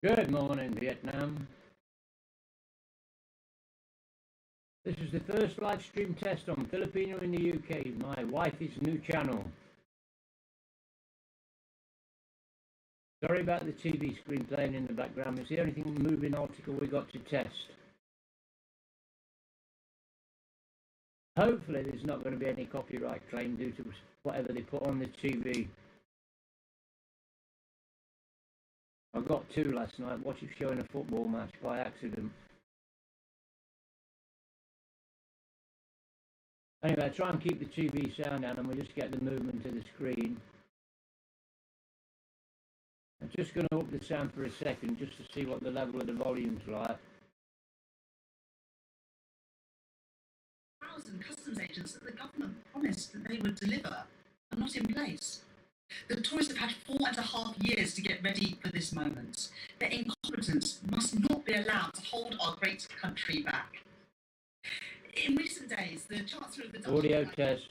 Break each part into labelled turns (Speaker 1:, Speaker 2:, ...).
Speaker 1: Good morning, Vietnam. This is the first live stream test on Filipino in the UK, my wife's new channel. Sorry about the TV screen playing in the background. It's the only thing moving article we got to test. Hopefully there's not going to be any copyright claim due to whatever they put on the TV. I got two last night watching showing a football match by accident. Anyway, I try and keep the TV sound down and we just get the movement of the screen. I'm just going to up the sound for a second just to see what the level of the volume's like.
Speaker 2: Customs agents that the government promised that they would deliver are not in place. The tourists have had 4.5 years to get ready for this moment. Their incompetence must not be allowed to hold our great country back. In recent days, the Chancellor of the Dutch
Speaker 1: Audio test.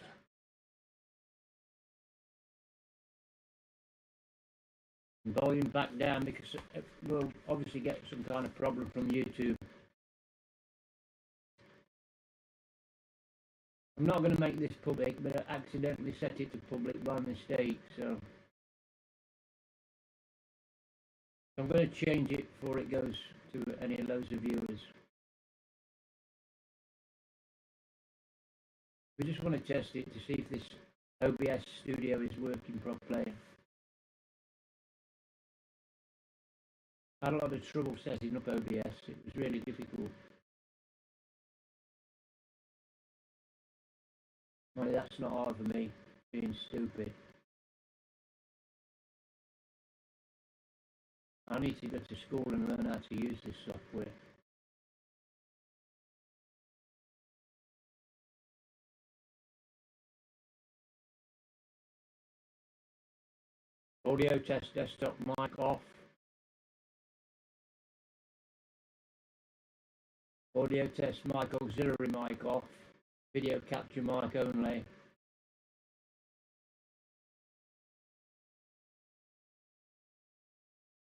Speaker 1: Volume back down because we'll obviously get some kind of problem from YouTube. I'm not going to make this public, but I accidentally set it to public by mistake, so I'm going to change it before it goes to any of those viewers. We just want to test it to see if this OBS studio is working properly. I had a lot of trouble setting up OBS, it was really difficult. Well, that's not hard for me, being stupid. I need to go to school and learn how to use this software. Audio test, desktop mic off. Audio test, mic auxiliary mic off. Video capture mic only.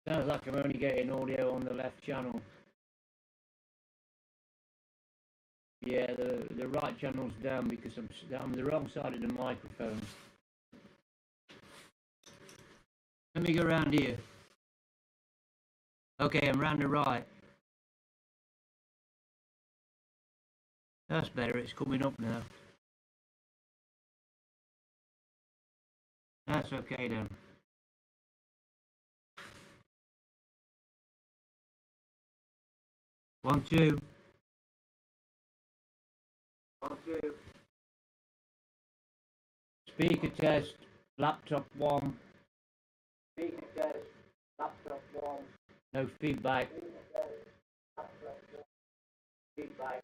Speaker 1: Sounds like I'm only getting audio on the left channel. Yeah, the right channel's down because I'm the wrong side of the microphone. Let me go around here. Okay, I'm round the right. That's better, it's coming up now. That's okay then. One, two. One, two. Speaker test, laptop one. Speaker test, laptop one. No feedback. Feedback.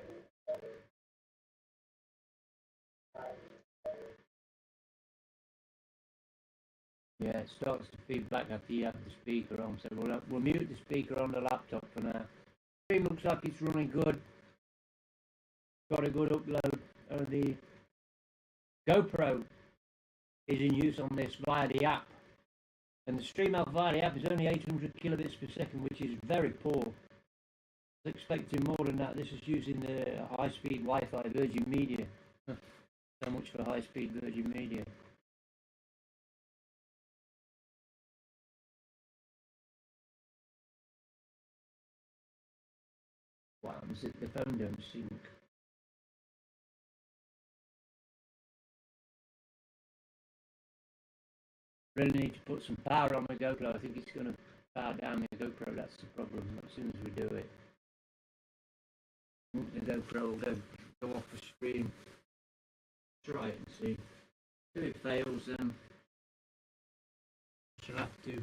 Speaker 1: Yeah, it starts to feedback after you have the speaker on, so we'll mute the speaker on the laptop for now. Stream looks like it's running good. Got a good upload. The GoPro is in use on this via the app, and the stream out via the app is only 800 kilobits per second, which is very poor. I was expecting more than that. This is using the high-speed Wi-Fi Virgin Media. So much for high-speed Virgin Media. Wow, the phone don't sync. Really need to put some power on the GoPro. I think it's going to power down the GoPro. That's the problem. As soon as we do it, the GoPro will go off the screen. Try it and see. If it fails, then she'll have to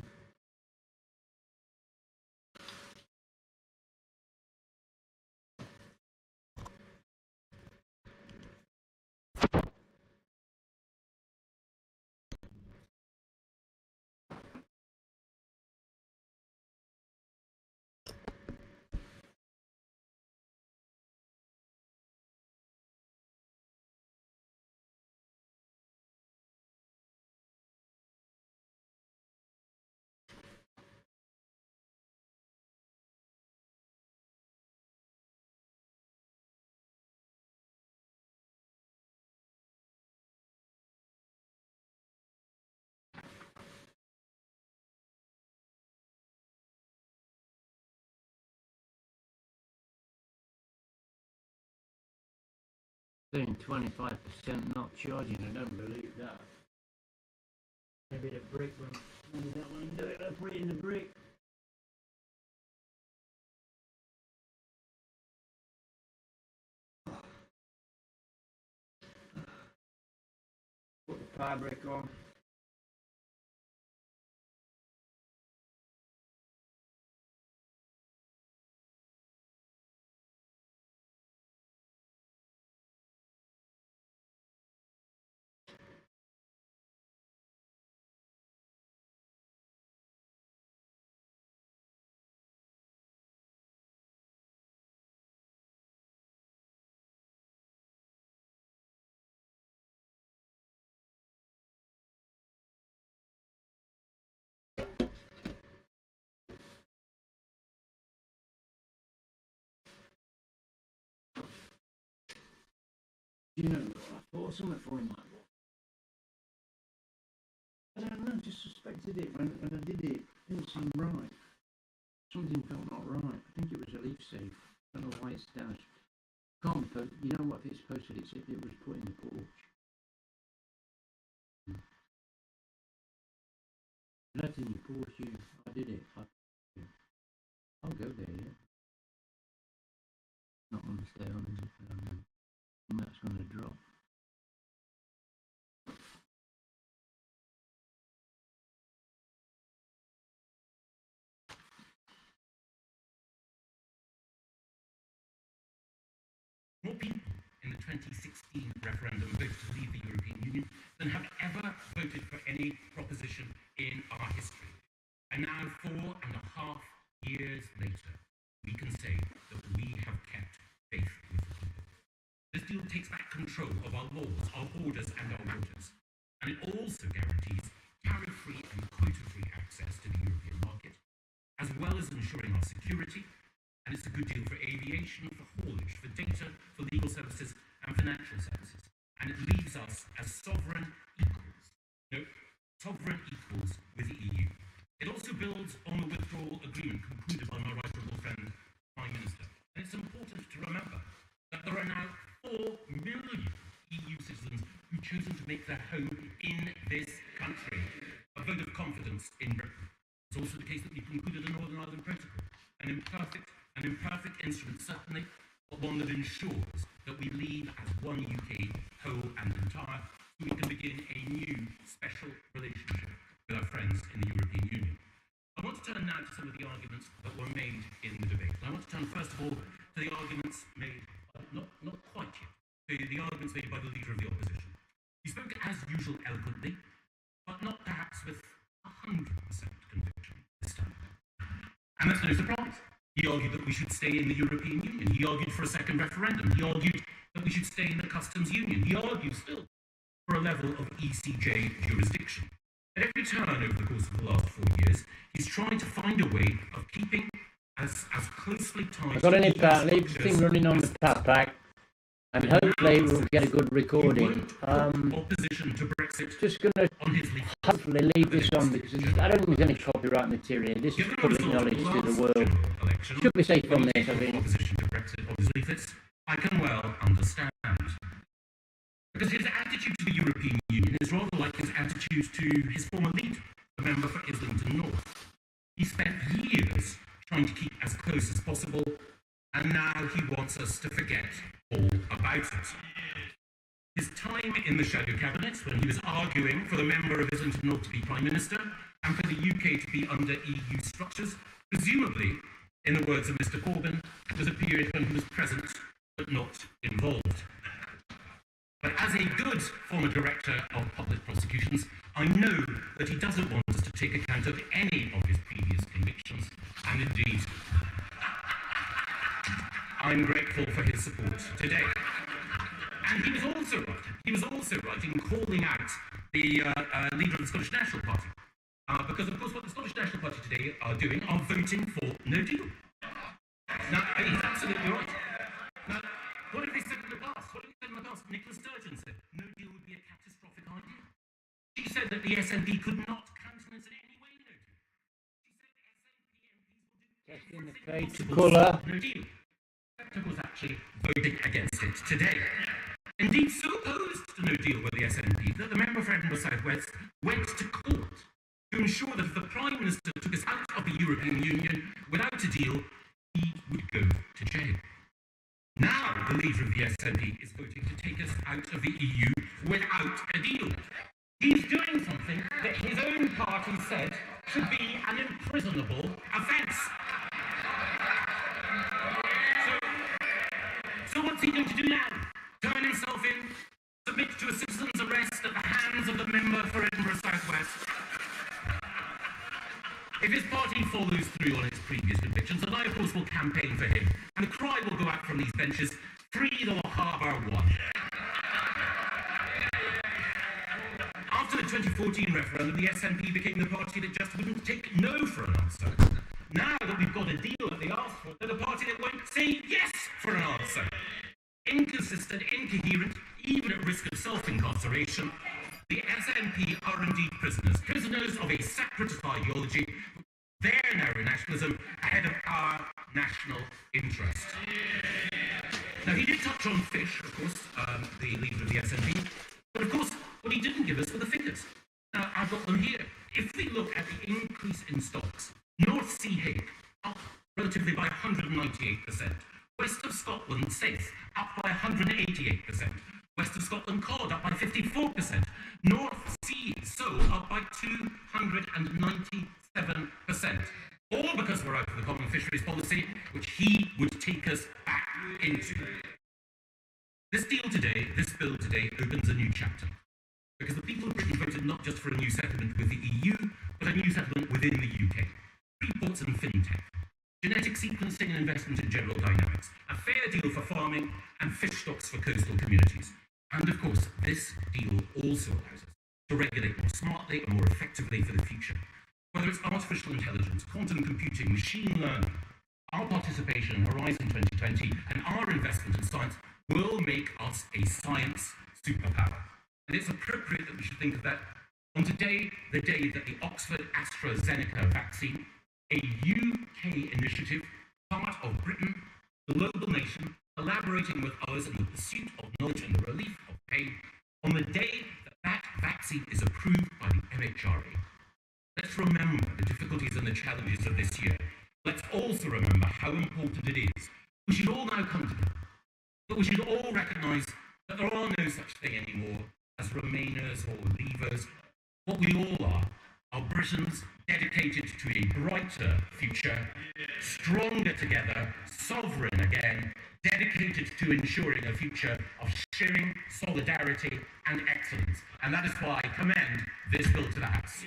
Speaker 1: saying 25% not charging. I don't believe that. Maybe the brick one. Maybe that one do it. I'll put it in the brick. Put the fabric on. You know, I thought something for him like that. I don't know, just suspected it when I did it. It didn't seem right. Something felt not right. I think it was a leaf safe. I don't know why it's down. Can't put, you know what it's supposed to be? It's if it was put in the porch. Left in your porch, I did it. I'll go there, yeah. Not going to stay on, is it? And that's going to drop.
Speaker 3: More people in the 2016 referendum voted to leave the European Union than have ever voted for any proposition in our history. And now, 4.5 years later, we can say that we have kept faith with the people. This deal takes back control of our laws, our borders and our waters. And it also guarantees tariff-free and quota-free access to the European market, as well as ensuring our security. And it's a good deal for aviation, for haulage, for data, for legal services and financial services. And it leaves us as sovereign equals. Sovereign equals with the EU. It also builds on the withdrawal agreement concluded by my right honourable friend, Prime Minister. And it's important to remember that there are now 4 million EU citizens who've chosen to make their home in this country. A vote of confidence in Britain. It's also the case that we've concluded a Northern Ireland Protocol, an imperfect instrument certainly, but one that ensures that we leave as one UK whole and entire, so we can begin a new special relationship with our friends in the European Union. I want to turn now to some of the arguments that were made in the debate. I want to turn first of all to the arguments made, not quite yet, to the arguments made by the Leader of the Opposition. He spoke as usual eloquently, but not perhaps with 100% conviction this time. And that's no surprise. He argued that we should stay in the European Union. He argued for a second referendum. He argued that we should stay in the customs union. He argued still for a level of ECJ jurisdiction. At every turn over the course of the last 4 years, he's trying to find a way of keeping as closely tied.
Speaker 1: I've got an impact, leave the thing running on the tap pack, and hopefully we'll get a good recording.
Speaker 3: Opposition to Brexit.
Speaker 1: Just going to hopefully leave this on because I don't think there's any copyright material. This is public knowledge to the world. Should be safe on this, I think.
Speaker 3: Opposition to Brexit, obviously, this I can well understand. Because his attitude to the European Union is rather like his attitude to his former leader, the member for Islington North. He spent years trying to keep as close as possible, and now he wants us to forget all about it. His time in the shadow cabinet, when he was arguing for the member of Islington North to be Prime Minister and for the UK to be under EU structures, presumably, in the words of Mr. Corbyn, was a period when he was present but not involved. But as a good former director of public prosecutions, I know that he doesn't want us to take account of any of his previous convictions, and indeed, I'm grateful for his support today. And he was also right in calling out the leader of the Scottish National Party. Because, of course, what the Scottish National Party today are doing are voting for no deal. Now, he's absolutely right. Now, what have they said in the past? Nicola Sturgeon said no deal would be a catastrophic idea. She said that the SNP could not countenance in any way no deal. She said SNP MPs will do everything possible no deal. Sector was actually voting against it today. Indeed, so opposed to no deal with the SNP that the member for Edinburgh South West went to court to ensure that if the Prime Minister took us out of the European Union without a deal, he would go to jail. Now, the leader of the SNP is voting to take us out of the EU without a deal. He's doing something that his own party said should be an imprisonable offence. So what's he going to do now? Turn himself in? Submit to a citizen's arrest at the hands of the member for Edinburgh South West? If his party follows through on its previous convictions, then I, of course, will campaign for him. And the cry will go out from these benches, free the Loch Harbour one. After the 2014 referendum, the SNP became the party that just wouldn't take no for an answer. Now that we've got a deal that they asked for, they're the party that won't say yes for an answer. Inconsistent, incoherent, even at risk of self-incarceration, the SNP are indeed prisoners, prisoners of a separatist ideology, their narrow nationalism ahead of our national interest. Now, he did touch on fish, of course, the leader of the SNP, but of course, what he didn't give us were the figures. Now, I've got them here. If we look at the increase in stocks, North Sea hake up relatively by 198%, West of Scotland saithe up by 188%, West of Scotland cod up by 54%, North Sea sole up by 297%. All because we're out of the common fisheries policy, which he would take us back into. This deal today, this bill today, opens a new chapter. Because the people of Britain voted not just for a new settlement with the EU, but a new settlement within the UK. Free ports and fintech, genetic sequencing and investment in general dynamics, a fair deal for farming and fish stocks for coastal communities. And of course, this deal also allows us to regulate more smartly and more effectively for the future. Whether it's artificial intelligence, quantum computing, machine learning, our participation in Horizon 2020 and our investment in science will make us a science superpower. And it's appropriate that we should think of that on today, the day that the Oxford AstraZeneca vaccine, a UK initiative, part of Britain, the global nation, collaborating with others in the pursuit of knowledge and the relief of pain, on the day that that vaccine is approved by the MHRA. Let's remember the difficulties and the challenges of this year. Let's also remember how important it is. We should all now come together, but we should all recognise that there are no such thing anymore as Remainers or Leavers. What we all are Britons dedicated to a brighter future, stronger together, sovereign again, dedicated to ensuring a future of sharing, solidarity and excellence. And that is why I commend this bill to the House.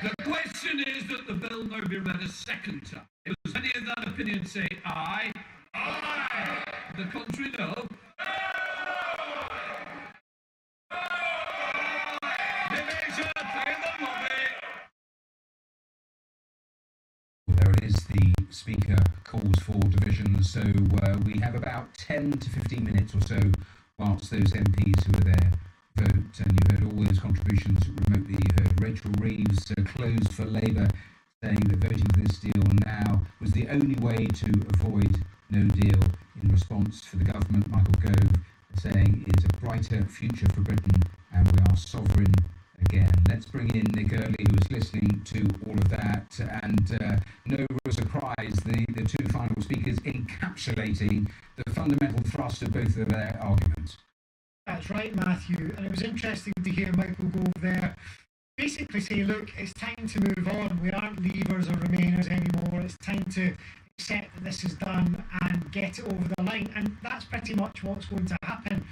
Speaker 4: The question is that the bill now be read a second time. Does any of that opinion say aye? Aye! The contrary, no?
Speaker 5: There it is, the Speaker calls for division, so we have about 10 to 15 minutes or so whilst those MPs who are there vote, and you heard all those contributions remotely. You heard Rachel Reeves close for Labour, saying that voting for this deal now was the only way to avoid no deal. In response for the government, Michael Gove saying it's a brighter future for Britain and we are sovereign again. Let's bring in Nick Earley, who was listening to all of that, and no real surprise, the two final speakers encapsulating the fundamental thrust of both of their arguments.
Speaker 6: That's right, Matthew, and it was interesting to hear Michael Gove there basically say, look, it's time to move on. We aren't Leavers or Remainers anymore. It's time to accept that this is done and get it over the line, and that's pretty much what's going to happen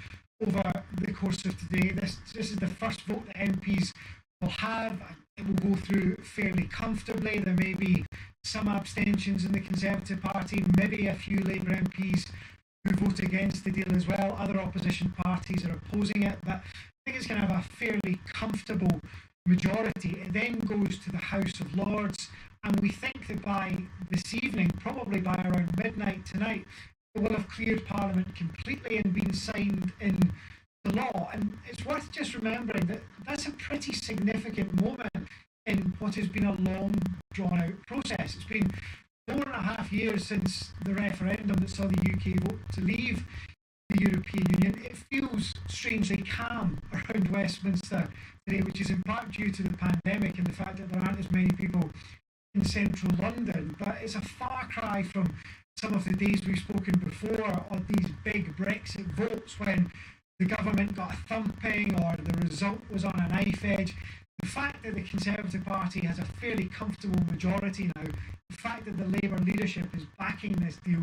Speaker 6: over the course of today. This is the first vote that MPs will have. It will go through fairly comfortably. There may be some abstentions in the Conservative Party, maybe a few Labour MPs who vote against the deal as well. Other opposition parties are opposing it, but I think it's going to have a fairly comfortable majority. It then goes to the House of Lords, and we think that by this evening, probably by around midnight tonight, it will have cleared Parliament completely and been signed into law. And it's worth just remembering that that's a pretty significant moment in what has been a long, drawn-out process. It's been 4.5 years since the referendum that saw the UK vote to leave. the European Union. It feels strangely calm around Westminster today, which is in part due to the pandemic and the fact that there aren't as many people in central London. But it's a far cry from some of the days we've spoken before on these big Brexit votes when the government got a thumping or the result was on a knife edge. The fact that the Conservative Party has a fairly comfortable majority now, the fact that the Labour leadership is backing this deal,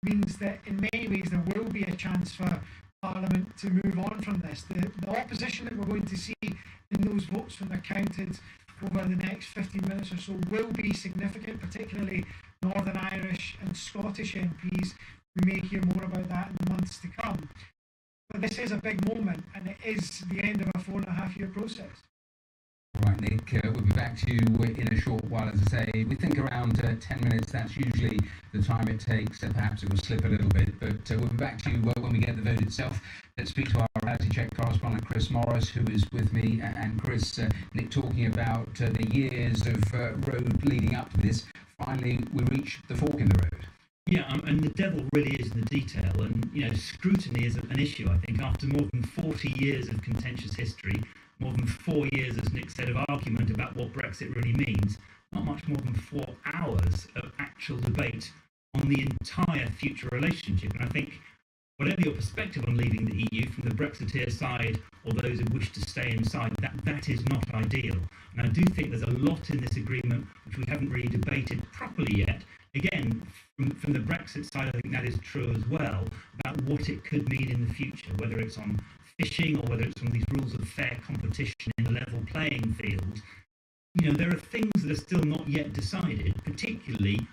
Speaker 6: means that in many ways there will be a chance for Parliament to move on from this. The opposition that we're going to see in those votes when they're counted over the next 15 minutes or so will be significant, particularly Northern Irish and Scottish MPs. We may hear more about that in the months to come. But this is a big moment, and it is the end of a 4.5-year process.
Speaker 5: Right, Nick, we'll be back to you in a short while. As I say, we think around 10 minutes, that's usually the time it takes. Perhaps it will slip a little bit, but we'll be back to you when we get the vote itself. Let's speak to our reality check correspondent, Chris Morris, who is with me. And Chris, Nick talking about the years of road leading up to this. Finally, we reach the fork in the road.
Speaker 7: Yeah, and the devil really is in the detail, and scrutiny is an issue. I think after more than 40 years of contentious history, more than 4 years, as Nick said, of argument about what Brexit really means, not much more than 4 hours of actual debate on the entire future relationship. And I think whatever your perspective on leaving the EU, from the Brexiteer side or those who wish to stay inside, that is not ideal. And I do think there's a lot in this agreement which we haven't really debated properly yet. Again, from the Brexit side, I think that is true as well, about what it could mean in the future, whether it's on fishing or whether it's on these rules of fair competition in a level playing field. There are things that are still not yet decided, particularly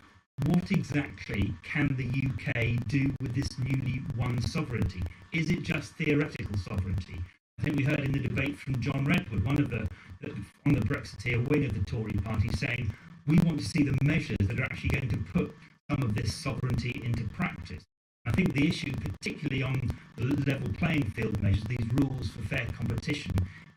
Speaker 7: what exactly can the UK do with this newly won sovereignty? Is it just theoretical sovereignty? I think we heard in the debate from John Redwood, on the Brexiteer wing of the Tory party, saying we want to see the measures that are actually going to put some of this sovereignty into practice. I think the issue, particularly on the level playing field measures, these rules for fair competition,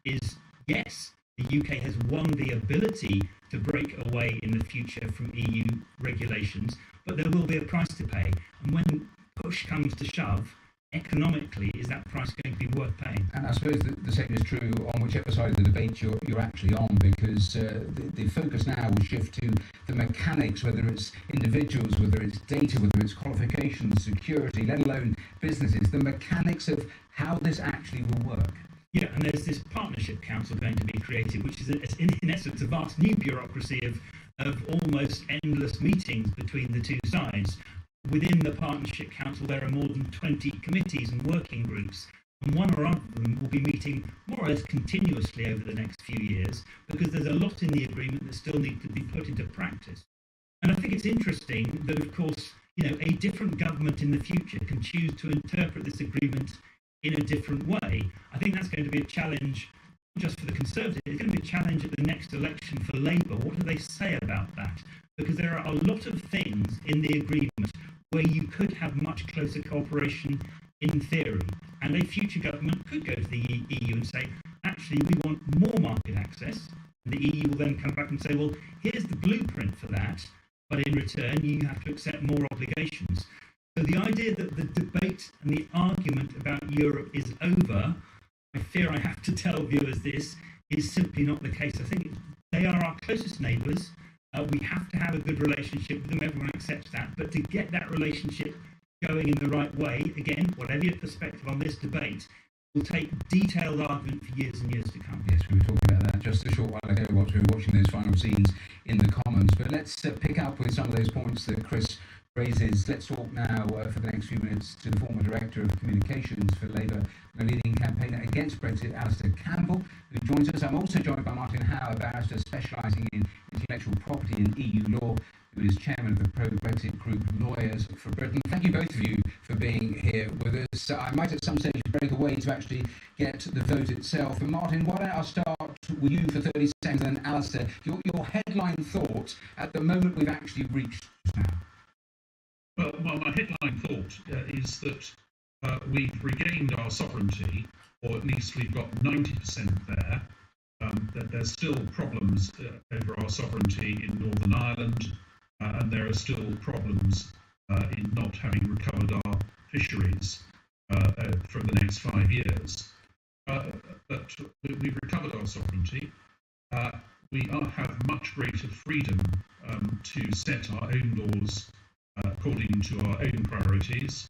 Speaker 7: is yes, the UK has won the ability to break away in the future from EU regulations, but there will be a price to pay. And when push comes to shove, economically, is that price going to be worth paying?
Speaker 5: And I suppose the same is true on whichever side of the debate you're actually on, because the focus now will shift to the mechanics, whether it's individuals, whether it's data, whether it's qualifications, security, let alone businesses, the mechanics of how this actually will work.
Speaker 7: Yeah, and there's this partnership council going to be created, which is in essence a vast new bureaucracy of almost endless meetings between the two sides. Within the Partnership Council, there are more than 20 committees and working groups, and one or other of them will be meeting more or less continuously over the next few years, because there's a lot in the agreement that still needs to be put into practice. And I think it's interesting that, of course, a different government in the future can choose to interpret this agreement in a different way. I think that's going to be a challenge, not just for the Conservatives, it's going to be a challenge at the next election for Labour. What do they say about that? Because there are a lot of things in the agreement where you could have much closer cooperation in theory. And a future government could go to the EU and say, actually, we want more market access. And the EU will then come back and say, well, here's the blueprint for that, but in return, you have to accept more obligations. So the idea that the debate and the argument about Europe is over, I fear I have to tell viewers this, is simply not the case. I think they are our closest neighbours. We have to have a good relationship with them. Everyone accepts that. But to get that relationship going in the right way, again, whatever your perspective on this debate, will take detailed argument for years and years to come.
Speaker 5: Yes, we were talking about that just a short while ago whilst we were watching those final scenes in the Commons. But let's pick up with some of those points that Chris raises. Let's talk now for the next few minutes to the former Director of Communications for Labour, the leading campaigner against Brexit, Alistair Campbell, who joins us. I'm also joined by Martin Howe, a barrister specialising in intellectual property and EU law, who is chairman of the pro-Brexit group Lawyers for Britain. Thank you both of you for being here with us. I might at some stage break away to actually get the vote itself. And Martin, why don't I start with you for 30 seconds, and Alistair, your headline thought at the moment we've actually reached now.
Speaker 4: Well, my headline thought is that we've regained our sovereignty, or at least we've got 90% there. That there's still problems over our sovereignty in Northern Ireland, and there are still problems in not having recovered our fisheries. for the next 5 years. But we've recovered our sovereignty. We have much greater freedom to set our own laws according to our own priorities.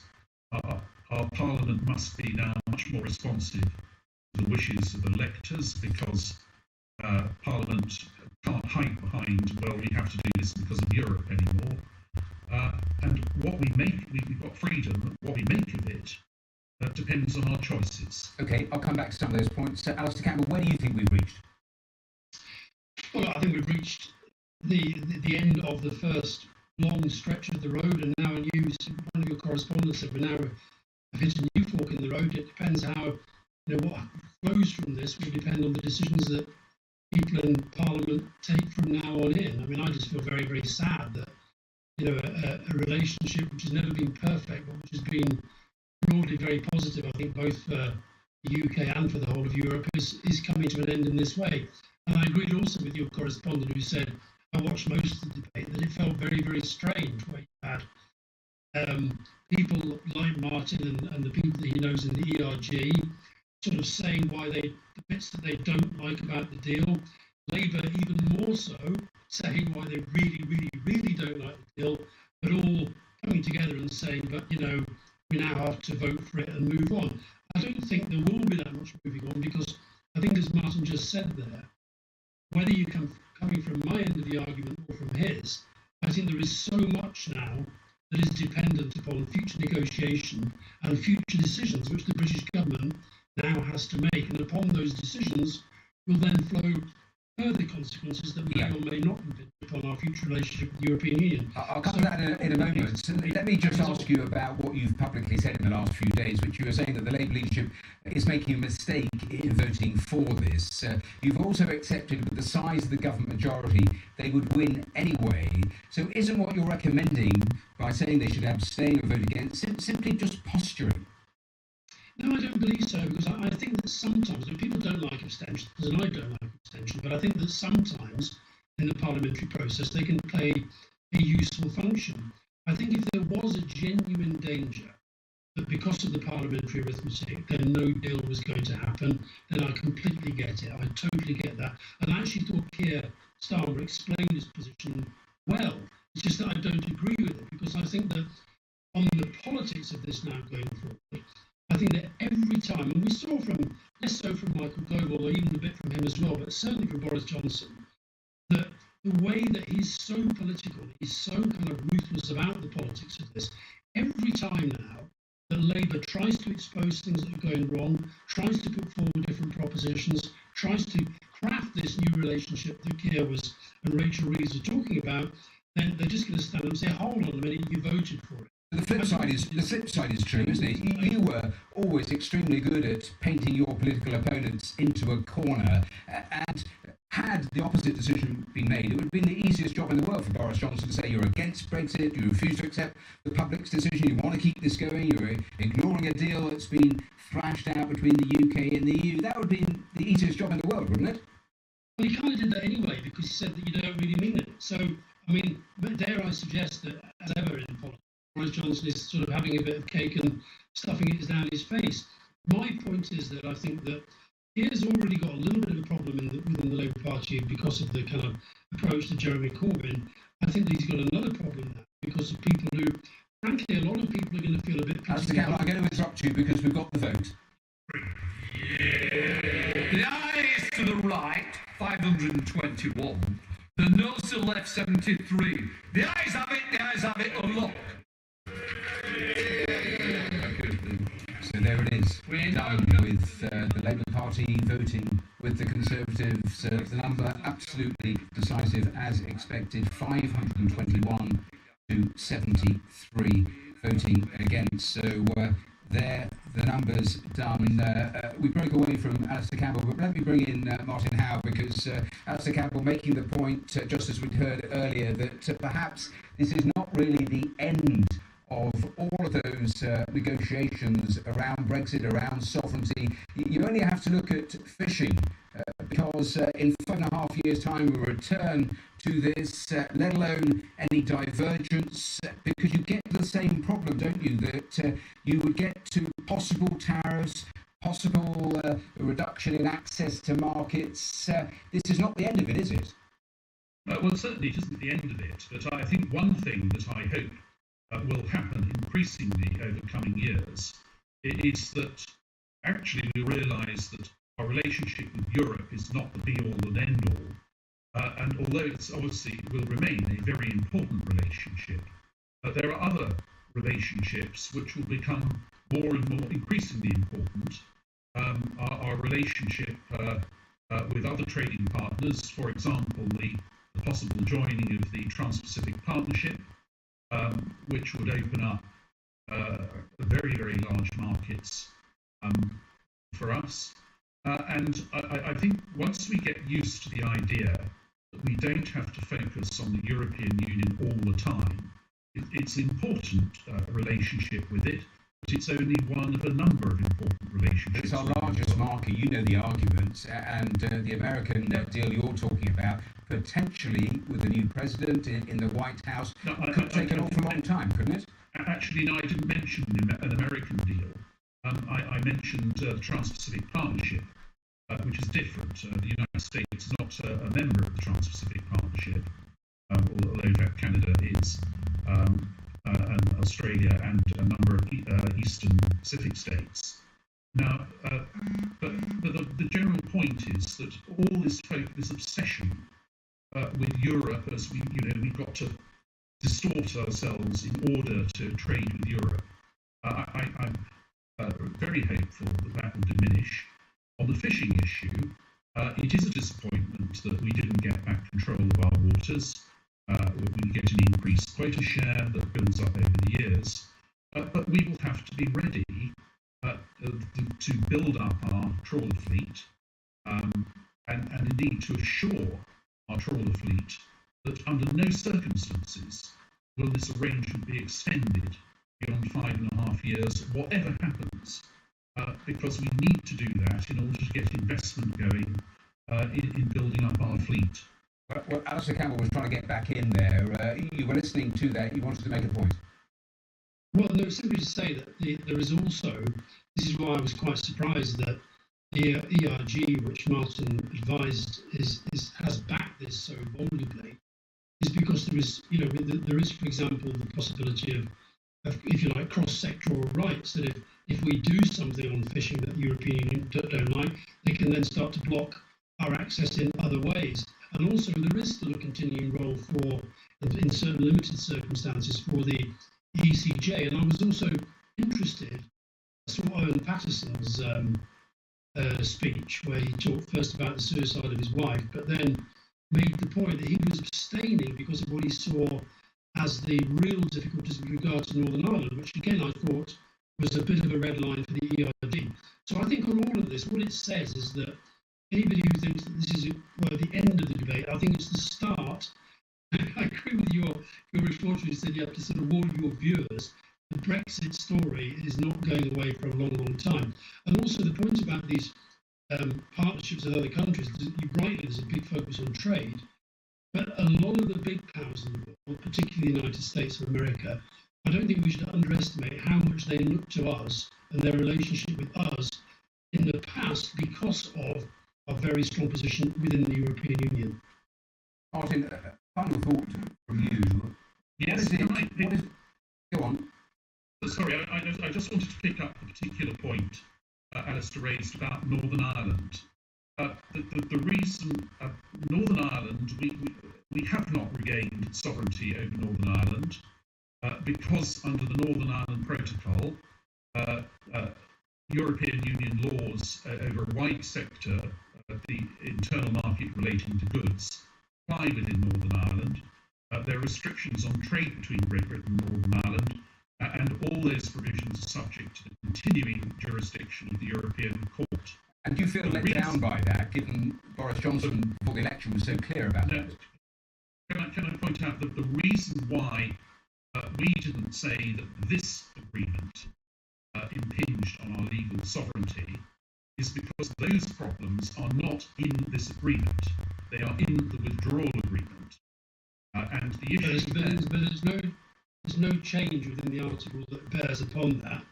Speaker 4: Our Parliament must be now much more responsive to the wishes of electors, because Parliament can't hide behind, well, we have to do this because of Europe anymore. And what we make, we've got freedom. What we make of it depends on our choices.
Speaker 5: Okay, I'll come back to some of those points. So, Alistair Campbell, where do you think we've reached?
Speaker 8: Well, I think we've reached the end of the first long stretch of the road, and now one of your correspondents said we're now have hit a new fork in the road. It depends how, what flows from this will depend on the decisions that people in Parliament take from now on in. I mean, I just feel very, very sad that, a relationship which has never been perfect, but which has been broadly very positive, I think, both for the UK and for the whole of Europe, is coming to an end in this way. And I agreed also with your correspondent who said, I watched most of the debate, that it felt very, very strange where you had people like Martin and the people that he knows in the ERG sort of saying why the bits that they don't like about the deal, Labour even more so saying why they really, really, really don't like the deal, but all coming together and saying, but we now have to vote for it and move on. I don't think there will be that much moving on, because I think, as Martin just said there, whether you coming from my end of the argument or from his, I think there is so much now that is dependent upon future negotiation and future decisions which the British government now has to make, and upon those decisions will then flow further consequences that may or may not impinge upon our future relationship with the European Union.
Speaker 5: I'll come to that in a moment. So let me just ask you about what you've publicly said in the last few days, which you were saying that the Labour leadership is making a mistake in voting for this. You've also accepted with the size of the government majority, they would win anyway. So isn't what you're recommending by saying they should abstain or vote against simply just posturing?
Speaker 8: No, I don't believe so, because I think that sometimes, people don't like abstention, and I don't like abstention, but I think that sometimes in the parliamentary process they can play a useful function. I think if there was a genuine danger that because of the parliamentary arithmetic then no deal was going to happen, then I completely get it. I totally get that. And I actually thought Keir Starmer explained his position well. It's just that I don't agree with it, because I think that on the politics of this now going forward, I think that every time, and we saw from, less so from Michael Gove, although even a bit from him as well, but certainly from Boris Johnson, that the way that he's so political, he's so kind of ruthless about the politics of this, every time now that Labour tries to expose things that are going wrong, tries to put forward different propositions, tries to craft this new relationship that Keir and Rachel Reeves are talking about, then they're just going to stand up and say, hold on a minute, you voted for it.
Speaker 5: The flip side is true, isn't it? You were always extremely good at painting your political opponents into a corner, and had the opposite decision been made, it would have been the easiest job in the world for Boris Johnson to say you're against Brexit, you refuse to accept the public's decision, you want to keep this going, you're ignoring a deal that's been thrashed out between the UK and the EU. That would have been the easiest job in the world, wouldn't it?
Speaker 8: Well, he kind of did that anyway, because he said that you don't really mean it. So, I mean, dare I suggest that, as ever in politics, Boris Johnson is sort of having a bit of cake and stuffing it down his face. My point is that I think that he has already got a little bit of a problem within the Labour Party because of the kind of approach to Jeremy Corbyn. I think that he's got another problem now because of people who, frankly, a lot of people are going to feel a bit...
Speaker 5: Mr. Campbell, I'm going to interrupt you because we've got the vote.
Speaker 9: The ayes to the right, 521. The noes to the left, 73. The ayes have it, unlock.
Speaker 5: So there it is, done with the Labour Party voting with the Conservatives. The number absolutely decisive as expected, 521 to 73 voting against. So there, the numbers done. We broke away from Alistair Campbell, but let me bring in Martin Howe, because Alistair Campbell making the point, just as we'd heard earlier, that perhaps this is not really the end of all of those negotiations around Brexit, around sovereignty. You only have to look at fishing, because in 5.5 years' time we return to this, let alone any divergence, because you get to the same problem, don't you, that you would get to possible tariffs, possible reduction in access to markets. This is not the end of it, is it?
Speaker 4: Well, certainly it isn't the end of it, but I think one thing that I hope will happen increasingly over coming years is that actually we realise that our relationship with Europe is not the be-all and end-all, and although it's obviously will remain a very important relationship, there are other relationships which will become more and more increasingly important. Our relationship with other trading partners, for example, the possible joining of the Trans-Pacific Partnership, which would open up very, very large markets for us. And I think once we get used to the idea that we don't have to focus on the European Union all the time, it's an important relationship with it, but it's only one of a number of important relationships.
Speaker 5: It's our largest market. You know the arguments, and the American deal you're talking about, potentially with a new president in the White House, could take an awful long time, couldn't it?
Speaker 4: Actually, no, I didn't mention an American deal. I mentioned the Trans-Pacific Partnership, which is different. The United States is not a member of the Trans-Pacific Partnership, although Canada is, and Australia and a number of Eastern Pacific states. Now, but the general point is that all this obsession with Europe, as we've got to distort ourselves in order to trade with Europe. I'm very hopeful that will diminish. On the fishing issue, it is a disappointment that we didn't get back control of our waters. We get an increased quota share that builds up over the years, but we will have to be ready to build up our trawler fleet and indeed to assure our trawler fleet that under no circumstances will this arrangement be extended beyond 5.5 years, whatever happens, because we need to do that in order to get investment going in building up our fleet.
Speaker 5: Well, Alistair Campbell was trying to get back in there. You were listening to that. You wanted to make a point.
Speaker 8: Well, no, simply to say that there is also, this is why I was quite surprised that the ERG, which Martin advised, has backed this so volubly, is because there is, there is, for example, the possibility of if you like, cross-sectoral rights, that if we do something on fishing that the European Union don't like, they can then start to block our access in other ways. And also there is still a continuing role for, in certain limited circumstances, for the ECJ. And I was also interested, I saw Owen Patterson's speech, where he talked first about the suicide of his wife, but then made the point that he was abstaining because of what he saw as the real difficulties with regard to Northern Ireland, which again I thought was a bit of a red line for the ERG. So I think on all of this, what it says is that anybody who thinks that this is the end of the debate, I think it's the start. I agree with your report who said you have to sort of warn your viewers. The Brexit story is not going away for a long, long time. And also the point about these partnerships with other countries, you rightly, there's a big focus on trade, but a lot of the big powers in the world, particularly the United States of America, I don't think we should underestimate how much they look to us and their relationship with us in the past because of a very strong position within the European Union.
Speaker 5: Martin, final thought from you.
Speaker 4: Yes,
Speaker 5: go on.
Speaker 4: Sorry, I just wanted to pick up the particular point Alistair raised about Northern Ireland. The reason Northern Ireland, we have not regained sovereignty over Northern Ireland because under the Northern Ireland Protocol, European Union laws over a wide sector of the internal market relating to goods apply within Northern Ireland. There are restrictions on trade between Great Britain and Northern Ireland, and all those provisions are subject to the continuing jurisdiction of the European Court.
Speaker 5: And do you feel let down by that, given Boris Johnson before the election was so clear about that?
Speaker 4: Can I point out that the reason why we didn't say that this agreement impinged on our legal sovereignty is because those problems are not in this agreement. They are in the withdrawal agreement. And the issue
Speaker 8: there's no change within the article that bears upon that,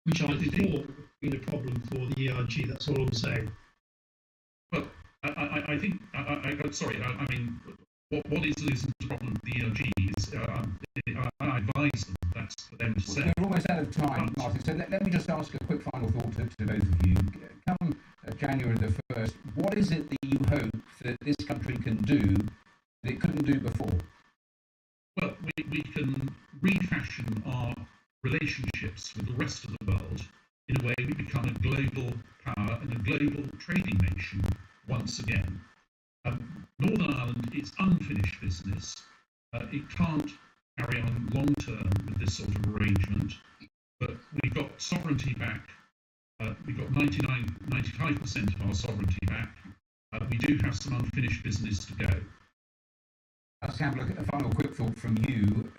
Speaker 8: which I thought would have been a problem for the ERG. That's all I'm saying.
Speaker 4: Well, I think, I mean, what is the problem with the ERG is, I advise them, that's for them to say.
Speaker 5: We're almost out of time, Martin, so let me just ask a quick final thought to both of you. Come January the 1st, what is it that you hope that this country can do that it couldn't do before?
Speaker 4: Well, we can refashion our relationships with the rest of the world in a way we become a global power and a global trading nation once again. Northern Ireland is unfinished business. It can't carry on long term with this sort of arrangement, but we've got sovereignty back. We've got 95% of our sovereignty back. We do have some unfinished business to go.
Speaker 5: Let's have a final quick thought from you.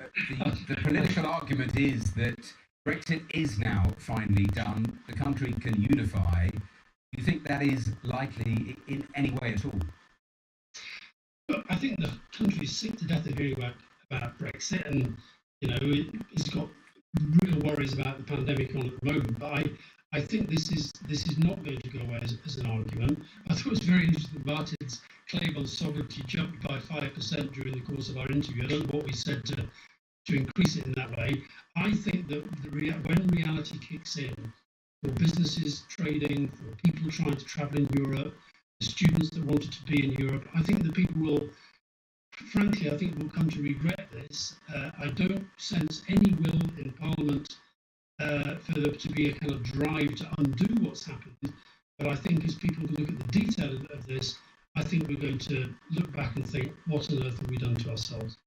Speaker 5: The political argument is that Brexit is now finally done. The country can unify. Do you think that is likely in any way at all?
Speaker 8: Look, I think the country's sick to death of hearing about Brexit, and it's got real worries about the pandemic on at the moment. But I think this is not going to go away as an argument. I thought it was very interesting that Martin's claim on sovereignty jumped by 5% during the course of our interview. I don't know what we said to increase it in that way. I think that when reality kicks in, for businesses trading, for people trying to travel in Europe, the students that wanted to be in Europe, I think that people will, frankly, I think will come to regret this. I don't sense any will in Parliament for there to be a kind of drive to undo what's happened. But I think as people look at the detail of this, I think we're going to look back and think, what on earth have we done to ourselves?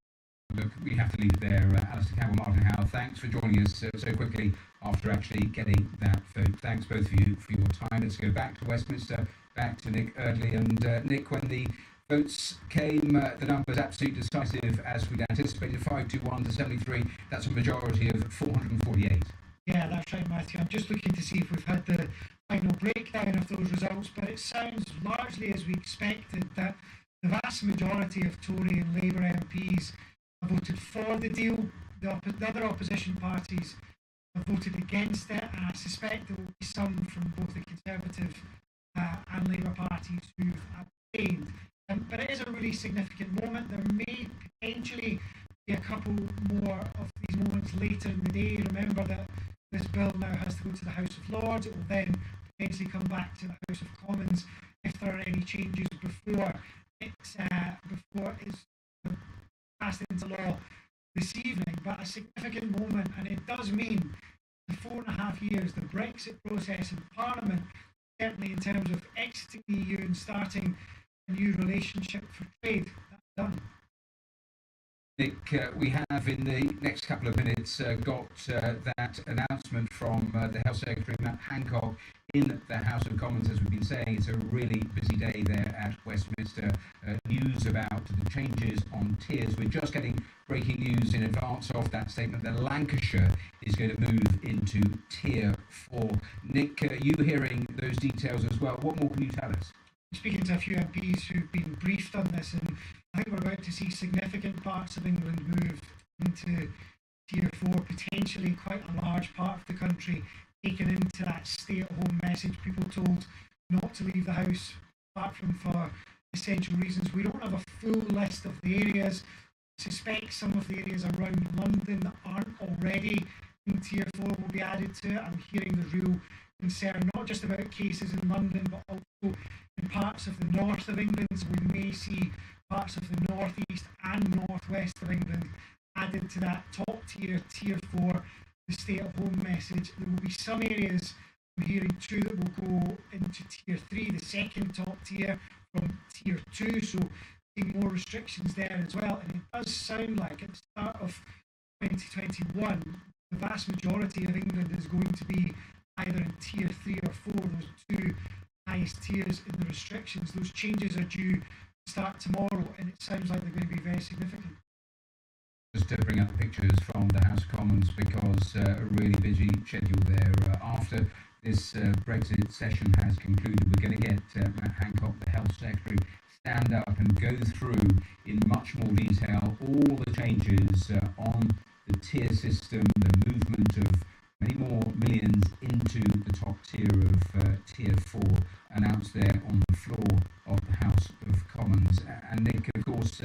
Speaker 5: Look, we have to leave it there. Alistair Campbell, Martin Howe, thanks for joining us so quickly after actually getting that vote. Thanks both of you for your time. Let's go back to Westminster, back to Nick Eardley. And Nick, when the votes came, the numbers absolutely decisive as we'd anticipated, 521 to 73. That's a majority of 448.
Speaker 6: Yeah, that's right, Matthew. I'm just looking to see if we've had the final breakdown of those results, but it sounds largely as we expected that the vast majority of Tory and Labour MPs have voted for the deal. The other opposition parties have voted against it, and I suspect there will be some from both the Conservative and Labour parties who've abstained. But it is a really significant moment. There may potentially be a couple more of these moments later in the day. Remember that this bill now has to go to the House of Lords. It will then potentially come back to the House of Commons if there are any changes before it's passed into law this evening. But a significant moment, and it does mean the 4.5 years, the Brexit process in Parliament, certainly in terms of exiting the EU and starting a new relationship for trade, that's done.
Speaker 5: Nick, we have in the next couple of minutes got that announcement from the Health Secretary, Matt Hancock, in the House of Commons. As we've been saying, it's a really busy day there at Westminster. News about the changes on tiers. We're just getting breaking news in advance of that statement that Lancashire is going to move into Tier 4. Nick, you hearing those details as well. What more can you tell us?
Speaker 6: Speaking to a few MPs who've been briefed on this, and I think we're about to see significant parts of England move into Tier 4, potentially quite a large part of the country taken into that stay-at-home message, people told not to leave the house apart from for essential reasons. We don't have a full list of the areas. I suspect some of the areas around London that aren't already in Tier 4 will be added to it. I'm hearing the real concern, not just about cases in London, but also in parts of the north of England. So we may see parts of the northeast and northwest of England added to that top tier, Tier 4, the stay-at-home message. There will be some areas, I'm hearing too, that will go into Tier 3, the second top tier, from Tier 2, so more restrictions there as well. And it does sound like at the start of 2021, the vast majority of England is going to be either in Tier 3 or 4, those two highest tiers in the restrictions. Those changes are due to start tomorrow, and it sounds like they're going to be very significant.
Speaker 5: Just to bring up the pictures from the House of Commons, because a really busy schedule there. After this Brexit session has concluded, we're going to get Matt Hancock, the Health Secretary, stand up and go through in much more detail all the changes on the tier system, the movement of many more millions into the top tier of tier 4, announced there on the floor of the House of Commons. And Nick, of course,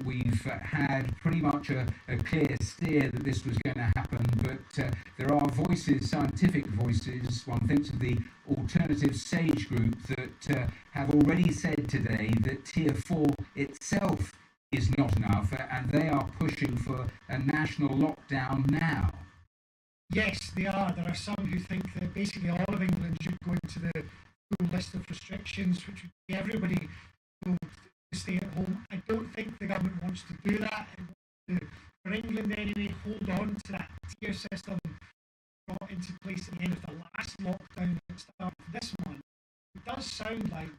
Speaker 5: we've had pretty much a clear steer that this was going to happen, but there are voices, scientific voices, one thinks of the Alternative Sage Group, that have already said today that tier 4 itself is not enough, and they are pushing for a national lockdown now.
Speaker 6: Yes, they are. There are some who think that basically all of England should go into the full list of restrictions, which would be everybody told to stay at home. I don't think the government wants to do that. It wants to, for England anyway, hold on to that tier system brought into place at the end of the last lockdown that started this month. It does sound like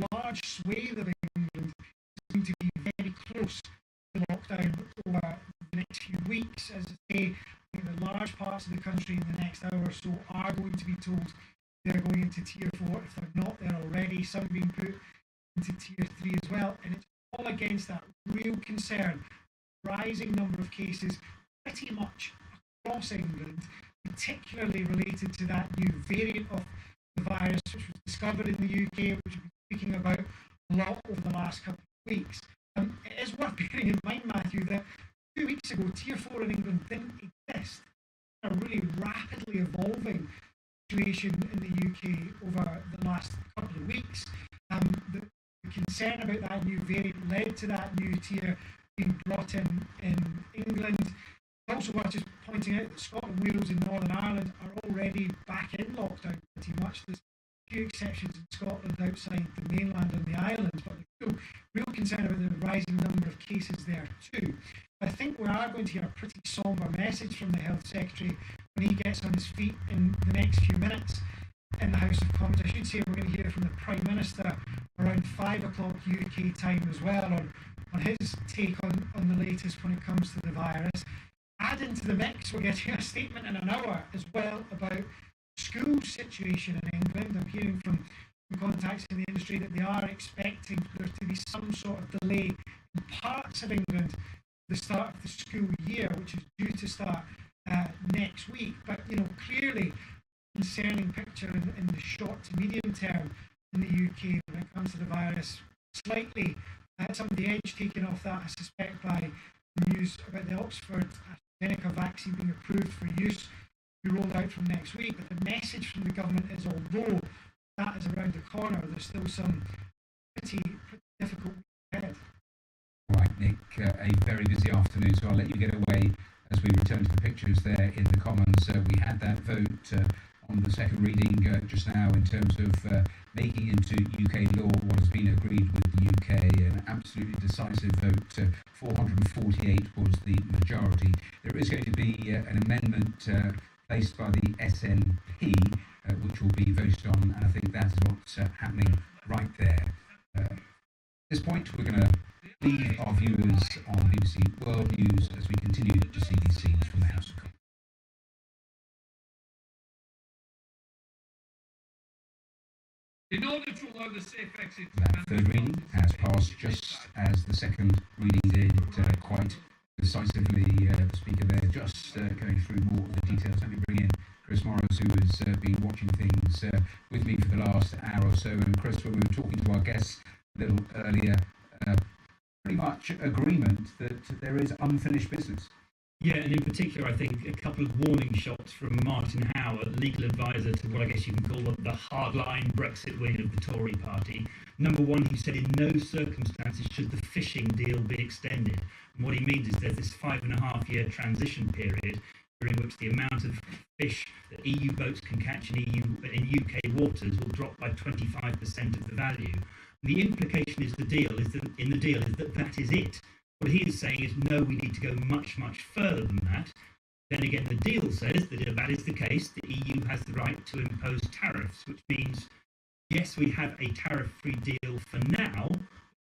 Speaker 6: a large swathe of England is going to be very close to lockdown over the next few weeks. As I say, I think the large parts of the country in the next hour or so are going to be told they're going into tier 4. If they're not there already, some being put into tier 3 as well. And it's all against that real concern, rising number of cases pretty much across England, particularly related to that new variant of the virus which was discovered in the UK, which we've been speaking about a lot over the last couple of weeks. It is worth bearing in mind, Matthew, that 2 weeks ago, tier 4 in England didn't exist. A really rapidly evolving situation in the UK over the last couple of weeks. The concern about that new variant led to that new tier being brought in England. It's also worth just pointing out that Scotland, Wales and Northern Ireland are already back in lockdown pretty much. There's a few exceptions in Scotland outside the mainland and the islands, but there's real concern about the rising number of cases there too. I think we are going to hear a pretty sombre message from the Health Secretary when he gets on his feet in the next few minutes in the House of Commons. I should say we're going to hear from the Prime Minister around 5 o'clock UK time as well on his take on the latest when it comes to the virus. Add into the mix, we're getting a statement in an hour as well about the school situation in England. I'm hearing from contacts in the industry that they are expecting there to be some sort of delay in parts of England the start of the school year, which is due to start next week. But clearly concerning picture in the short to medium term in the UK when it comes to the virus. Slightly some of the edge taken off that, I suspect, by the news about the Oxford AstraZeneca vaccine being approved for use to be rolled out from next week. But the message from the government is, although that is around the corner, there's still some pretty difficult weeks ahead.
Speaker 5: Right, Nick, a very busy afternoon, so I'll let you get away as we return to the pictures there in the Commons. We had that vote on the second reading just now in terms of making into UK law what has been agreed with the UK, an absolutely decisive vote. 448 was the majority. There is going to be an amendment placed by the SNP, which will be voted on, and I think that is what's happening right there. At this point, we're going to leave our viewers on BBC World News as we continue to see these scenes from the House of Commons.
Speaker 9: In order to allow the safe exit,
Speaker 5: that third reading has passed just as the second reading did, quite decisively. The Speaker there just going through more of the details. Let me bring in Chris Morris, who has been watching things with me for the last hour or so. And Chris, when we were talking to our guests a little earlier, pretty much agreement that there is unfinished business.
Speaker 7: Yeah, and in particular, I think a couple of warning shots from Martin Howe, legal advisor to what I guess you can call the hardline Brexit wing of the Tory party. Number one, he said in no circumstances should the fishing deal be extended. And what he means is there's this 5.5-year transition period during which the amount of fish that EU boats can catch in UK waters will drop by 25% of the value. The implication is that that is it. What he is saying is, no, we need to go much, much further than that. Then again, the deal says that if that is the case, the EU has the right to impose tariffs, which means, yes, we have a tariff-free deal for now.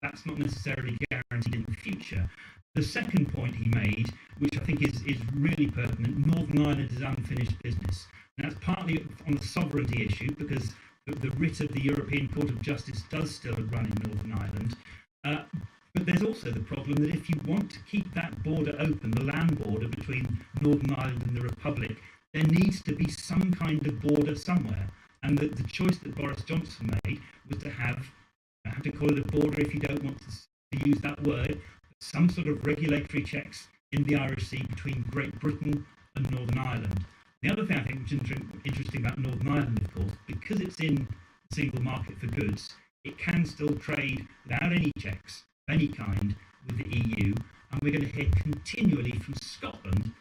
Speaker 7: That's not necessarily guaranteed in the future. The second point he made, which I think is really pertinent, Northern Ireland is unfinished business. And that's partly on the sovereignty issue, because the writ of the European Court of Justice does still run in Northern Ireland. But there's also the problem that if you want to keep that border open, the land border between Northern Ireland and the Republic, there needs to be some kind of border somewhere. And the choice that Boris Johnson made was to have, I have to call it a border if you don't want to use that word, some sort of regulatory checks in the Irish Sea between Great Britain and Northern Ireland. The other thing I think which is interesting about Northern Ireland, of course, because it's in the single market for goods, it can still trade without any checks of any kind with the EU. And we're going to hear continually from Scotland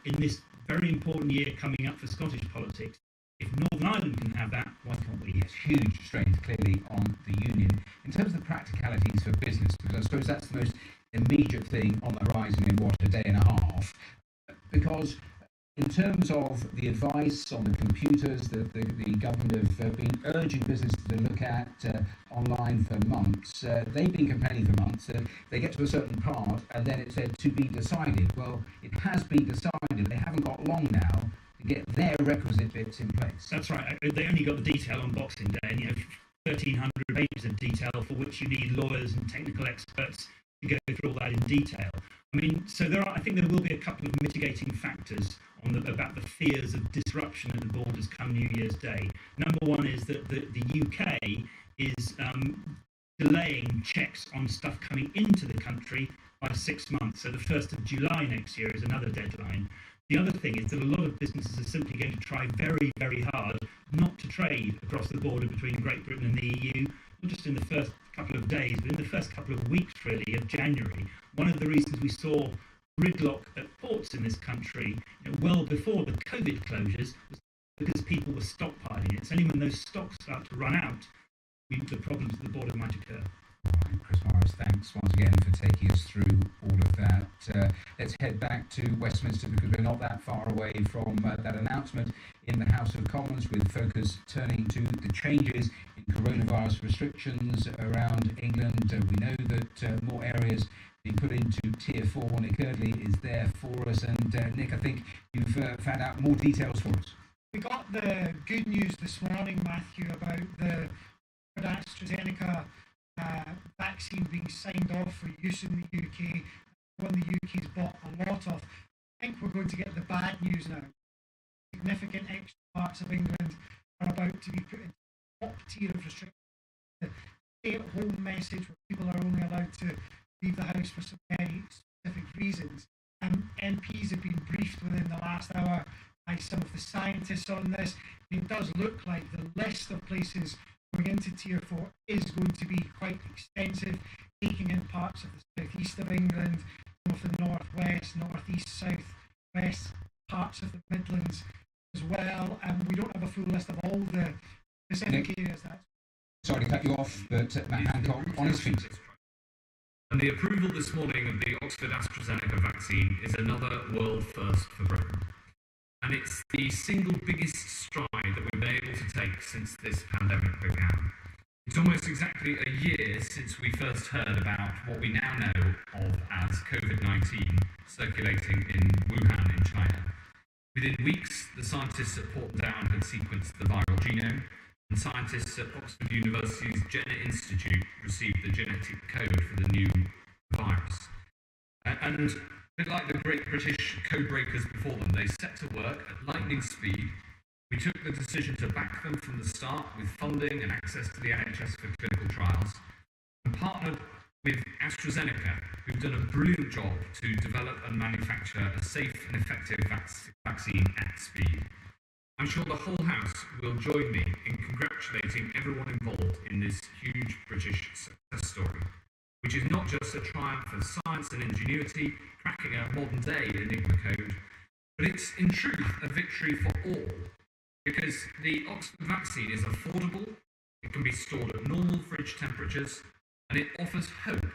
Speaker 7: in this very important year coming up for Scottish politics. If Northern Ireland can have that, why can't we?
Speaker 5: Yes, huge strains clearly on the Union. In terms of the practicalities for business, because I suppose that's the most immediate thing on the horizon in, what, a day and a half, because in terms of the advice on the computers that the government have been urging businesses to look at online for months, they've been complaining for months. They get to a certain part and then it said to be decided. Well, it has been decided. They haven't got long now to get their requisite bits in place.
Speaker 7: That's right. They only got the detail on Boxing Day, and 1,300 pages of detail for which you need lawyers and technical experts to go through all that in detail. I mean, so I think there will be a couple of mitigating factors about the fears of disruption at the borders come New Year's Day. Number one is that the UK is delaying checks on stuff coming into the country by 6 months. So the 1st of July next year is another deadline. The other thing is that a lot of businesses are simply going to try very, very hard not to trade across the border between Great Britain and the EU, not just in the first couple of days, but in the first couple of weeks, really, of January. One of the reasons we saw gridlock at ports in this country well before the COVID closures was because people were stockpiling it. It's only when those stocks start to run out, the problems at the border might occur.
Speaker 5: Right, Chris Morris, thanks once again for taking us through all of that. Let's head back to Westminster because we're not that far away from that announcement in the House of Commons, with focus turning to the changes in coronavirus restrictions around England. We know that more areas being put into Tier 4. Nick Eardley is there for us. And Nick, I think you've found out more details for us.
Speaker 6: We got the good news this morning, Matthew, about the AstraZeneca vaccine being signed off for use in the UK, one the UK's bought a lot of. I think we're going to get the bad news now. Significant extra parts of England are about to be put into top tier of restrictions. The stay-at-home message where people are only allowed to leave the house for some very specific reasons. MPs have been briefed within the last hour by some of the scientists on this. It does look like the list of places going into Tier 4 is going to be quite extensive, taking in parts of the southeast of England, some of the northwest, northeast, southwest, parts of the Midlands as well. We don't have a full list of all the specific areas.
Speaker 5: Sorry to cut you off, but Matt Hancock on his feet.
Speaker 10: And the approval this morning of the Oxford AstraZeneca vaccine is another world first for Britain. And it's the single biggest stride that we've been able to take since this pandemic began. It's almost exactly a year since we first heard about what we now know of as COVID-19 circulating in Wuhan in China. Within weeks, the scientists at Portadown had sequenced the viral genome, and scientists at Oxford University's JANETTE Institute received the genetic code for the new virus. And a bit like the great British code breakers before them, they set to work at lightning speed. We took the decision to back them from the start with funding and access to the NHS for clinical trials, and partnered with AstraZeneca, who've done a brilliant job to develop and manufacture a safe and effective vaccine at speed. I'm sure the whole House will join me in congratulating everyone involved in this huge British success story, which is not just a triumph of science and ingenuity, cracking a modern-day Enigma code, but it's in truth a victory for all, because the Oxford vaccine is affordable, it can be stored at normal fridge temperatures, and it offers hope,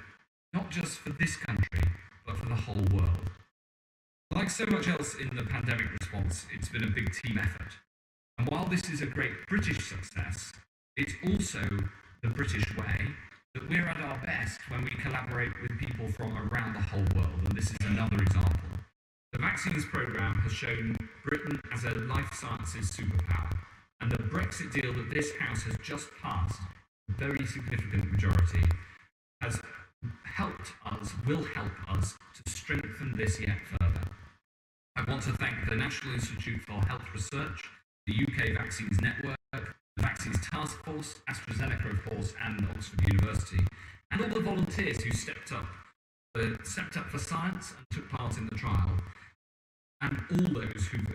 Speaker 10: not just for this country, but for the whole world. Like so much else in the pandemic response, it's been a big team effort. And while this is a great British success, it's also the British way that we're at our best when we collaborate with people from around the whole world, and this is another example. The vaccines programme has shown Britain as a life sciences superpower, And the Brexit deal that this House has just passed, a very significant majority, has helped us, will help us to strengthen this yet further. I want to thank the National Institute for Health Research, the UK Vaccines Network, the Vaccines Task Force, AstraZeneca of course, and Oxford University, and all the volunteers who stepped up for science and took part in the trial, and all those who've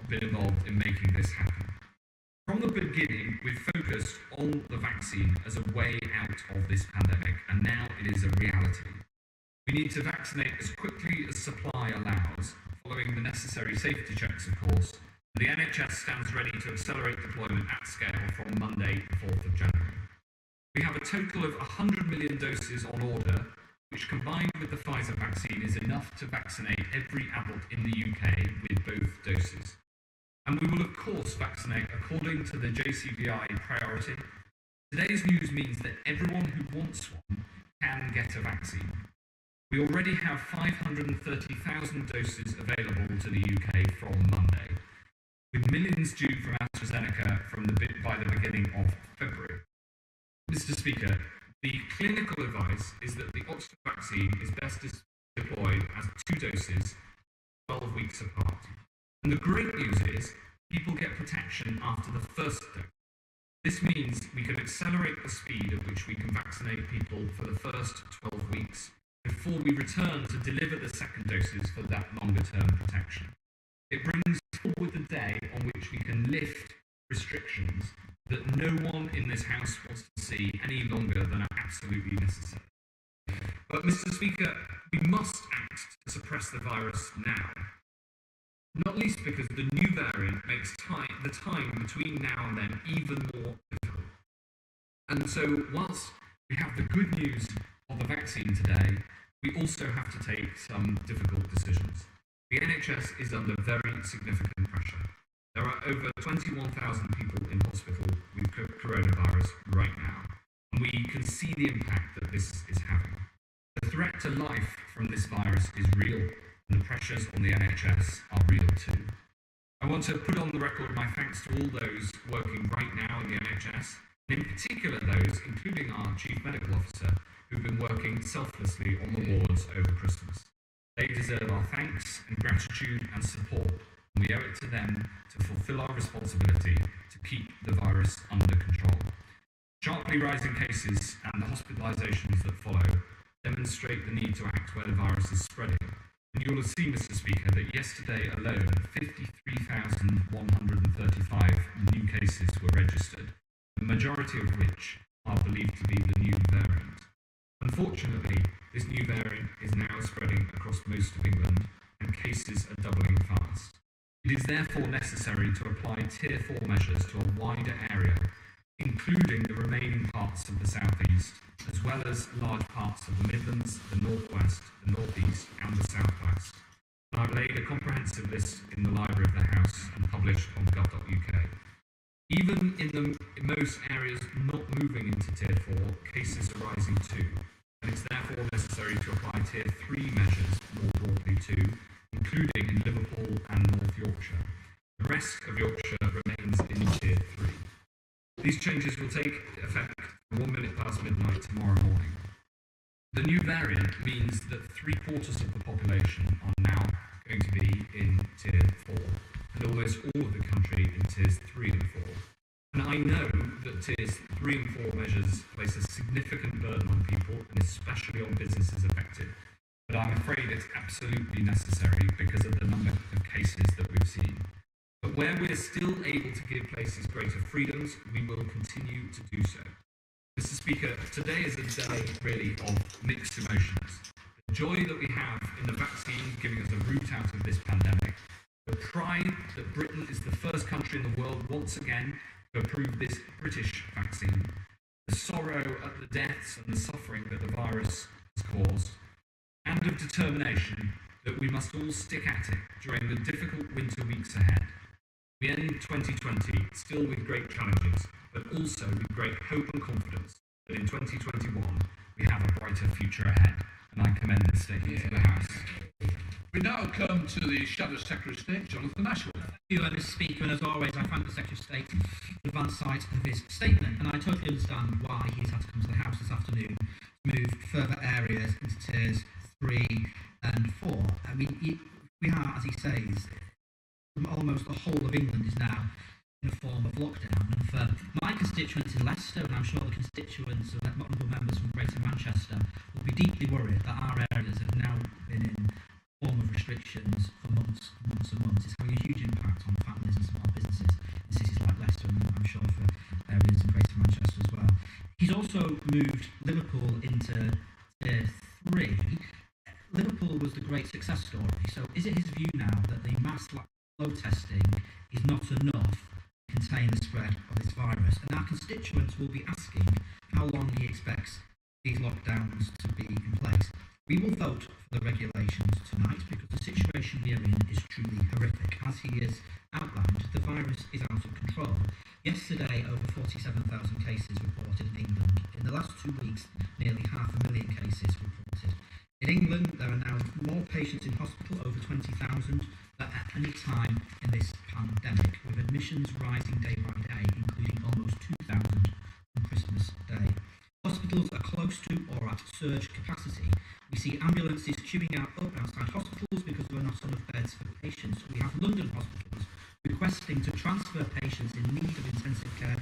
Speaker 10: been involved in making this happen. From the beginning, we've focused on the vaccine as a way out of this pandemic, and now it is a reality. We need to vaccinate as quickly as supply allows, following the necessary safety checks, of course. The NHS stands ready to accelerate deployment at scale from Monday, the 4th of January. We have a total of 100 million doses on order, which combined with the Pfizer vaccine is enough to vaccinate every adult in the UK with both doses. And we will of course vaccinate according to the JCVI priority. Today's news means that everyone who wants one can get a vaccine. We already have 530,000 doses available to the UK from Monday, with millions due from AstraZeneca by the beginning of February. Mr. Speaker, the clinical advice is that the Oxford vaccine is best deployed as 2 doses, 12 weeks apart. And the great news is people get protection after the first dose. This means we can accelerate the speed at which we can vaccinate people for the first 12 weeks before we return to deliver the second doses for that longer-term protection. It brings forward the day on which we can lift restrictions that no one in this House wants to see any longer than are absolutely necessary. But, Mr. Speaker, we must act to suppress the virus now. Not least because the new variant makes the time between now and then even more difficult. And so, whilst we have the good news of the vaccine today, we also have to take some difficult decisions. The NHS is under very significant pressure. There are over 21,000 people in hospital with coronavirus right now, and we can see the impact that this is having. The threat to life from this virus is real, and the pressures on the NHS are real too. I want to put on the record my thanks to all those working right now in the NHS, and in particular those, including our Chief Medical Officer, who've been working selflessly on the wards over Christmas. They deserve our thanks and gratitude and support, and we owe it to them to fulfil our responsibility to keep the virus under control. Sharply rising cases and the hospitalisations that follow demonstrate the need to act where the virus is spreading. And you'll have seen, Mr. Speaker, that yesterday alone 53,135 new cases were registered, the majority of which are believed to be the new variant. Unfortunately, this new variant is now spreading across most of England, and cases are doubling fast. It is therefore necessary to apply Tier 4 measures to a wider area, including the remaining parts of the South East, as well as large parts of the Midlands, the North West, the North East and the South West. And I've laid a comprehensive list in the Library of the House and published on gov.uk. Even in most areas not moving into Tier 4, cases are rising too, and it's therefore necessary to apply Tier 3 measures more broadly too, including in Liverpool and North Yorkshire. The rest of Yorkshire remains in Tier 3. These changes will take effect 1 minute past midnight tomorrow morning. The new variant means that 3/4 of the population are now going to be in Tier 4, and almost all of the country in Tiers 3 and 4. And I know that Tiers 3 and 4 measures place a significant burden on people, and especially on businesses affected. But I'm afraid it's absolutely necessary because of the number of cases that we've seen. But where we're still able to give places greater freedoms, we will continue to do so. Mr. Speaker, today is a day really of mixed emotions. The joy that we have in the vaccine giving us a route out of this pandemic, the pride that Britain is the first country in the world once again to approve this British vaccine, the sorrow at the deaths and the suffering that the virus has caused, and of determination that we must all stick at it during the difficult winter weeks ahead. We end 2020 still with great challenges, but also with great hope and confidence that in 2021 we have a brighter future ahead. And I commend this statement to the House.
Speaker 9: We now come to the Shadow Secretary of State, Jonathan Ashworth.
Speaker 11: you, Mr. Speaker, and as always, I thank the Secretary of State for the advanced sight of his statement, and I totally understand why he's had to come to the House this afternoon to move further areas into tiers 3 and 4. I mean, we are, as he says, almost the whole of England is now in a form of lockdown, and for my constituents in Leicester, and I'm sure the constituents of honourable members from Greater Manchester will be deeply worried that our areas have now been in form of restrictions for months and months and months. It's having a huge impact on families and small businesses in cities like Leicester, and I'm sure for areas in Greater Manchester as well. He's also moved Liverpool into tier 3. Liverpool was the great success story, so is it his view now that the mass low testing is not enough to contain the spread of this virus? And our constituents will be asking how long he expects these lockdowns to be in place. We will vote for the regulations tonight because the situation we are in is truly horrific. As he has outlined, the virus is out of control. Yesterday, over 47,000 cases reported in England. In the last 2 weeks, nearly 500,000 cases reported. In England, there are now more patients in hospital, over 20,000, than at any time in this pandemic, with admissions rising day by day, including almost 2,000 on Christmas Day. Hospitals are close to or at surge capacity. We see ambulances queuing outside hospitals because there are not enough beds for patients. We have London hospitals requesting to transfer patients in need of intensive care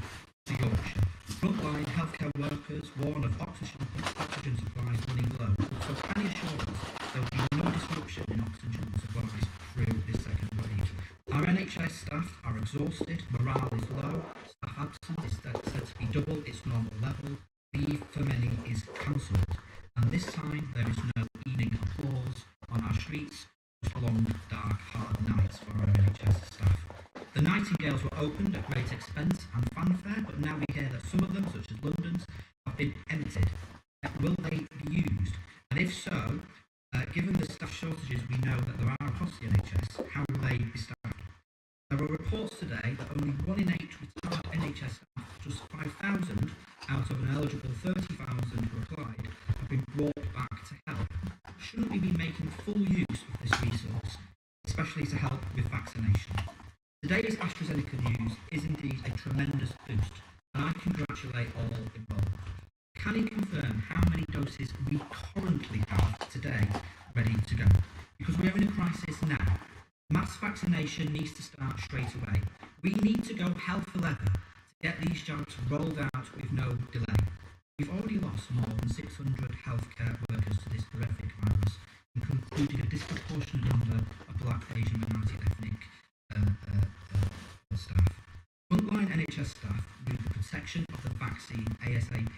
Speaker 11: to Yorkshire. Frontline healthcare workers warn of oxygen supplies running low. So can you assure us there will be no disruption in oxygen supplies through this second wave? Our NHS staff are exhausted, morale is low, staff absence is said to be double its normal level, leave for many is cancelled, and this time there is no evening applause on our streets, just long, dark, hard nights for our NHS staff. The Nightingales were opened at great expense and fanfare, but now we hear that some of them, such as London's, have been emptied. Will they be used? And if so, given the staff shortages we know that there are across the NHS, how will they be staffed? There are reports today that only 1 in 8 retired NHS staff, just 5,000 out of an eligible 30,000 who applied, have been brought back to help. Shouldn't we be making full use of this resource, especially to help with vaccination? Today's AstraZeneca news is indeed a tremendous boost, and I congratulate all involved. Can he confirm how many doses we currently have today ready to go? Because we are in a crisis now. Mass vaccination needs to start straight away. We need to go hell for leather to get these jobs rolled out with no delay. We've already lost more than 600 healthcare workers to this horrific virus, including a disproportionate number of Black, Asian, minority ethnic staff. Frontline NHS staff need the protection of the vaccine ASAP.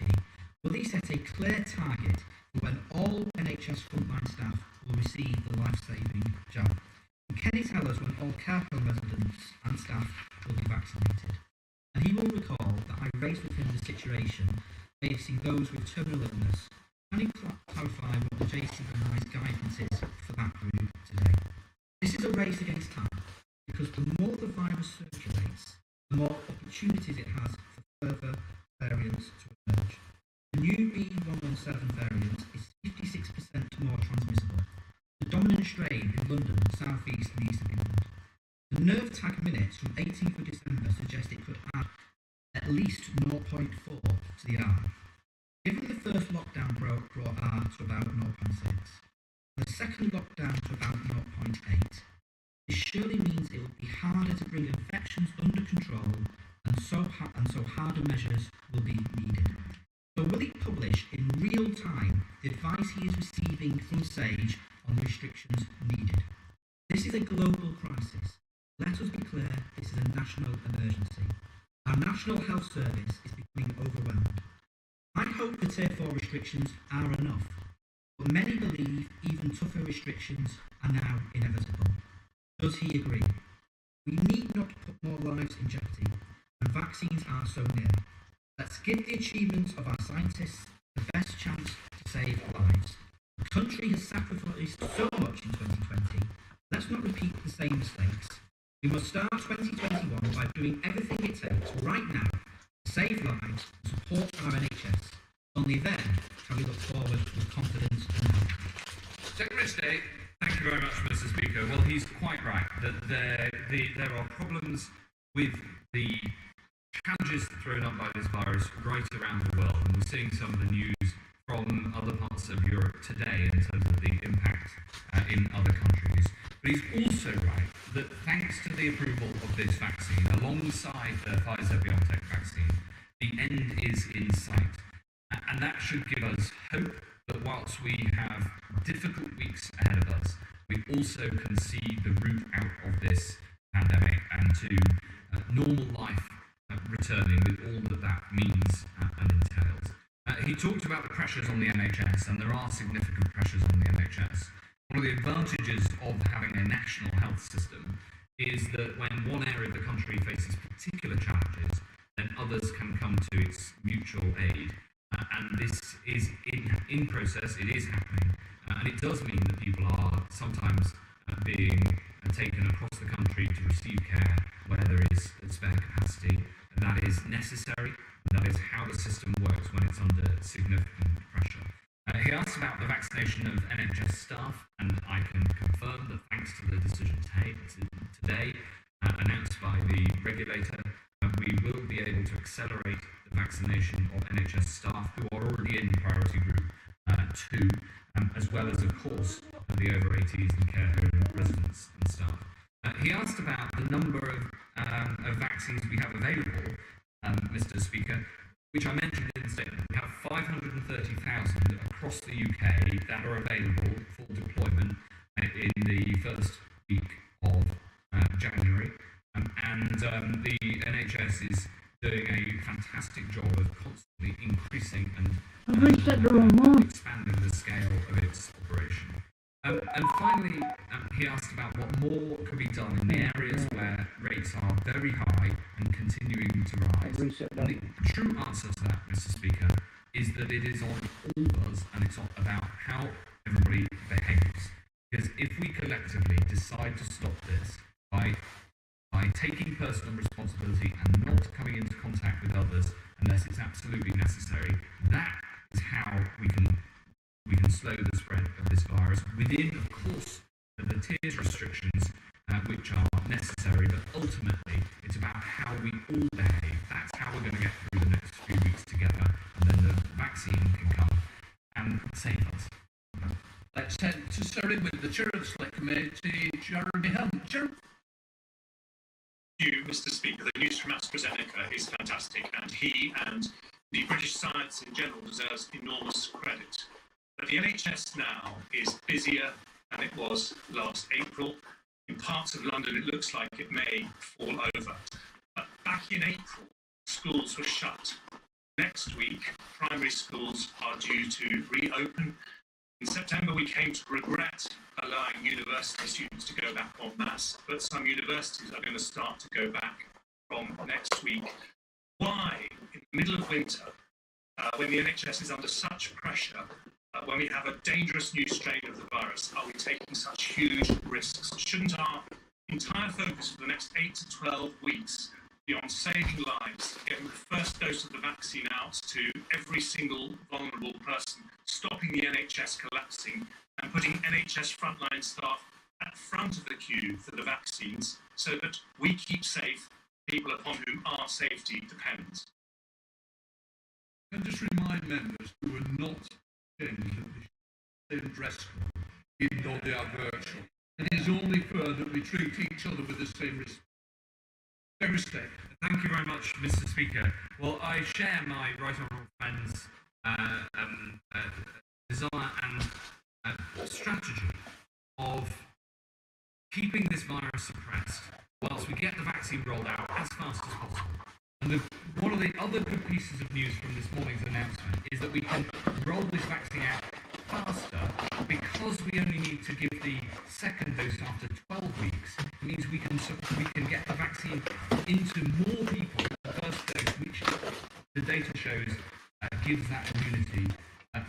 Speaker 11: Will these set a clear target for when all NHS frontline staff will receive the life-saving jab? And can he tell us when all care home residents and staff will be vaccinated? And he will recall that I raised with him the situation facing those with terminal illness. Can he clarify what the JCVI's guidance is for that group today? This is a race against time, because the more the virus circulates, the more opportunities it has for further variants to emerge. The new B117 variant is 56% more transmissible. The dominant strain in London and South East and East of England. The nerve tag minutes from 18th of December suggest it could add at least 0.4 to the R. Given the first lockdown brought R to about 0.6, the second lockdown to about 0.8, this surely means it will be harder to bring infections under control, and so harder measures will be needed. So will it publish in real time the advice he is receiving from SAGE on restrictions needed? This is a global crisis. Let us be clear, this is a national emergency. Our National Health Service is becoming overwhelmed. I hope the Tier 4 restrictions are enough, but many believe even tougher restrictions are now inevitable. Does he agree? We need not put more lives in jeopardy, and vaccines are so near. Let's give the achievements of our scientists the best chance to save lives. The country has sacrificed so much in 2020. Let's not repeat the same mistakes. We must start 2021 by doing everything it takes right now to save lives and support our NHS. Only then can we look forward with confidence and hope.
Speaker 9: Secretary of State,
Speaker 10: Thank you very much, Mr. Speaker. Well, he's quite right that there are problems with the challenges thrown up by this virus right around the world, and we're seeing some of the news from other parts of Europe today in terms of the impact in other countries. But he's also right that thanks to the approval of this vaccine, alongside the Pfizer-BioNTech vaccine, the end is in sight. And that should give us hope that whilst we have difficult weeks ahead of us, we also can see the route out of this pandemic and to normal life returning with all that that means and entails. He talked about the pressures on the NHS, and there are significant pressures on the NHS. One of the advantages of having a national health system is that when one area of the country faces particular challenges, then others can come to its mutual aid. And this is in process, it is happening, and it does mean that people are sometimes being taken across the country to receive care where there is spare capacity, and that is necessary, and that is how the system works when it's under significant pressure. He asked about the vaccination of NHS staff, and I can confirm that thanks to the decision today, announced by the regulator, we will be able to accelerate the vaccination of NHS staff who are already in priority group 2, as well as, of course, the over 80s and care home residents and staff. He asked about the number of vaccines we have available, Mr. Speaker, which I mentioned in the statement. We have 530,000 across the UK that are available for deployment in the first week of January. And the NHS is doing a fantastic job of constantly increasing and expanding the scale of its operation. And finally, he asked about what more could be done in the areas where rates are very high and continuing to rise. And the true answer to that, Mr. Speaker, is that it is on all of us, and it's about how everybody behaves. Because if we collectively decide to stop this by taking personal responsibility and not coming into contact with others unless it's absolutely necessary, that is how we can slow the spread of this virus within, of course, the tiers restrictions which are necessary, but ultimately it's about how we all behave. That's how we're going to get through the next few weeks together, and then the vaccine can come and save us.
Speaker 9: Let's head to Surrey with the Chair of the Select Committee, Jeremy Hunt. Jeremy.
Speaker 12: Thank you, Mr. Speaker. The news from AstraZeneca is fantastic, and he and the British science in general deserves enormous credit. But the NHS now is busier than it was last April. In parts of London, it looks like it may fall over. But back in April, schools were shut. Next week, primary schools are due to reopen. In September, we came to regret allowing university students to go back en masse, but some universities are going to start to go back from next week. Why, in the middle of winter, when the NHS is under such pressure, when we have a dangerous new strain of the virus, are we taking such huge risks? Shouldn't our entire focus for the next 8 to 12 weeks be on saving lives, getting the first dose of the vaccine out to every single vulnerable person, stopping the NHS collapsing, and putting NHS frontline staff at the front of the queue for the vaccines so that we keep safe people upon whom our safety depends?
Speaker 9: And just remind members who are not changed at the same dress code, even though they are virtual. It is only fair that we treat each other with the same respect.
Speaker 10: Thank you very much, Mr. Speaker. Well, I share my right honourable friend's desire and strategy of keeping this virus suppressed whilst we get the vaccine rolled out as fast as possible. And one of the other good pieces of news from this morning's announcement is that we can roll this vaccine out faster because we only need to give the second dose after 12 weeks. It means we can get the vaccine into more people the first dose, which the data shows gives that immunity,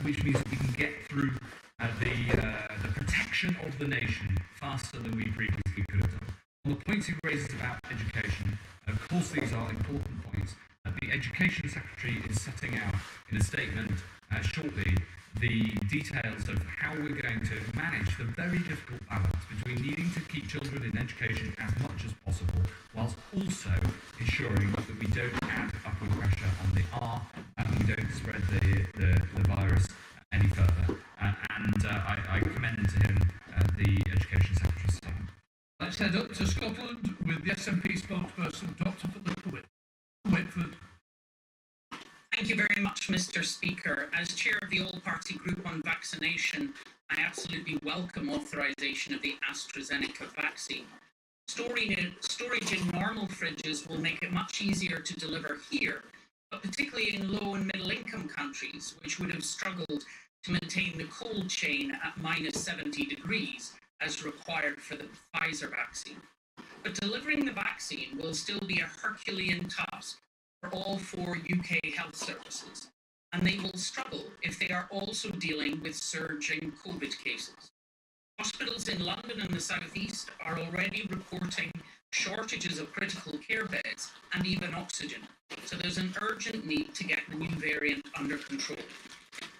Speaker 10: which means that we can get through the protection of the nation faster than we previously could have done. On the points he raises about education, of course these are important points, The Education Secretary is setting out in a statement shortly the details of how we're going to manage the very difficult balance between needing to keep children in education as much as possible, whilst also ensuring that we don't add upward pressure on the R and we don't spread the virus any further. I commend to him the Education Secretary's statement.
Speaker 9: Let's head up to Scotland with the SNP spokesperson, Dr. Philippa Whitford.
Speaker 13: Thank you very much, Mr. Speaker. As chair of the All-Party Group on Vaccination, I absolutely welcome authorisation of the AstraZeneca vaccine. Storage in normal fridges will make it much easier to deliver here, but particularly in low and middle income countries, which would have struggled to maintain the cold chain at minus 70 degrees as required for the Pfizer vaccine. But delivering the vaccine will still be a Herculean task for all 4 UK health services, and they will struggle if they are also dealing with surging COVID cases. Hospitals in London and the South East are already reporting shortages of critical care beds and even oxygen, so there's an urgent need to get the new variant under control.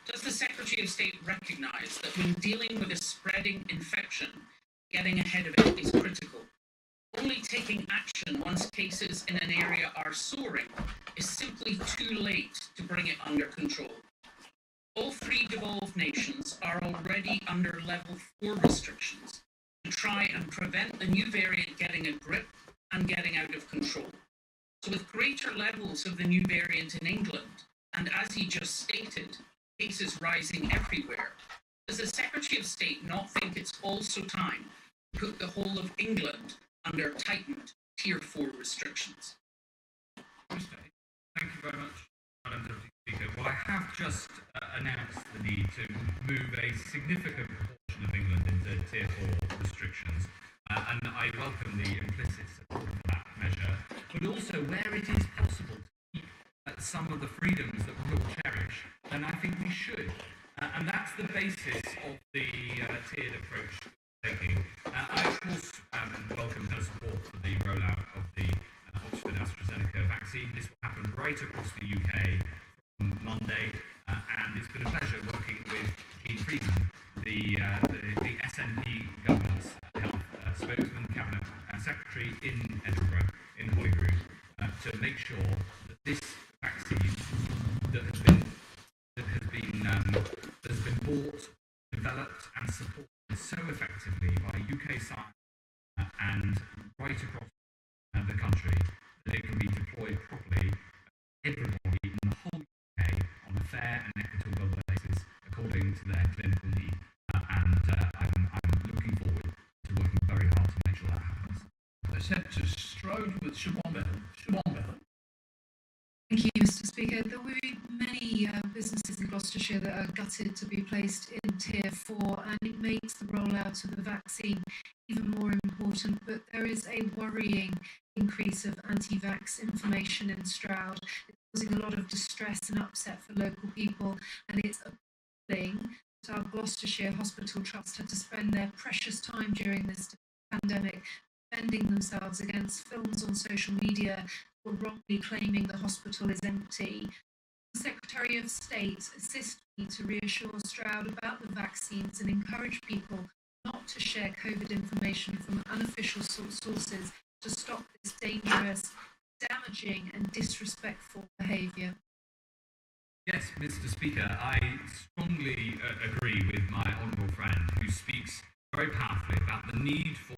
Speaker 13: Does the Secretary of State recognise that when dealing with a spreading infection, getting ahead of it is critical? Only taking action once cases in an area are soaring is simply too late to bring it under control. All 3 devolved nations are already under level 4 restrictions to try and prevent the new variant getting a grip and getting out of control. So with greater levels of the new variant in England, and as he just stated, cases rising everywhere, does the Secretary of State not think it's also time to put the whole of England under tightened Tier 4 restrictions?
Speaker 10: Thank you very much, Madam Deputy Speaker. Well, I have just announced the need to move a significant proportion of England into Tier 4 restrictions, and I welcome the implicit support for that measure, but also where it is possible to keep some of the freedoms that we all cherish, then I think we should. And that's the basis of the tiered approach taking. I, of course, welcome her support for the rollout of the Oxford AstraZeneca vaccine. This will happen right across the UK from Monday, and it's been a pleasure working with Jean Freeman, the SNP government's health spokesman, cabinet secretary in Edinburgh, in Holyrood, to make sure that this vaccine that has been bought, developed, and supported so effectively by UK science and right across the country that it can be deployed properly everybody in the whole UK on a fair and equitable basis according to their clinical need. I'm looking forward to working very hard to make sure that happens.
Speaker 9: Let's head to Strode with Siobhan Bell. Siobhan Bell.
Speaker 14: Thank you, Mr. Speaker. There will be many businesses in Gloucestershire that are gutted to be placed in Tier 4, and it makes the rollout of the vaccine even more important. But there is a worrying increase of anti-vax information in Stroud. It's causing a lot of distress and upset for local people, and it's appalling that our Gloucestershire Hospital Trust had to spend their precious time during this pandemic defending themselves against films on social media or wrongly claiming the hospital is empty. The Secretary of State assist me to reassure Stroud about the vaccines and encourage people not to share COVID information from unofficial sources to stop this dangerous, damaging and disrespectful behaviour.
Speaker 10: Yes, Mr. Speaker, I strongly agree with my honourable friend who speaks very powerfully about the need for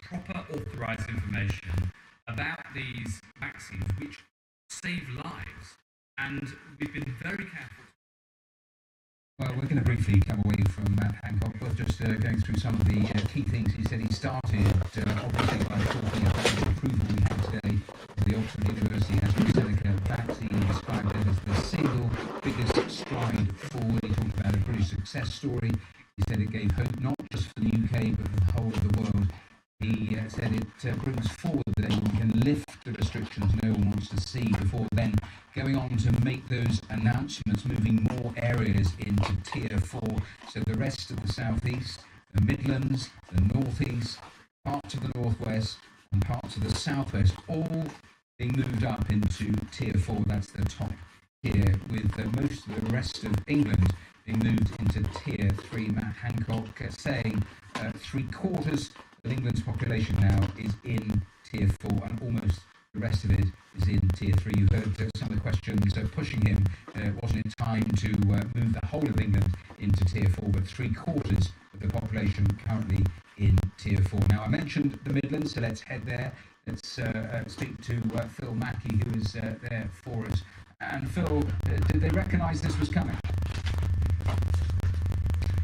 Speaker 10: proper authorised information about these vaccines which save lives, and we've been very careful.
Speaker 5: Well, we're going to briefly come away from Matt Hancock, but just going through some of the key things. He said he started obviously by talking about the approval we had today of the Oxford University AstraZeneca vaccine. He described it as the single biggest stride forward. He talked about a British success story. He said it gave hope not just for the UK but for the whole of the world. He said it brings forward the day we can lift the restrictions no one wants to see before then going on to make those announcements, moving more areas into Tier 4. So the rest of the South East, the Midlands, the North East, parts of the North West and parts of the South West all being moved up into Tier 4. That's the top tier, with most of the rest of England being moved into Tier 3. Matt Hancock saying 3/4 of England's population now is in Tier 4, and almost the rest of it is in Tier 3. You heard some of the questions pushing him. Wasn't it time to move the whole of England into Tier 4? But 3/4 of the population currently in Tier 4. Now, I mentioned the Midlands, so let's head there. Let's speak to Phil Mackey, who is there for us. And Phil, did they recognise this was coming?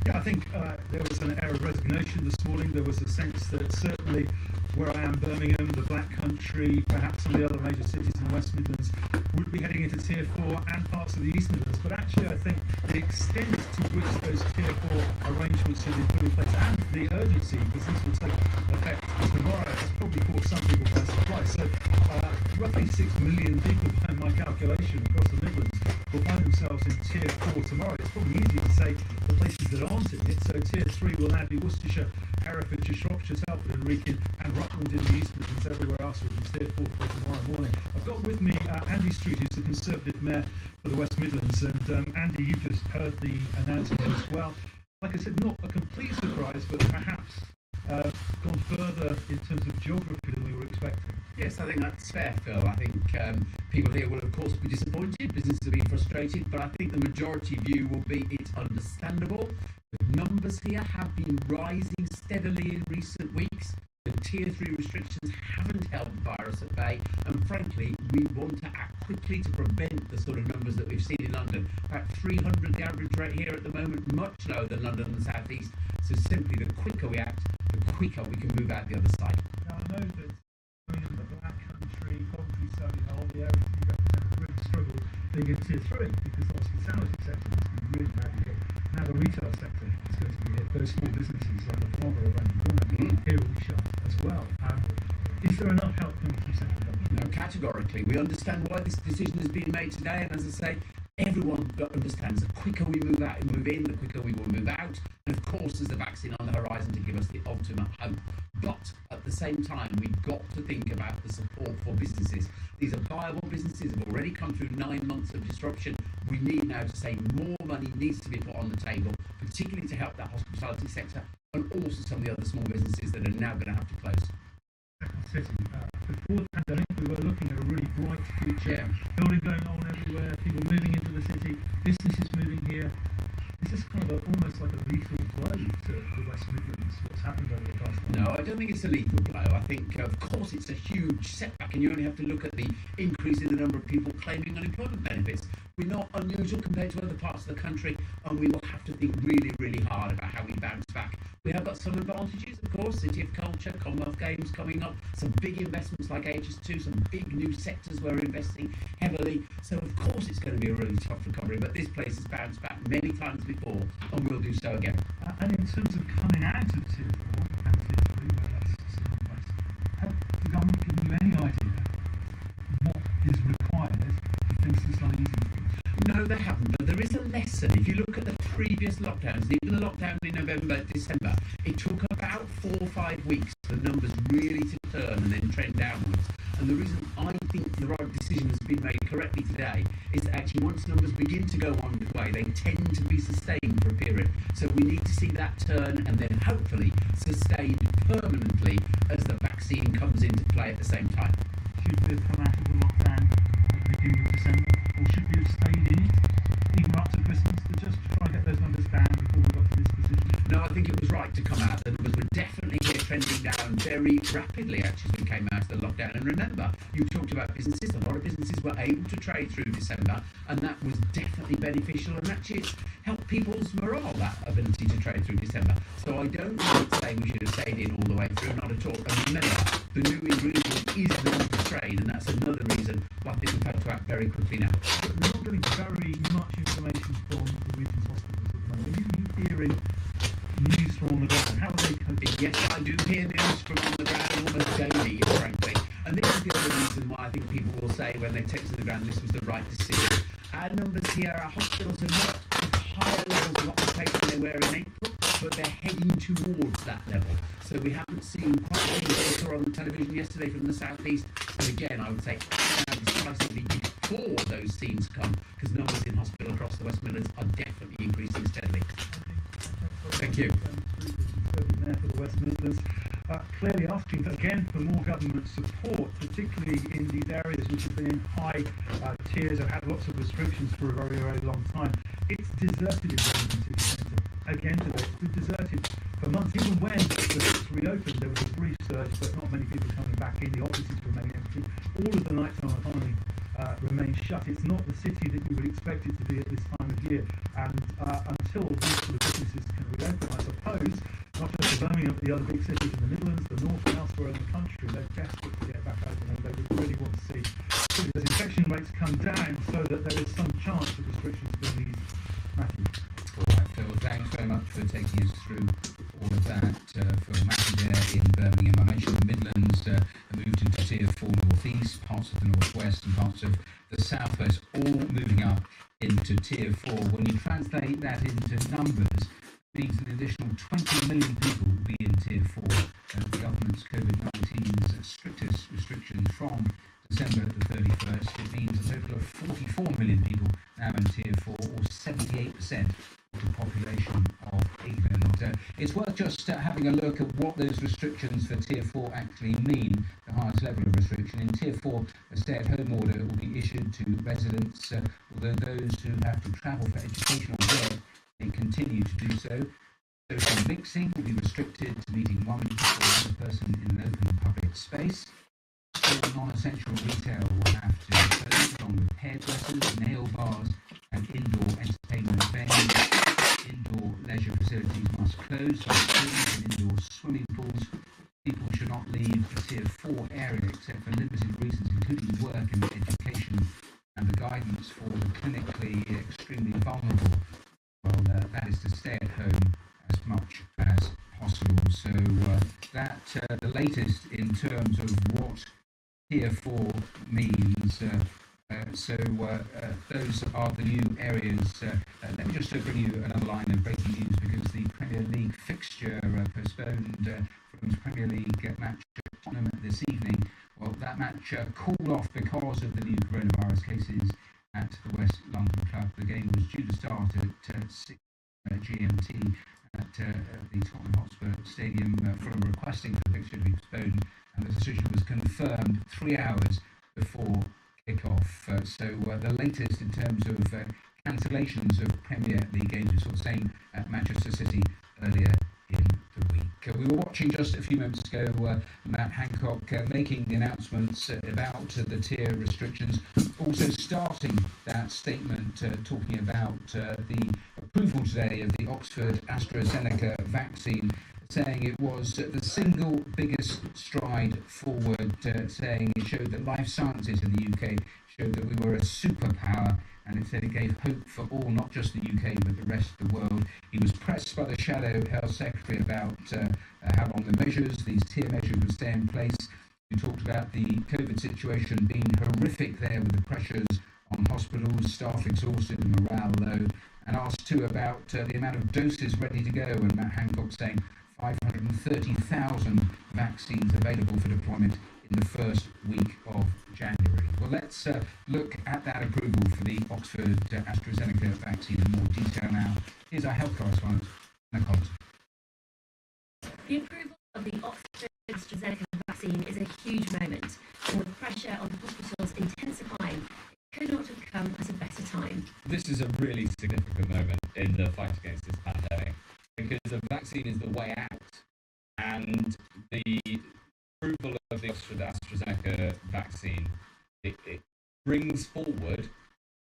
Speaker 15: Yeah, I think there was an air of resignation this morning. There was a sense that certainly where I am, Birmingham, the Black Country, perhaps some of the other major cities in the West Midlands, would be heading into Tier 4 and parts of the East Midlands. But actually, I think the extent to which those Tier 4 arrangements have been put in place and the urgency, because this will take effect tomorrow, has probably caught some people by surprise. So roughly 6 million people, by my calculation, across the Midlands will find themselves in Tier 4 tomorrow. It's probably easier to say the places that aren't in it. So Tier 3 will now be Worcestershire, Herefordshire, Shropshire, Telford and Wrekin, and Rutland in the East Midlands. Everywhere else will be Tier 4 for tomorrow morning. I've got with me Andy Street, who's the Conservative Mayor for the West Midlands. And Andy, you just heard the announcement as well. Like I said, not a complete surprise, but perhaps gone further in terms of geography than we were expecting.
Speaker 16: Yes, I think that's fair, Phil. I think people here will, of course, be disappointed. Businesses will be frustrated, but I think the majority view will be it's understandable. The numbers here have been rising steadily in recent weeks. The Tier 3 restrictions haven't held the virus at bay, and frankly, we want to act quickly to prevent the sort of numbers that we've seen in London. About 300 the average rate here at the moment, much lower than London and the South East. So simply, the quicker we act, the quicker we can move out the other side.
Speaker 15: Now, I know that in the Black Country, Coventry, Solihull, the areas that you represent have really struggled being in Tier 3, because the hospitality sector has been really badly hit. Now the retail sector is going to be hit. Those small businesses like the farmer around the corner here will be shut as well. Is there enough help coming through central government?
Speaker 16: No, categorically. We understand why this decision has been made today, and as I say, everyone understands the quicker we move out and move in, the quicker we will move out. And of course, there's a vaccine on the horizon to give us the ultimate hope. But at the same time, we've got to think about the support for businesses. These are viable businesses, have already come through 9 months of disruption. We need now to say more money needs to be put on the table, particularly to help that hospitality sector and also some of the other small businesses that are now going to have to close.
Speaker 15: City. Before the pandemic, we were looking at a really bright future. Building going on everywhere, people moving into the city, businesses moving here. Is this kind of almost like a lethal blow to the West Midlands, what's happened over the past month?
Speaker 16: No, I don't think it's a lethal blow. I think, of course, it's a huge setback, and you only have to look at the increase in the number of people claiming unemployment benefits. We're not unusual compared to other parts of the country, and we will have to think really, really hard about how we bounce back. We have got some advantages, of course, City of Culture, Commonwealth Games coming up, some big investments like HS2, some big new sectors we're investing heavily. So, of course, it's going to be a really tough recovery, but this place has bounced back many times before, and will do so again.
Speaker 15: And in terms of coming out of Tier 4 and Tier 3, where that's still in place, have the government given you any idea what is required for things to start easing?
Speaker 16: No, they haven't, but there is a lesson. If you look at the previous lockdowns, even the lockdown in November, December, it took about 4 or 5 weeks for the numbers really to turn and then trend downwards. And the reason I think the right decision has been made correctly today is that actually once numbers begin to go on the way, they tend to be sustained for a period. So we need to see that turn and then hopefully sustained permanently as the vaccine comes into play at the same time.
Speaker 15: Should we have come out of the lockdown at the beginning of December, or should we have stayed in it, even up to Christmas, to just try and get those numbers down before we got to this position?
Speaker 16: No, I think it was right to come out. The numbers were definitely here trending down very rapidly, actually, as we came out of the lockdown. And remember, you talked about businesses. A lot of businesses were able to trade through December, and that was definitely beneficial. And actually, it's helped people's morale, that ability to trade through December. So I don't think it's saying we should have stayed in all the way through, not at all. And remember, the new ingredient is the need to trade, and that's another reason why I think we've had to act very quickly now.
Speaker 15: But we're not getting very much information from the region's hospitals at the moment. Are you hearing news from on the ground? How are they coping?
Speaker 16: Yes, I do hear news from on the ground almost daily, frankly. And this is the other reason why I think people will say when they take to the ground this was the right decision. Our numbers here, our hospitals are not at higher levels of occupation than they were in April. but they're heading towards that level. So we haven't seen quite the things that we saw on television yesterday from the southeast. And again, I would say decisively before those scenes come, because numbers in hospital across the West Midlands are definitely increasing steadily. Thank you.
Speaker 15: Mayor for the West Midlands, clearly asking again for more government support, particularly in these areas which have been in high tiers, have had lots of restrictions for a very, very long time. It's deserted in Birmingham City Centre. Again today, it's been deserted for months. Even when the shops reopened, there was a brief surge, but not many people coming back in. The offices remain empty. All of the nighttime economy remains shut. It's not the city that you would expect it to be at this time of year. And until these sort of businesses can reopen, I suppose, not just for Birmingham, but the other big cities in the Midlands, the North and elsewhere in the country, they're desperate to get back open, and they would really want to see those infection rates come down so that there is some chance that restrictions will ease. Matthew.
Speaker 5: All right, Phil, thanks very much for taking us through all of that. Phil Matthew there in Birmingham. I mentioned the Midlands have moved into Tier 4 North East, parts of the North West and parts of the South West, all moving up into Tier 4. When you translate that into numbers, it means an additional 20 million people will be in Tier 4. The government's COVID-19's strictest restrictions from December the 31st. It means a total of 44 million people now in Tier 4, or 78% of the population of England. It's worth just having a look at what those restrictions for Tier 4 actually mean, the highest level of restriction. In Tier 4, a stay-at-home order will be issued to residents, although those who have to travel for educational work may continue to do so. Social mixing will be restricted to meeting one other person in an open public space. All non-essential retail will have to close, along with hairdressers, nail bars and indoor entertainment venues. Indoor leisure facilities must close, like pools and indoor swimming pools. People should not leave the Tier 4 area except for limited reasons, including work and education, and the guidance for the clinically extremely vulnerable, well, that is to stay at home as much as possible. So the latest in terms of what Tier 4 means. Those are the new areas. Let me just bring you another line of breaking news, because the Premier League fixture postponed from Premier League match at Tottenham this evening. Well, that match called off because of the new coronavirus cases at the West London club. The game was due to start at 6 GMT at the Tottenham Hotspur Stadium. From requesting for the fixture to be postponed, and the decision was confirmed 3 hours before kick-off. The latest in terms of cancellations of Premier League games, we saw the same at Manchester City earlier in the week. We were watching just a few moments ago Matt Hancock making the announcements about the tier restrictions, also starting that statement talking about the approval today of the Oxford AstraZeneca vaccine, saying it was the single biggest stride forward, saying it showed that life sciences in the UK showed that we were a superpower, and it said it gave hope for all, not just the UK, but the rest of the world. He was pressed by the Shadow Health Secretary about how long the measures, these tier measures, would stay in place. He talked about the COVID situation being horrific there, with the pressures on hospitals, staff exhausted and morale low, and asked too about the amount of doses ready to go, and Matt Hancock saying 530,000 vaccines available for deployment in the first week of January. Well, let's look at that approval for the Oxford AstraZeneca vaccine in more detail now. Here's our health correspondent, Anna Collins.
Speaker 17: The approval of the Oxford AstraZeneca vaccine is a huge moment, and with pressure on hospitals intensifying, it could not have come at a better time.
Speaker 18: This is a really significant moment in the fight against this pandemic, because the vaccine is the way out, and the approval of the Oxford AstraZeneca vaccine, it brings forward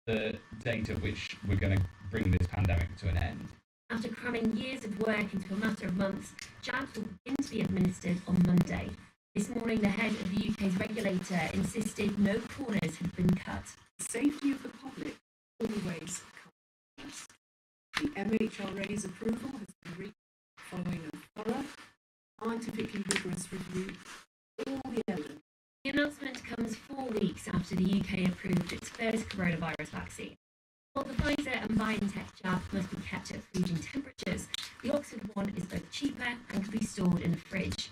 Speaker 18: the date at which we're going to bring this pandemic to an end.
Speaker 17: After cramming years of work into a matter of months, jabs will begin to be administered on Monday. This morning, the head of the UK's regulator insisted no corners had been cut.
Speaker 19: The safety of the public always comes first. The MHRA's approval has been reached following a thorough, scientifically rigorous review of all the evidence.
Speaker 17: The announcement comes 4 weeks after the UK approved its first coronavirus vaccine. While the Pfizer and BioNTech jab must be kept at freezing temperatures, the Oxford one is both cheaper and can be stored in a fridge.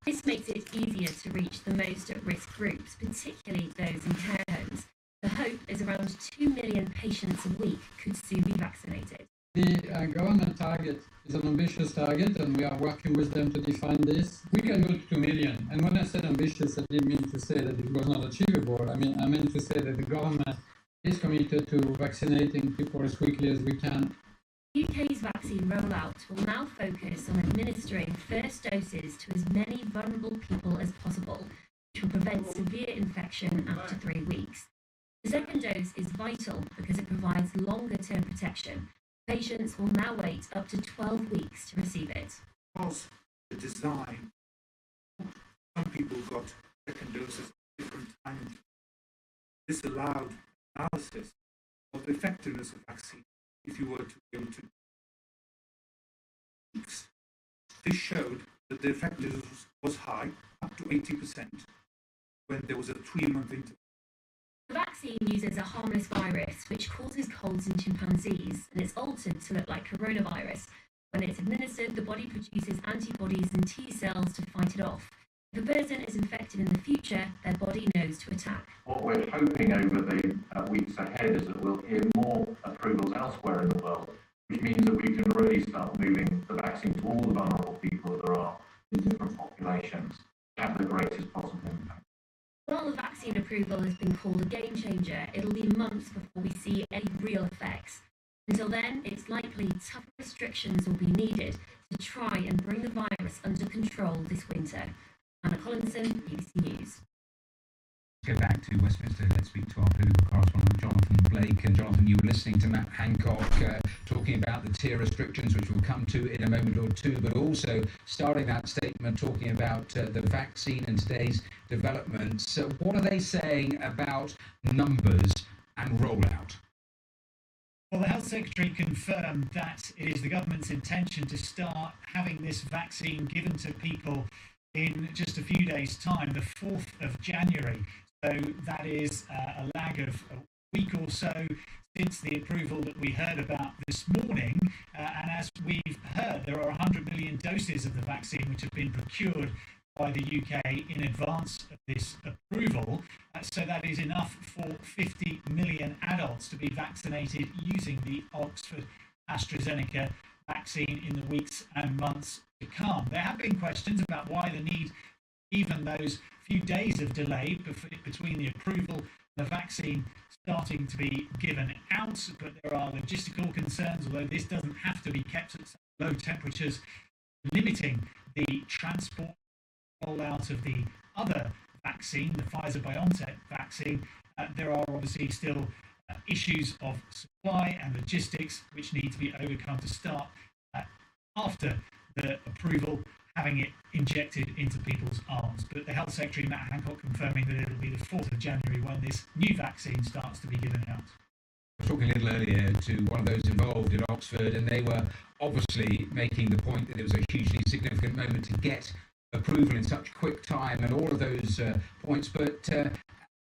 Speaker 17: This makes it easier to reach the most at-risk groups, particularly those in care homes. The hope is around 2 million patients a week could soon be vaccinated.
Speaker 20: The government target is an ambitious target, and we are working with them to define this. We can go to 2 million, and when I said ambitious, I didn't mean to say that it was not achievable. I meant to say that the government is committed to vaccinating people as quickly as we can.
Speaker 17: The UK's vaccine rollout will now focus on administering first doses to as many vulnerable people as possible, which will prevent severe infection after 3 weeks. The second dose is vital because it provides longer-term protection. Patients will now wait up to 12 weeks to receive it.
Speaker 21: Because the design, some people got second doses at different times. This allowed analysis of the effectiveness of vaccine if you were to be able to. This showed that the effectiveness was high, up to 80%, when there was a 3-month interval.
Speaker 17: The vaccine uses a harmless virus which causes colds in chimpanzees, and it's altered to look like coronavirus. When it's administered, the body produces antibodies and T cells to fight it off. If a person is infected in the future, their body knows to attack.
Speaker 22: What we're hoping over the weeks ahead is that we'll hear more approvals elsewhere in the world, which means that we can really start moving the vaccine to all the vulnerable people that there are in different populations to have the greatest possible impact.
Speaker 17: While the vaccine approval has been called a game changer, it'll be months before we see any real effects. Until then, it's likely tougher restrictions will be needed to try and bring the virus under control this winter. Anna Collinson, BBC News.
Speaker 5: Let's go back to Westminster. Let's speak to our political correspondent, Jonathan Blake. And Jonathan, you were listening to Matt Hancock talking about the tier restrictions, which we'll come to in a moment or two, but also starting that statement talking about the vaccine and today's developments. What are they saying about numbers and rollout?
Speaker 6: Well, the Health Secretary confirmed that it is the government's intention to start having this vaccine given to people in just a few days' time, the 4th of January. So that is a lag of a week or so since the approval that we heard about this morning. And as we've heard, there are 100 million doses of the vaccine which have been procured by the UK in advance of this approval. So that is enough for 50 million adults to be vaccinated using the Oxford AstraZeneca vaccine in the weeks and months to come. There have been questions about why the need, even those few days of delay between the approval and the vaccine starting to be given out, but there are logistical concerns, although this doesn't have to be kept at low temperatures, limiting the transport rollout of the other vaccine, the Pfizer-BioNTech vaccine. There are obviously still issues of supply and logistics which need to be overcome to start after the approval, having it injected into people's arms. But the Health Secretary, Matt Hancock, confirming that it'll be the 4th of January when this new vaccine starts to be given out.
Speaker 5: I was talking a little earlier to one of those involved in Oxford, and they were obviously making the point that it was a hugely significant moment to get approval in such quick time and all of those points, but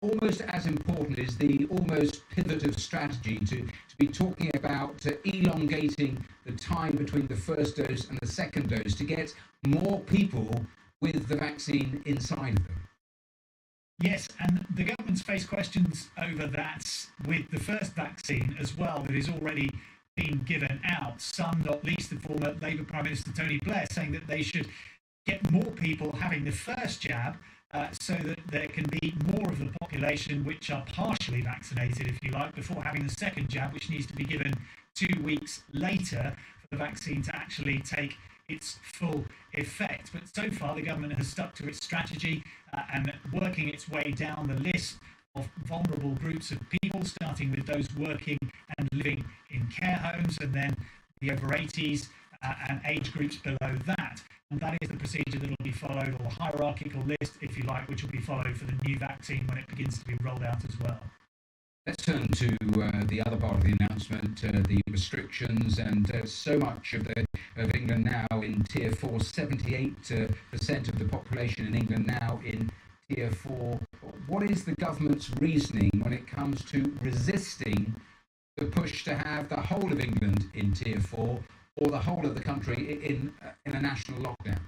Speaker 5: almost as important is the almost pivotal strategy to be talking about elongating the time between the first dose and the second dose to get more people with the vaccine inside of them.
Speaker 6: Yes, and the government's faced questions over that with the first vaccine as well that is already being given out. Some, not least the former Labour Prime Minister Tony Blair, saying that they should get more people having the first jab so that there can be more of the population which are partially vaccinated, if you like, before having the second jab, which needs to be given 2 weeks later for the vaccine to actually take its full effect. But so far, the government has stuck to its strategy and working its way down the list of vulnerable groups of people, starting with those working and living in care homes, and then the over 80s and age groups below that. And that is the procedure that will be followed, or the hierarchical list, if you like, which will be followed for the new vaccine when it begins to be rolled out as well.
Speaker 5: Let's turn to the other part of the announcement, the restrictions, and so much of England now in Tier 4, 78% of the population in England now in Tier 4. What is the government's reasoning when it comes to resisting the push to have the whole of England in Tier 4 or the whole of the country in a national lockdown?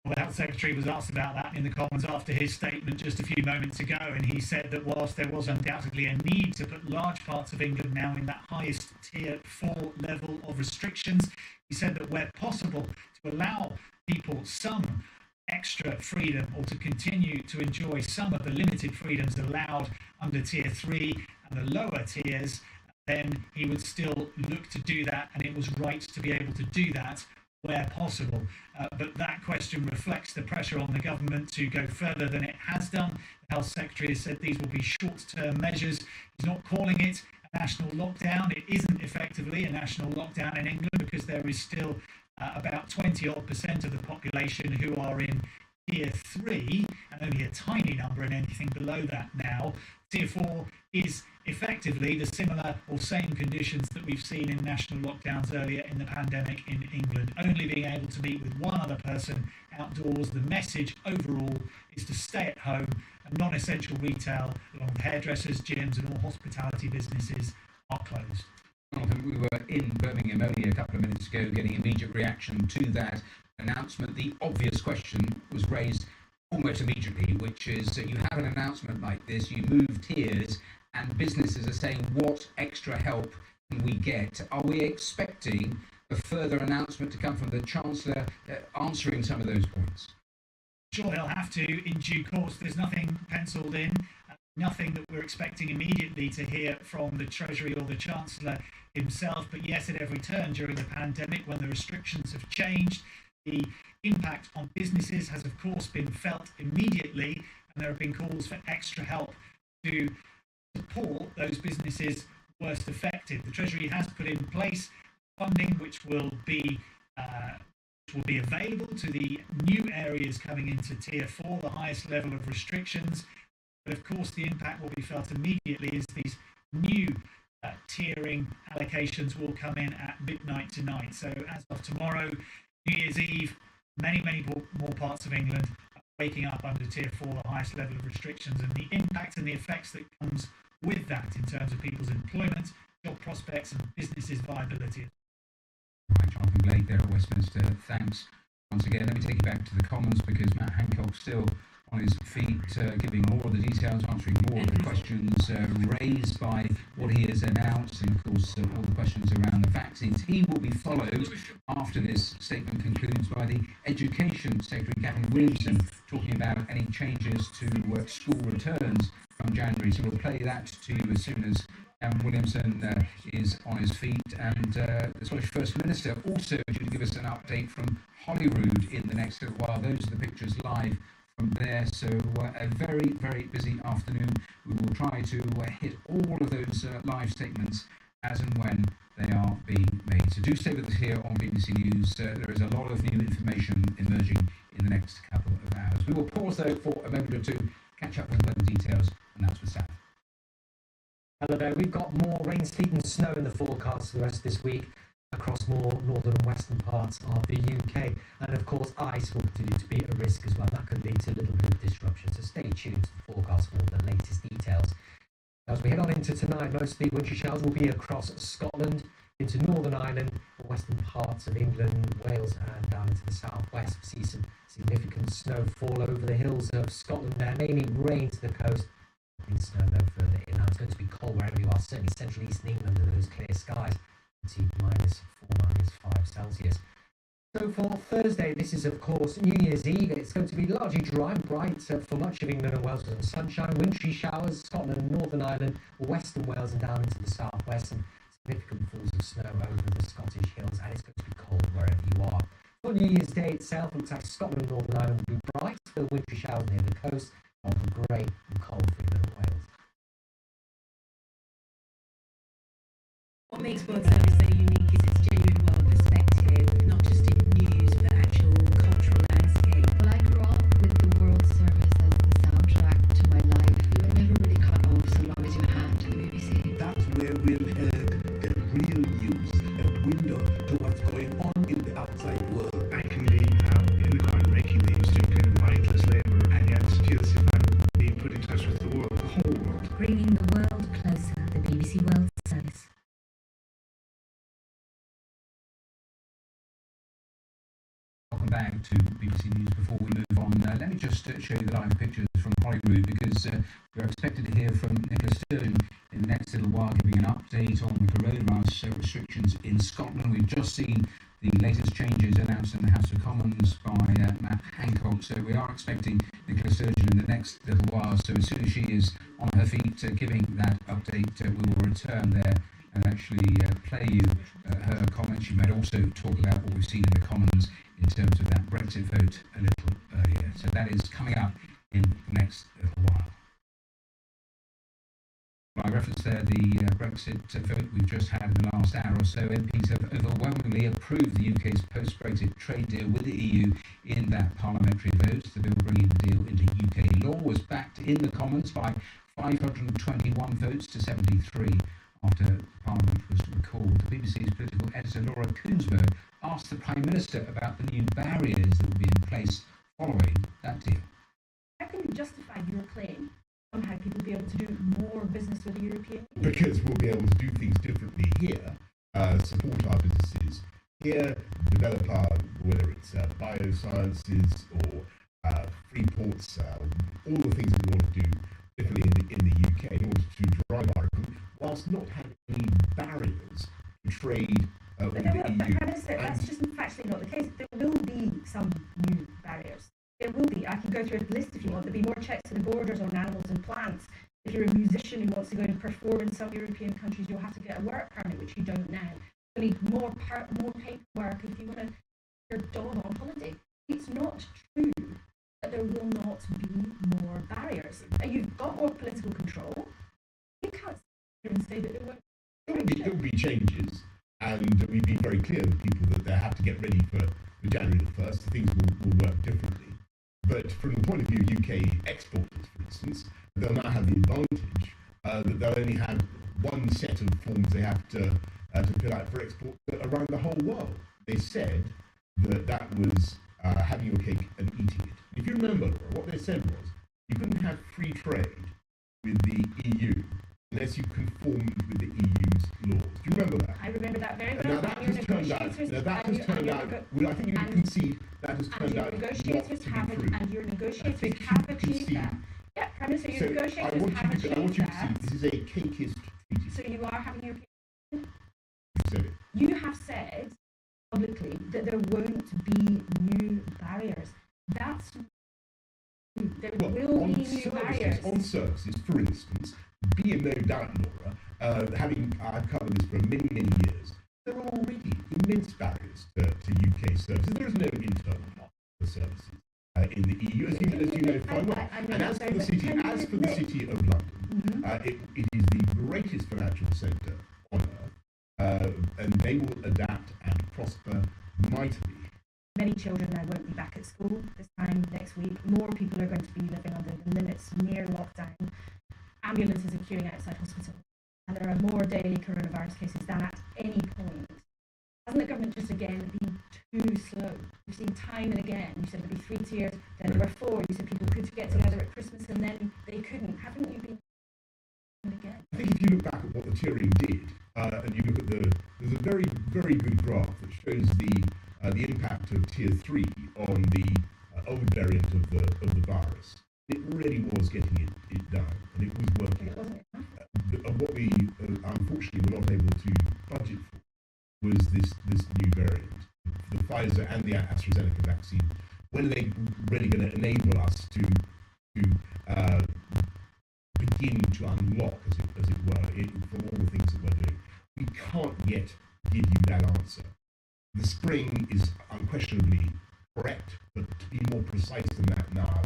Speaker 1: Well, the Health Secretary was asked about that in the Commons after his statement just a few moments ago, and he said that whilst there was undoubtedly a need to put large parts of England now in that highest Tier 4 level of restrictions, he said that where possible, to allow people some extra freedom or to continue to enjoy some of the limited freedoms allowed under Tier 3 and the lower tiers, then he would still look to do that, and it was right to be able to do that where possible. But that question reflects the pressure on the government to go further than it has done. The Health Secretary has said these will be short-term measures. He's not calling it a national lockdown. It isn't effectively a national lockdown in England because there is still about 20% of the population who are in Tier 3 and only a tiny number in anything below that now. Tier 4 is effectively the similar or same conditions that we've seen in national lockdowns earlier in the pandemic in England, only being able to meet with one other person outdoors. The message overall is to stay at home, and non-essential retail, along with hairdressers, gyms and all hospitality businesses, are closed.
Speaker 5: Jonathan, we were in Birmingham only a couple of minutes ago getting immediate reaction to that announcement. The obvious question was raised almost immediately, which is that you have an announcement like this, you move tiers, and businesses are saying, what extra help can we get? Are we expecting a further announcement to come from the Chancellor answering some of those points?
Speaker 1: Sure, they'll have to in due course. There's nothing penciled in, nothing that we're expecting immediately to hear from the Treasury or the Chancellor himself. But yes, at every turn during the pandemic, when the restrictions have changed, the impact on businesses has of course been felt immediately, and there have been calls for extra help to support those businesses worst affected. The Treasury has put in place funding which will be available to the new areas coming into Tier 4, the highest level of restrictions. But of course the impact will be felt immediately as these new tiering allocations will come in at midnight tonight. So as of tomorrow, New Year's Eve, many more parts of England are waking up under Tier 4, the highest level of restrictions, and the impact and the effects that comes with that in terms of people's employment, job prospects and businesses' viability.
Speaker 5: Right, Jonathan Blake there at Westminster. Thanks once again. Let me take you back to the Commons because Matt Hancock's still on his feet, giving more of the details, answering more of the questions raised by what he has announced, and of course all the questions around the vaccines. He will be followed after this statement concludes by the Education Secretary, Gavin Williamson, talking about any changes to school returns from January. So we'll play that to you as soon as Gavin Williamson is on his feet. And the Scottish First Minister also due to give us an update from Holyrood in the next little while. Those are the pictures live from there. So a very busy afternoon. We will try to hit all of those live statements as and when they are being made. So do stay with us here on BBC News. There is a lot of new information emerging in the next couple of hours. We will pause though for a moment or two, catch up with the details, and that's what's happening.
Speaker 2: Hello there. We've got more rain, sleet and snow in the forecast for the rest of this week across more northern and western parts of the UK. And of course, ice will continue to be a risk as well. That could lead to a little bit of disruption. So stay tuned to the forecast for all the latest details. As we head on into tonight, mostly wintry showers will be across Scotland, into Northern Ireland, the western parts of England, Wales and down into the southwest. We see some significant snow fall over the hills of Scotland there, mainly rain to the coast. Snow no further inland. It's going to be cold wherever you are, certainly central eastern England under those clear skies. -4, -5 Celsius. So for Thursday, this is of course New Year's Eve. It's going to be largely dry and bright for much of England and Wales with some sunshine, wintry showers, Scotland, Northern Ireland, Western Wales and down into the southwest, and significant falls of snow over the Scottish hills, and it's going to be cold wherever you are. For New Year's Day itself, it looks like Scotland and Northern Ireland will be bright, with wintry showers near the coast, rather grey and cold for England and Wales.
Speaker 23: What makes World Service so unique is its genuine world perspective, not just in news but actual cultural landscape.
Speaker 24: Well, I grew up with the World Service as the soundtrack to my life. You were never really cut off so long as you had the BBC.
Speaker 25: That's where we'll get real news, a window to what's going on in the outside world.
Speaker 21: I can be in the garden raking leaves, doing kind of mindless labour, and yet feel as if I'm being put in touch with the world, the whole world.
Speaker 23: Bringing the world closer, the BBC World Service.
Speaker 5: to BBC News. Before we move on, let me just show you the live pictures from Holyrood, because we're expected to hear from Nicola Sturgeon in the next little while, giving an update on the coronavirus restrictions in Scotland. We've just seen the latest changes announced in the House of Commons by Matt Hancock, so we are expecting Nicola Sturgeon in the next little while. So as soon as she is on her feet giving that update, we will return there and actually play you her comments. You might also talk about what we've seen in the Commons in terms of that Brexit vote a little earlier. So that is coming up in the next little while. I referenced there the Brexit vote we've just had in the last hour or so. MPs have overwhelmingly approved the UK's post-Brexit trade deal with the EU in that parliamentary vote. The bill bringing the deal into UK law was backed in the Commons by 521 votes to 73 after Parliament was recalled. The BBC's political editor Laura Koonsberg asked the Prime Minister about the new barriers that will be in place following that deal.
Speaker 3: How can you justify your claim on how people will be able to do more business with the European Union?
Speaker 4: Because we'll be able to do things differently here, support our businesses here, develop our, whether it's biosciences or free ports, all the things that we want to do differently in the UK in order to drive our economy, whilst not having any barriers to trade with the EU.
Speaker 3: That's just factually not the case. There will be some new barriers. There will be. I can go through a list if you want. There'll be more checks at the borders on animals and plants. If you're a musician who wants to go and perform in some European countries, you'll have to get a work permit, which you don't now. You'll need more paperwork if you want to your dog on holiday. It's not true that there will not be more barriers. And you've got more political control. You can't sit here and say that there won't
Speaker 4: There will be changes, and we've been very clear with people that they have to get ready for January the 1st. Things will work differently. But from the point of view of UK exporters, for instance, they'll now have the advantage that they'll only have one set of forms they have to fill out for export around the whole world. They said that was having your cake and eating it. If you remember, Laura, what they said was you couldn't have free trade with the EU unless you conformed with the EU's laws. Do you remember that?
Speaker 3: I remember that very well.
Speaker 4: Now that has turned out, well, I think you can concede that has turned out not to be true.
Speaker 3: And your negotiators have achieved that. Yeah, Prime Minister, your negotiators have achieved that.
Speaker 4: I want you to see this is a cakeist treaty.
Speaker 3: So you are having European.
Speaker 4: You said it.
Speaker 3: You have said publicly that there won't be new barriers. That's there will be new barriers.
Speaker 4: On services, for instance, be in no doubt, Laura, I've covered this for many, many years, there are already immense barriers to UK services. There is no internal market for services in the EU, as you know quite well. And as for the city of London, it is the greatest financial centre on earth, and they will adapt and prosper mightily.
Speaker 3: Many children now won't be back at school this time next week. More people are going to be living under the limits near lockdown. Ambulances are queuing outside hospitals, and there are more daily coronavirus cases than at any point. Hasn't the government just again been too slow? We've seen time and again. You said there'd be 3 tiers, then there were 4. You said people could get together at Christmas, and then they couldn't. Haven't you been again?
Speaker 4: I think if you look back at what the tiering did, and you look at there's a very, very good graph that shows the impact of tier 3 on the old variant of the virus. It really was getting it done, and it was working. What we unfortunately were not able to budget for was this new variant, the Pfizer and the AstraZeneca vaccine. When are they really going to enable us to begin to unlock, as it were, from all the things that we're doing? We can't yet give you that answer. The spring is unquestionably correct, but to be more precise than that now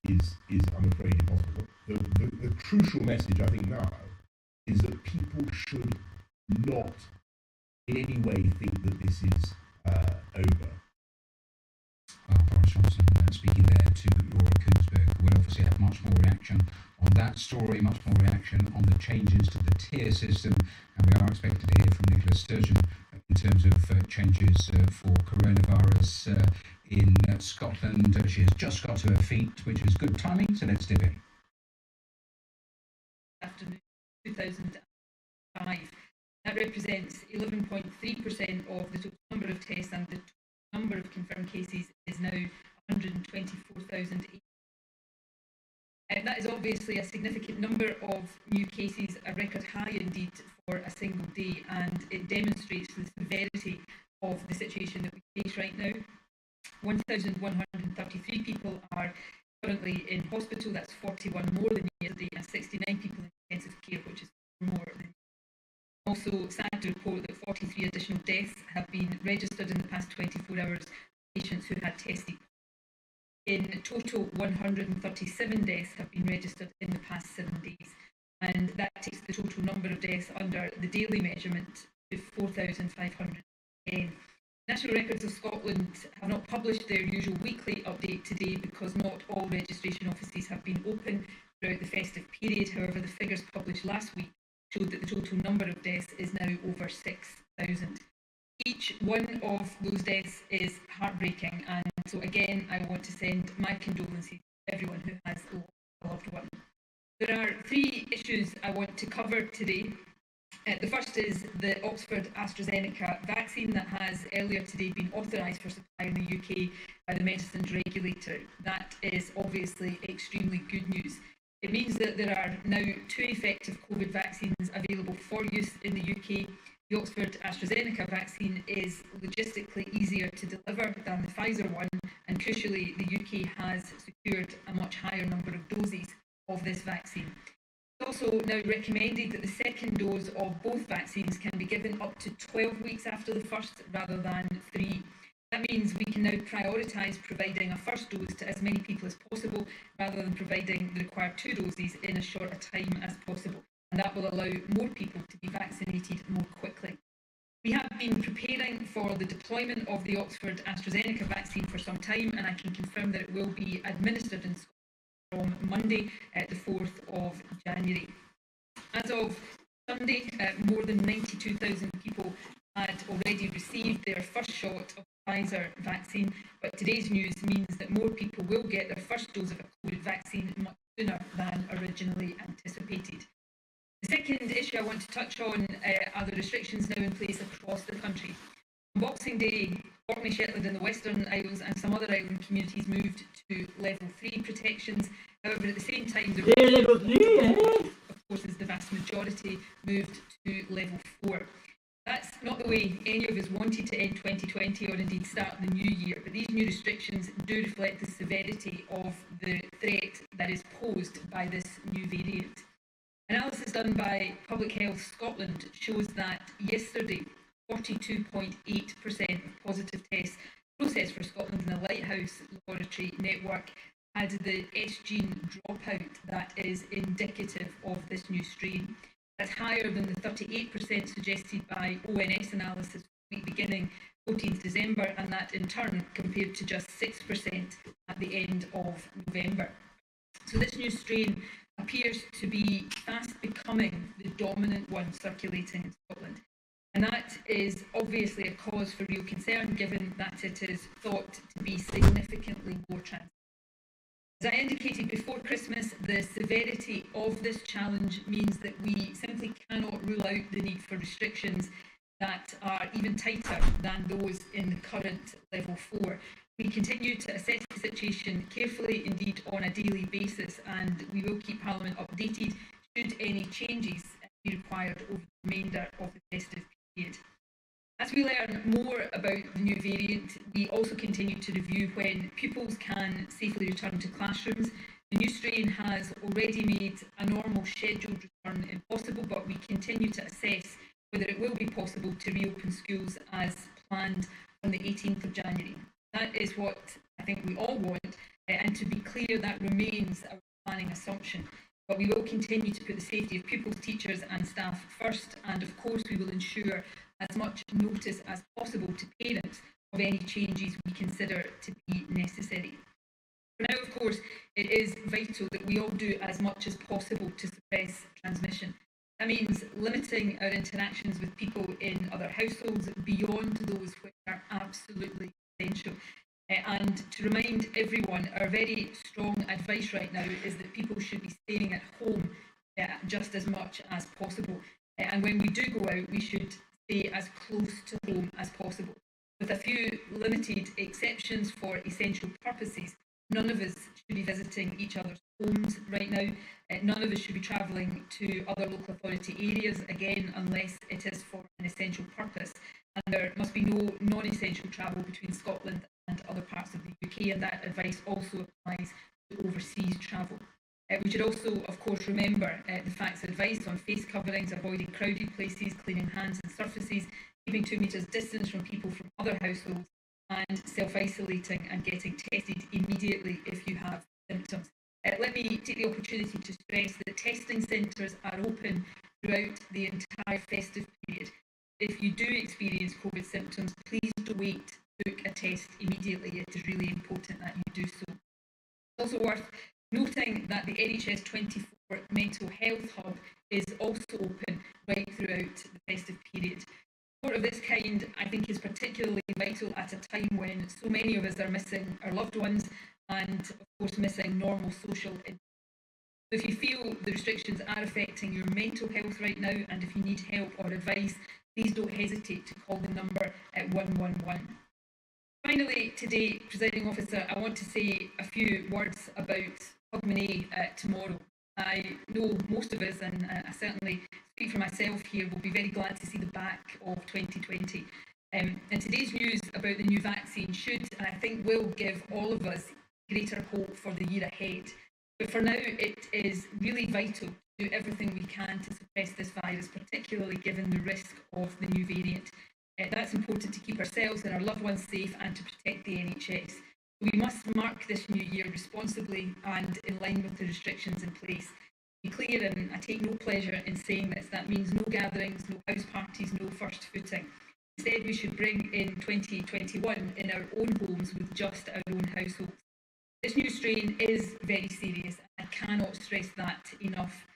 Speaker 4: is I'm afraid impossible. The crucial message I think now is that people should not in any way think that this is over.
Speaker 5: Boris Johnson speaking there to Laura Koonsberg. We'll obviously have much more reaction on that story, much more reaction on the changes to the tier system, and we are expected to hear from Nicola Sturgeon in terms of changes for coronavirus in Scotland. She has just got to her feet, which is good timing, so let's dip in.
Speaker 7: Afternoon 2005. That represents 11.3% of the total number of tests and the number of confirmed cases is now 124,000. That is obviously a significant number of new cases, a record high indeed for a single day, and it demonstrates the severity of the situation that we face right now. 1,133 people are currently in hospital, that's 41 more than yesterday, and 69 people in intensive care, which is more than. Also sad to report that 43 additional deaths have been registered in the past 24 hours, patients who had tested. In total, 137 deaths have been registered in the past 7 days, and that takes the total number of deaths under the daily measurement to 4,510. National Records of Scotland have not published their usual weekly update today because not all registration offices have been open throughout the festive period. However, the figures published last week showed that the total number of deaths is now over 6,000. Each one of those deaths is heartbreaking, and so again I want to send my condolences to everyone who has lost a loved one. There are 3 issues I want to cover today. The first is the Oxford AstraZeneca vaccine that has earlier today been authorised for supply in the UK by the medicines regulator. That is obviously extremely good news. It means that there are now 2 effective COVID vaccines available for use in the UK. The Oxford AstraZeneca vaccine is logistically easier to deliver than the Pfizer one, and crucially the UK has secured a much higher number of doses of this vaccine. It's also now recommended that the second dose of both vaccines can be given up to 12 weeks after the first rather than 3. That means we can now prioritise providing a first dose to as many people as possible rather than providing the required 2 doses in as short a time as possible, and that will allow more people to be vaccinated more quickly. We have been preparing for the deployment of the Oxford AstraZeneca vaccine for some time, and I can confirm that it will be administered in Scotland from Monday, the 4th of January. As of Sunday, more than 92,000 people had already received their first shot of the Pfizer vaccine, but today's news means that more people will get their first dose of a COVID vaccine much sooner than originally anticipated. The second issue I want to touch on are the restrictions now in place across the country. On Boxing Day, Orkney, Shetland and the Western Isles and some other island communities moved to level 3 protections. However, at the same time, the level 3, of course, as the vast majority moved to level 4. That's not the way any of us wanted to end 2020 or indeed start the new year, but these new restrictions do reflect the severity of the threat that is posed by this new variant. Analysis done by Public Health Scotland shows that yesterday 42.8% of positive tests processed for Scotland in the Lighthouse laboratory network had the S-gene dropout that is indicative of this new strain. That's higher than the 38% suggested by ONS analysis week beginning 14th December, and that in turn compared to just 6% at the end of November. So this new strain appears to be fast becoming the dominant one circulating in Scotland. And that is obviously a cause for real concern, given that it is thought to be significantly more transmissible. As I indicated before Christmas, the severity of this challenge means that we simply cannot rule out the need for restrictions that are even tighter than those in the current level 4. We continue to assess the situation carefully, indeed on a daily basis, and we will keep Parliament updated should any changes be required over the remainder of the festive period. As we learn more about the new variant, we also continue to review when pupils can safely return to classrooms. The new strain has already made a normal scheduled return impossible, but we continue to assess whether it will be possible to reopen schools as planned on the 18th of January. That is what I think we all want, and to be clear, that remains our planning assumption. But we will continue to put the safety of pupils, teachers and staff first, and of course we will ensure as much notice as possible to parents of any changes we consider to be necessary. For now, of course, it is vital that we all do as much as possible to suppress transmission. That means limiting our interactions with people in other households beyond those which are absolutely essential. And to remind everyone, our very strong advice right now is that people should be staying at home just as much as possible. And when we do go out, we should stay as close to home as possible. With a few limited exceptions for essential purposes, none of us should be visiting each other's homes right now. None of us should be travelling to other local authority areas, again, unless it is for an essential purpose. And there must be no non-essential travel between Scotland and other parts of the UK, and that advice also applies to overseas travel. We should also, of course, remember the facts advice on face coverings, avoiding crowded places, cleaning hands and surfaces, keeping 2 metres distance from people from other households, and self-isolating and getting tested immediately if you have symptoms. Let me take the opportunity to stress that testing centres are open throughout the entire festive period. If you do experience COVID symptoms, please don't wait to book a test immediately. It is really important that you do so. It's also worth noting that the NHS 24 Mental Health Hub is also open right throughout the festive period. Support of this kind, I think, is particularly vital at a time when so many of us are missing our loved ones and, of course, missing normal social interaction. So if you feel the restrictions are affecting your mental health right now, and if you need help or advice, please don't hesitate to call the number at 111. Finally, today, Presiding Officer, I want to say a few words about Hogmanay tomorrow. I know most of us, and I certainly speak for myself here, will be very glad to see the back of 2020. And today's news about the new vaccine should, and I think will, give all of us greater hope for the year ahead. But for now, it is really vital to do everything we can to suppress this virus, particularly given the risk of the new variant. That's important to keep ourselves and our loved ones safe and to protect the NHS. We must mark this new year responsibly and in line with the restrictions in place. To be clear, and I take no pleasure in saying this, that means no gatherings, no house parties, no first footing. Instead, we should bring in 2021 in our own homes with just our own households. This new strain is very serious, and I cannot stress that enough.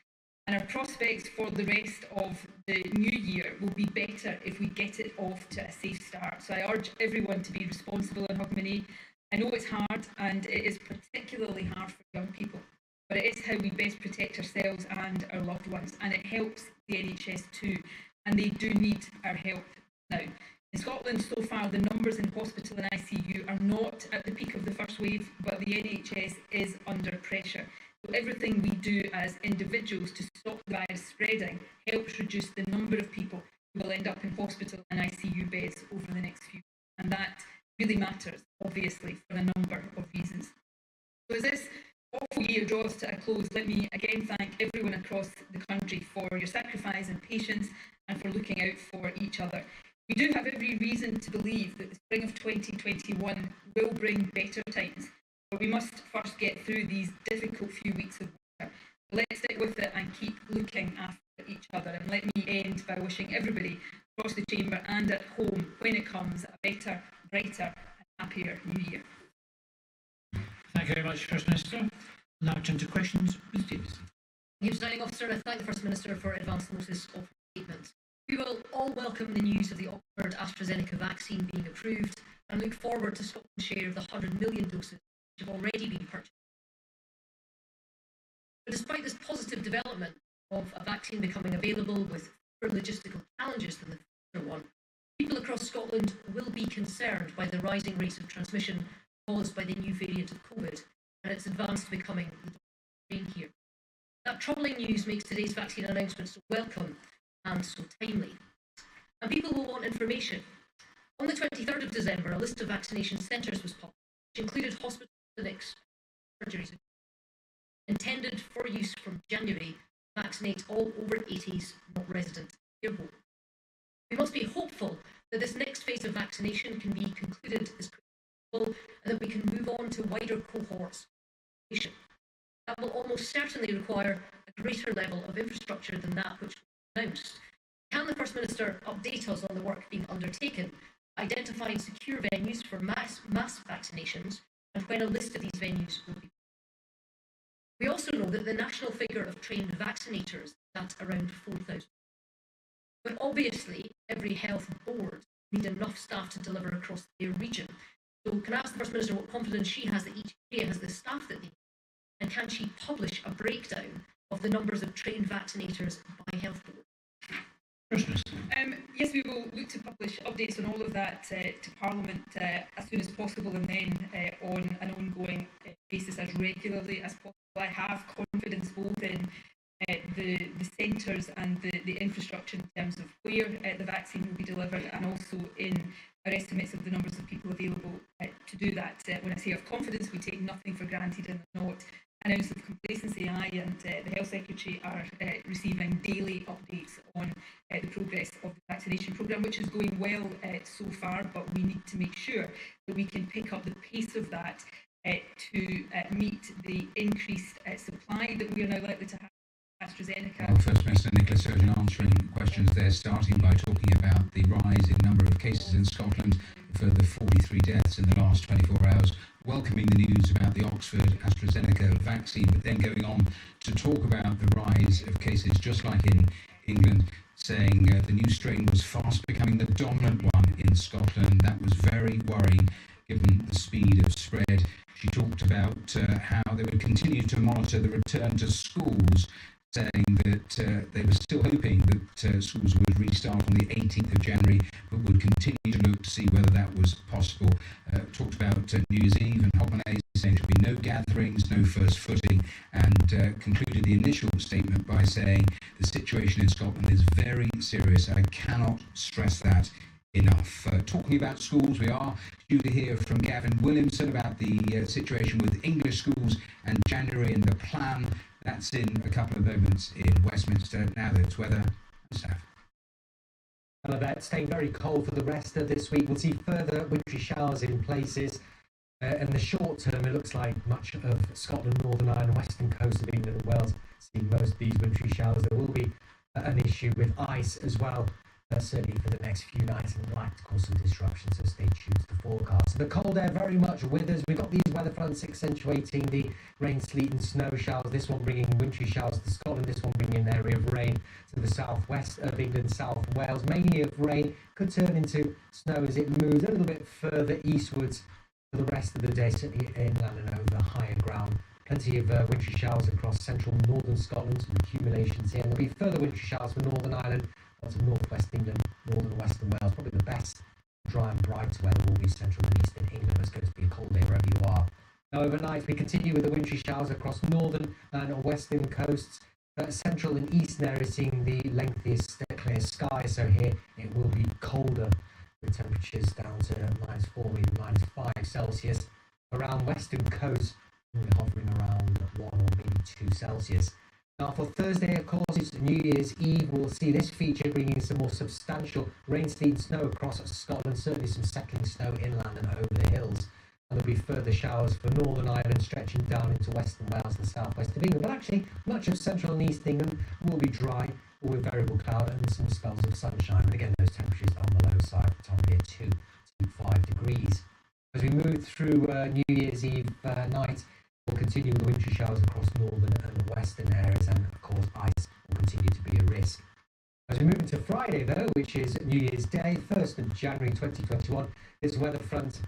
Speaker 7: And our prospects for the rest of the new year will be better if we get it off to a safe start. So I urge everyone to be responsible in Hogmanay. I know it's hard, and it is particularly hard for young people, but it is how we best protect ourselves and our loved ones, and it helps the NHS too, and they do need our help now. In Scotland, so far, the numbers in hospital and ICU are not at the peak of the first wave, but the NHS is under pressure. So everything we do as individuals to stop the virus spreading helps reduce the number of people who will end up in hospital and ICU beds over the next few years. And that really matters, obviously, for a number of reasons. So as this awful year draws to a close, let me again thank everyone across the country for your sacrifice and patience and for looking out for each other. We do have every reason to believe that the spring of 2021 will bring better times, but we must first get through these difficult few weeks of winter. Let's stick with it and keep looking after each other. And let me end by wishing everybody across the chamber and at home, when it comes, a better, brighter and happier new year.
Speaker 1: Thank you very much, First Minister. Now turn to questions. Ms. Davis.
Speaker 8: Presiding Officer, I thank the First Minister for advance notice of her statement. We will all welcome the news of the Oxford AstraZeneca vaccine being approved and look forward to Scotland's share of the 100 million doses which have already been purchased. But despite this positive development of a vaccine becoming available with fewer logistical challenges than the first one, people across Scotland will be concerned by the rising rates of transmission caused by the new variant of COVID and its advance to becoming the dominant strain here. That troubling news makes today's vaccine announcement so welcome and so timely. And people will want information. On the 23rd of December, a list of vaccination centres was published, which included hospitals, clinics, surgeries, intended for use from January to vaccinate all over 80s not resident in their home. We must be hopeful that this next phase of vaccination can be concluded as quickly as possible and that we can move on to wider cohorts of vaccination. That will almost certainly require a greater level of infrastructure than that which was announced. Can the First Minister update us on the work being undertaken, identifying secure venues for mass vaccinations, and when a list of these venues will be? We also know that the national figure of trained vaccinators is at around 4,000. But obviously, every health board needs enough staff to deliver across their region. So can I ask the First Minister what confidence she has that each area has the staff that they need? And can she publish a breakdown of the numbers of trained vaccinators by health board?
Speaker 1: First Minister.
Speaker 7: Yes, we will look to publish updates on all of that to Parliament as soon as possible, and then on an ongoing basis as regularly as possible. I have confidence both in the centres and the infrastructure in terms of where the vaccine will be delivered, and also in our estimates of the numbers of people available to do that. When I say of confidence, we take nothing for granted and not an ounce of complacency. I and the Health Secretary are receiving daily updates on the progress of the vaccination programme, which is going well so far, but we need to make sure that we can pick up the pace of that to meet the increased supply that we are now likely to have. AstraZeneca.
Speaker 5: Well, First Minister Nicola Sturgeon answering questions there, starting by talking about the rise in number of cases in Scotland, a further 43 deaths in the last 24 hours, welcoming the news about the Oxford AstraZeneca vaccine, but then going on to talk about the rise of cases just like in England, saying the new strain was fast becoming the dominant one in Scotland. That was very worrying given the speed of spread. She talked about how they would continue to monitor the return to schools, saying that they were still hoping that schools would restart on the 18th of January, but would continue to look to see whether that was possible. Talked about New Year's Eve and holidays, saying there should be no gatherings, no first footing, and concluded the initial statement by saying the situation in Scotland is very serious. I cannot stress that enough. Talking about schools, we are due to hear from Gavin Williamson about the situation with English schools and January and the plan. That's in a couple of moments in Westminster. Now there's weather and stuff.
Speaker 2: Hello there. It's staying very cold for the rest of this week. We'll see further wintry showers in places. In the short term, it looks like much of Scotland, Northern Ireland, western coast of England and Wales see most of these wintry showers. There will be an issue with ice as well, certainly for the next few nights, and likely to cause some disruption, so stay tuned to the forecast. So the cold air very much with us. We've got these weather fronts accentuating the rain, sleet and snow showers. This one bringing wintry showers to Scotland, this one bringing an area of rain to the southwest of England, South Wales. Mainly of rain, could turn into snow as it moves a little bit further eastwards for the rest of the day, certainly inland and over higher ground. Plenty of wintry showers across central and northern Scotland, some accumulations here. And there'll be further wintry showers for Northern Ireland, lots of northwest England, northern and western Wales. Probably the best dry and bright weather will be central and eastern England. It's going to be a cold day wherever you are. Now overnight we continue with the wintry showers across northern and western coasts. Central and eastern areas seeing the lengthiest clear skies. So here it will be colder with temperatures down to -4, even -5 Celsius. Around western coast we're hovering around 1 or maybe 2 Celsius. Now for Thursday, of course, it's New Year's Eve. We'll see this feature bringing some more substantial rain, sleet and snow across Scotland, certainly some settling snow inland and over the hills. And there'll be further showers for Northern Ireland stretching down into western Wales and southwest of England. But actually, much of central and east England will be dry or with variable cloud and some spells of sunshine. And again, those temperatures on the low side, the top here 2 to 5 degrees. As we move through New Year's Eve night, we'll continue with the wintry showers across northern and western areas, and of course ice will continue to be a risk. As we move into Friday though, which is New Year's Day, 1st of January 2021, this weather front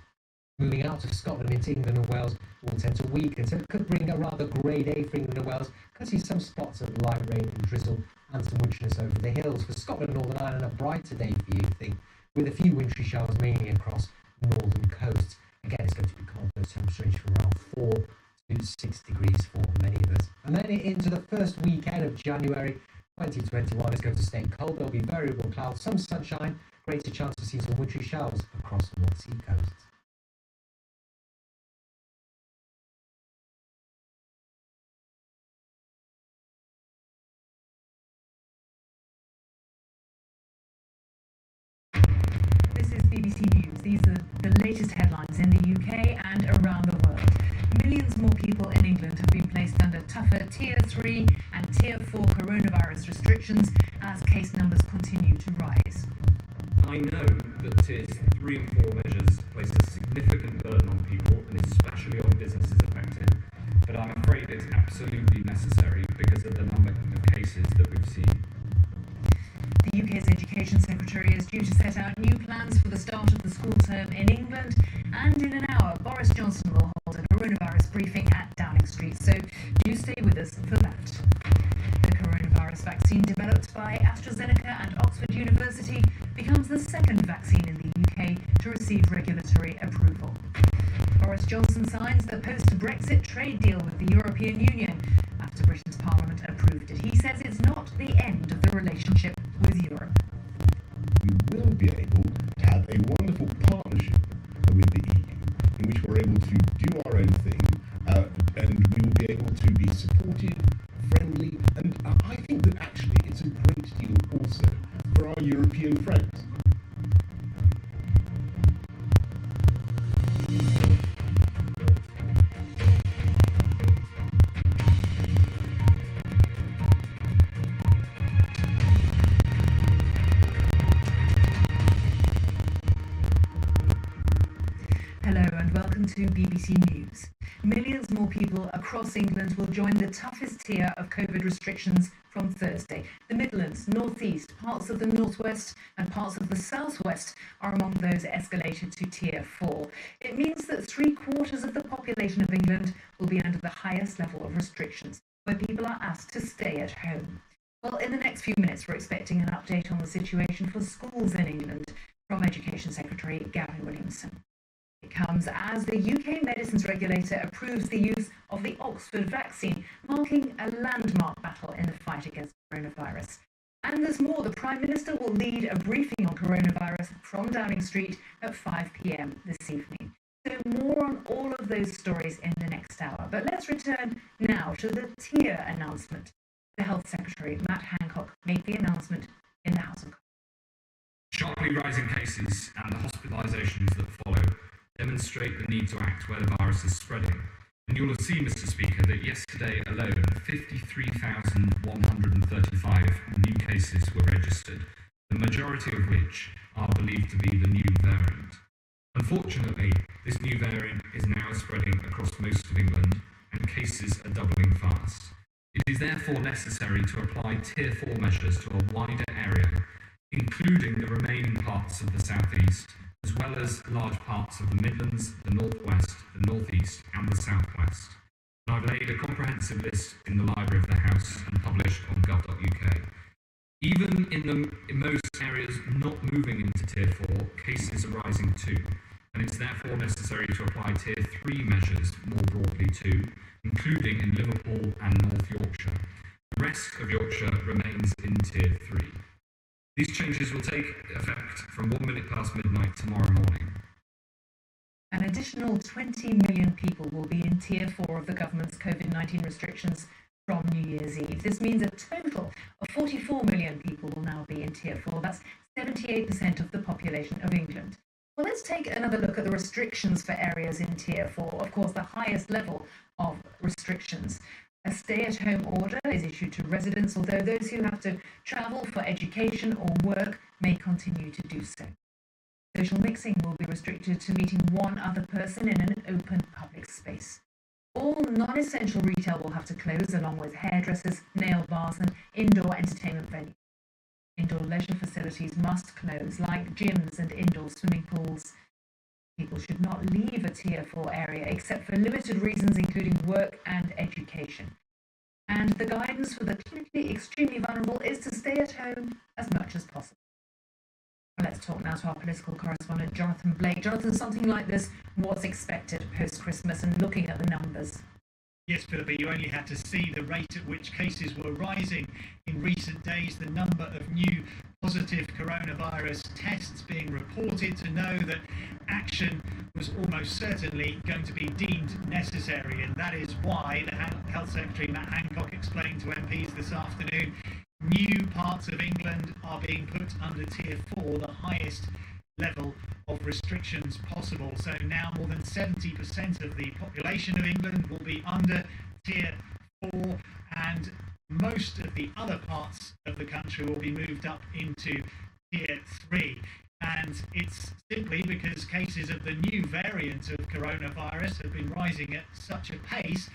Speaker 2: moving out of Scotland into England and Wales will tend to weaken, so it could bring a rather grey day for England and Wales. Could see some spots of light rain and drizzle and some wintriness over the hills. For Scotland and Northern Ireland, a brighter day for you, I think, with a few wintry showers mainly across northern coasts. Again, it's going to be cold, those temperatures range from around 4 to 6 degrees for many of us. And then into the first weekend of January 2021, it's going to stay cold. There'll be variable clouds, some sunshine, greater chance of seeing some wintry showers across the North Sea coasts.
Speaker 9: This is BBC News. These are the latest headlines in the UK and around the world. Millions more people in England have been placed under tougher Tier 3 and Tier 4 coronavirus restrictions as case numbers continue to rise.
Speaker 10: I know that Tiers 3 and 4 measures place a significant burden on people and especially on businesses affected, but I'm afraid it's absolutely necessary because of the number of cases that we've seen.
Speaker 9: The UK's Education Secretary is due to set out new plans for the start of the school term in England, and in an hour Boris Johnson will hold a coronavirus briefing at Downing Street, so do stay with us for that. The coronavirus vaccine developed developed by AstraZeneca and Oxford University, becomes the second vaccine in the UK to receive regulatory approval. Boris Johnson signs the post-Brexit trade deal with the European Union after Britain's Parliament approved it. He says it's not the end of the relationship with Europe.
Speaker 4: We will be able to have a wonderful partnership with the EU, in which we're able to do our own thing, and we will be able to be supportive, friendly, and I think that actually it's a great deal also for our European friends.
Speaker 9: Hello and welcome to BBC News. Millions more people across England will join the toughest tier of COVID restrictions from Thursday. The Midlands, North East, parts of the North West and parts of the South West are among those escalated to Tier 4. It means that 3/4 of the population of England will be under the highest level of restrictions, where people are asked to stay at home. Well, in the next few minutes we're expecting an update on the situation for schools in England from Education Secretary Gavin Williamson. It comes as the UK medicines regulator approves the use of the Oxford vaccine, marking a landmark battle in the fight against coronavirus. And there's more. The Prime Minister will lead a briefing on coronavirus from Downing Street at 5 p.m. this evening. So more on all of those stories in the next hour. But let's return now to the tier announcement. The Health Secretary, Matt Hancock, made the announcement in the House of Commons.
Speaker 10: Sharply rising cases and the hospitalisations that follow demonstrate the need to act where the virus is spreading. And you'll have seen, Mr. Speaker, that yesterday alone 53,135 new cases were registered, the majority of which are believed to be the new variant. Unfortunately, this new variant is now spreading across most of England and cases are doubling fast. It is therefore necessary to apply Tier 4 measures to a wider area, including the remaining parts of the South East, as well as large parts of the Midlands, the North West, the North East and the South West. And I've laid a comprehensive list in the Library of the House and published on gov.uk. Even in most areas not moving into Tier 4, cases are rising too, and it's therefore necessary to apply Tier 3 measures more broadly too, including in Liverpool and North Yorkshire. The rest of Yorkshire remains in Tier 3. These changes will take effect from 1 minute past midnight tomorrow morning.
Speaker 9: An additional 20 million people will be in Tier 4 of the government's COVID-19 restrictions from New Year's Eve. This means a total of 44 million people will now be in Tier 4. That's 78% of the population of England. Well, let's take another look at the restrictions for areas in Tier 4, of course the highest level of restrictions. A stay-at-home order is issued to residents, although those who have to travel for education or work may continue to do so. Social mixing will be restricted to meeting one other person in an open public space. All non-essential retail will have to close, along with hairdressers, nail bars and indoor entertainment venues. Indoor leisure facilities must close, like gyms and indoor swimming pools. People should not leave a Tier 4 area except for limited reasons, including work and education. And the guidance for the clinically extremely vulnerable is to stay at home as much as possible. Let's talk now to our political correspondent, Jonathan Blake. Jonathan, something like this, what's expected post-Christmas and looking at the numbers?
Speaker 1: Yes, Philippa, you only had to see the rate at which cases were rising in recent days, the number of new positive coronavirus tests being reported, to know that action was almost certainly going to be deemed necessary. And that is why the Health Secretary, Matt Hancock, explained to MPs this afternoon, new parts of England are being put under Tier 4, the highest level of restrictions possible. So now more than 70% of the population of England will be under Tier 4, and most of the other parts of the country will be moved up into Tier 3. And it's simply because cases of the new variant of coronavirus have been rising at such a pace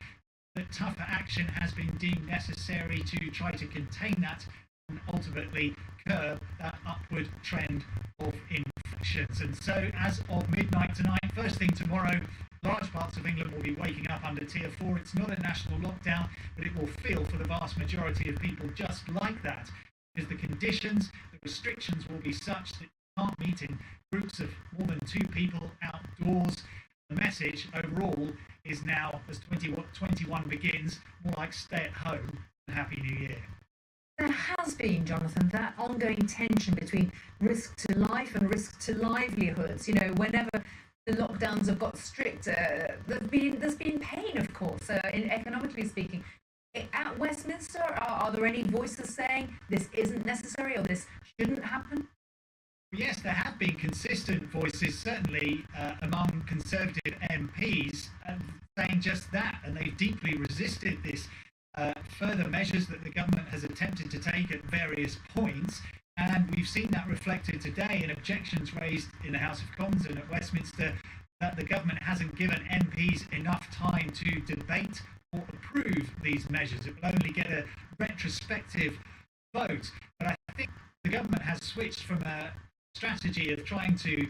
Speaker 1: that tougher action has been deemed necessary to try to contain that and ultimately curb that upward trend of infections. And so as of midnight tonight, first thing tomorrow, large parts of England will be waking up under Tier 4. It's not a national lockdown, but it will feel for the vast majority of people just like that. because the conditions, the restrictions will be such that you can't meet in groups of more than 2 people outdoors. The message overall is now, as 2021 begins, more like stay at home and Happy New Year.
Speaker 9: There has been, Jonathan, that ongoing tension between risk to life and risk to livelihoods. You know, whenever the lockdowns have got stricter, there's been pain, of course, in economically speaking. At Westminster, are there any voices saying this isn't necessary or this shouldn't happen?
Speaker 1: Yes, there have been consistent voices, certainly among Conservative MPs, saying just that, and they've deeply resisted this further measures that the government has attempted to take at various points. And we've seen that reflected today in objections raised in the House of Commons and at Westminster that the government hasn't given MPs enough time to debate or approve these measures. It will only get a retrospective vote. But I think the government has switched from a strategy of trying to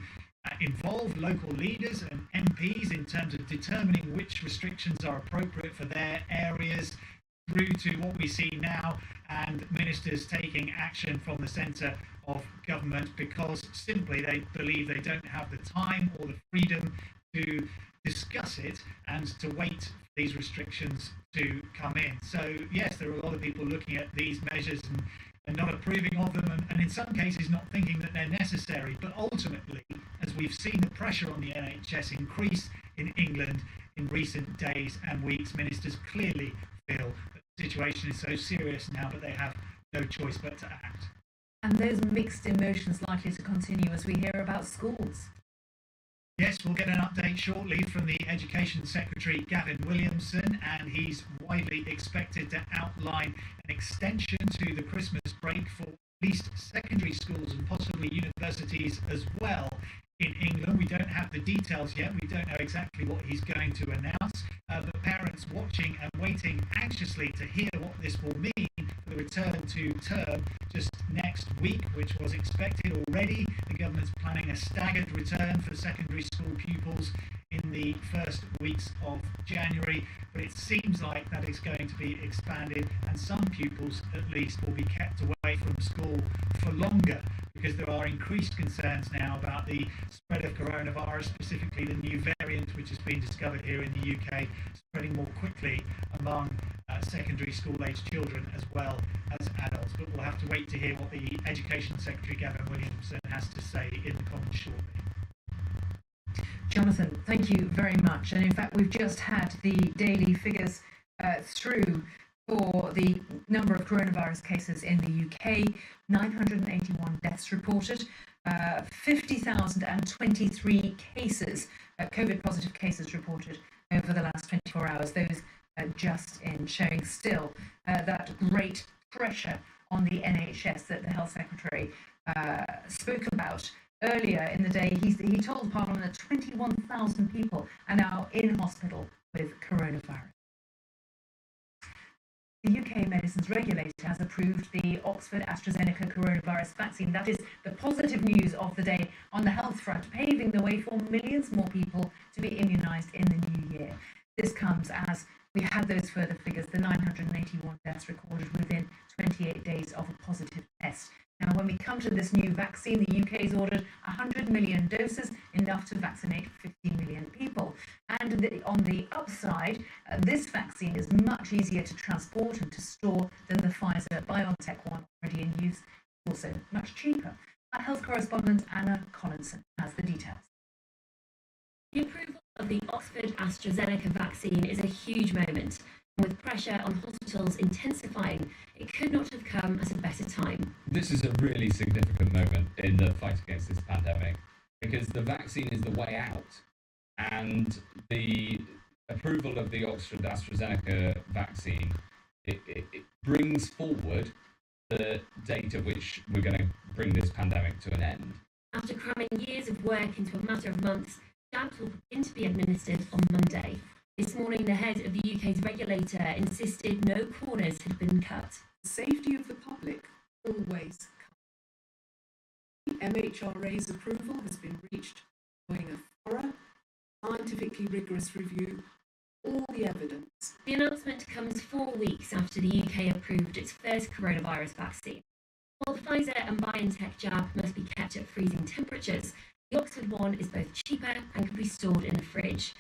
Speaker 1: involve local leaders and MPs in terms of determining which restrictions are appropriate for their areas, through to what we see now, and ministers taking action from the centre of government because simply they believe they don't have the time or the freedom to discuss it and to wait for these restrictions to come in. So yes, there are a lot of people looking at these measures and not approving of them, and in some cases not thinking that they're necessary. But ultimately, as we've seen the pressure on the NHS increase in England in recent days and weeks, ministers clearly feel that the situation is so serious now that they have no choice but to act.
Speaker 9: And those mixed emotions likely to continue as we hear about schools.
Speaker 1: Yes, we'll get an update shortly from the Education Secretary Gavin Williamson, and he's widely expected to outline an extension to the Christmas break for at least secondary schools and possibly universities as well in England. We don't have the details yet. We don't know exactly what he's going to announce, but parents watching and waiting anxiously to hear what this will mean for the return to term just next week, which was expected already. The government's planning a staggered return for secondary school pupils in the first weeks of January, but it seems like that is going to be expanded, and some pupils at least will be kept away from school for longer because there are increased concerns now about the spread of coronavirus, specifically the new variant which has been discovered here in the UK, spreading more quickly among secondary school-aged children as well as adults. But we'll have to wait to hear what the Education Secretary Gavin Williamson has to say in the Commons shortly.
Speaker 9: Jonathan, thank you very much. And in fact, we've just had the daily figures through for the number of coronavirus cases in the UK. 981 deaths reported, 50,023 cases, COVID positive cases reported over the last 24 hours. Those just in, showing still that great pressure on the NHS that the Health Secretary spoke about earlier in the day. He told Parliament that 21,000 people are now in hospital with coronavirus. The UK medicines regulator has approved the Oxford AstraZeneca coronavirus vaccine. That is the positive news of the day on the health front, paving the way for millions more people to be immunised in the new year. This comes as we had those further figures, the 981 deaths recorded within 28 days of a positive test. Now, when we come to this new vaccine, the UK has ordered 100 million doses, enough to vaccinate 50 million people. And on the upside, this vaccine is much easier to transport and to store than the Pfizer-BioNTech one already in use. Also much cheaper. Our health correspondent Anna Collinson has the details.
Speaker 17: The approval of the Oxford AstraZeneca vaccine is a huge moment. With pressure on hospitals intensifying, it could not have come at a better time.
Speaker 18: This is a really significant moment in the fight against this pandemic because the vaccine is the way out, and the approval of the Oxford AstraZeneca vaccine it brings forward the date at which we're going to bring this pandemic to an end.
Speaker 17: After cramming years of work into a matter of months, jabs will begin to be administered on Monday. This morning, the head of the UK's regulator insisted no corners had been cut.
Speaker 19: The safety of the public always comes. The MHRA's approval has been reached following a thorough, scientifically rigorous review of all the evidence.
Speaker 17: The announcement comes 4 weeks after the UK approved its first coronavirus vaccine. While the Pfizer and BioNTech jab must be kept at freezing temperatures, the Oxford one is both cheaper and can be stored in a fridge.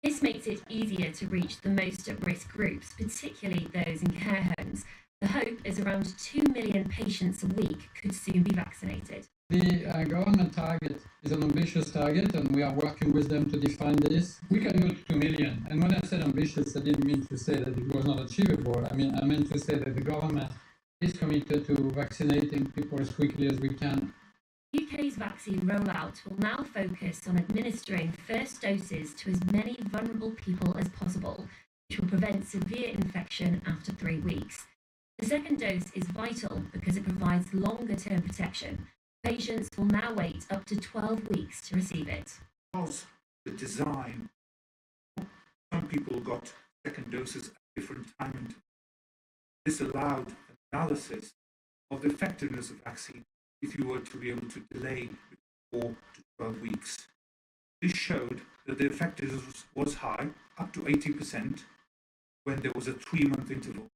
Speaker 17: This makes it easier to reach the most at-risk groups, particularly those in care homes. The hope is around 2 million patients a week could soon be vaccinated.
Speaker 20: The government target is an ambitious target, and we are working with them to define this. We can go to 2 million, and when I said ambitious, I didn't mean to say that it was not achievable. I meant to say that the government is committed to vaccinating people as quickly as we can.
Speaker 17: UK's vaccine rollout will now focus on administering first doses to as many vulnerable people as possible, which will prevent severe infection after 3 weeks. The second dose is vital because it provides longer-term protection. Patients will now wait up to 12 weeks to receive it.
Speaker 21: Was the design, some people got second doses at different times. This allowed analysis of the effectiveness of vaccine if you were to be able to delay 4 to 12 weeks. This showed that the effectiveness was high, up to 80%, when there was a 3-month interval.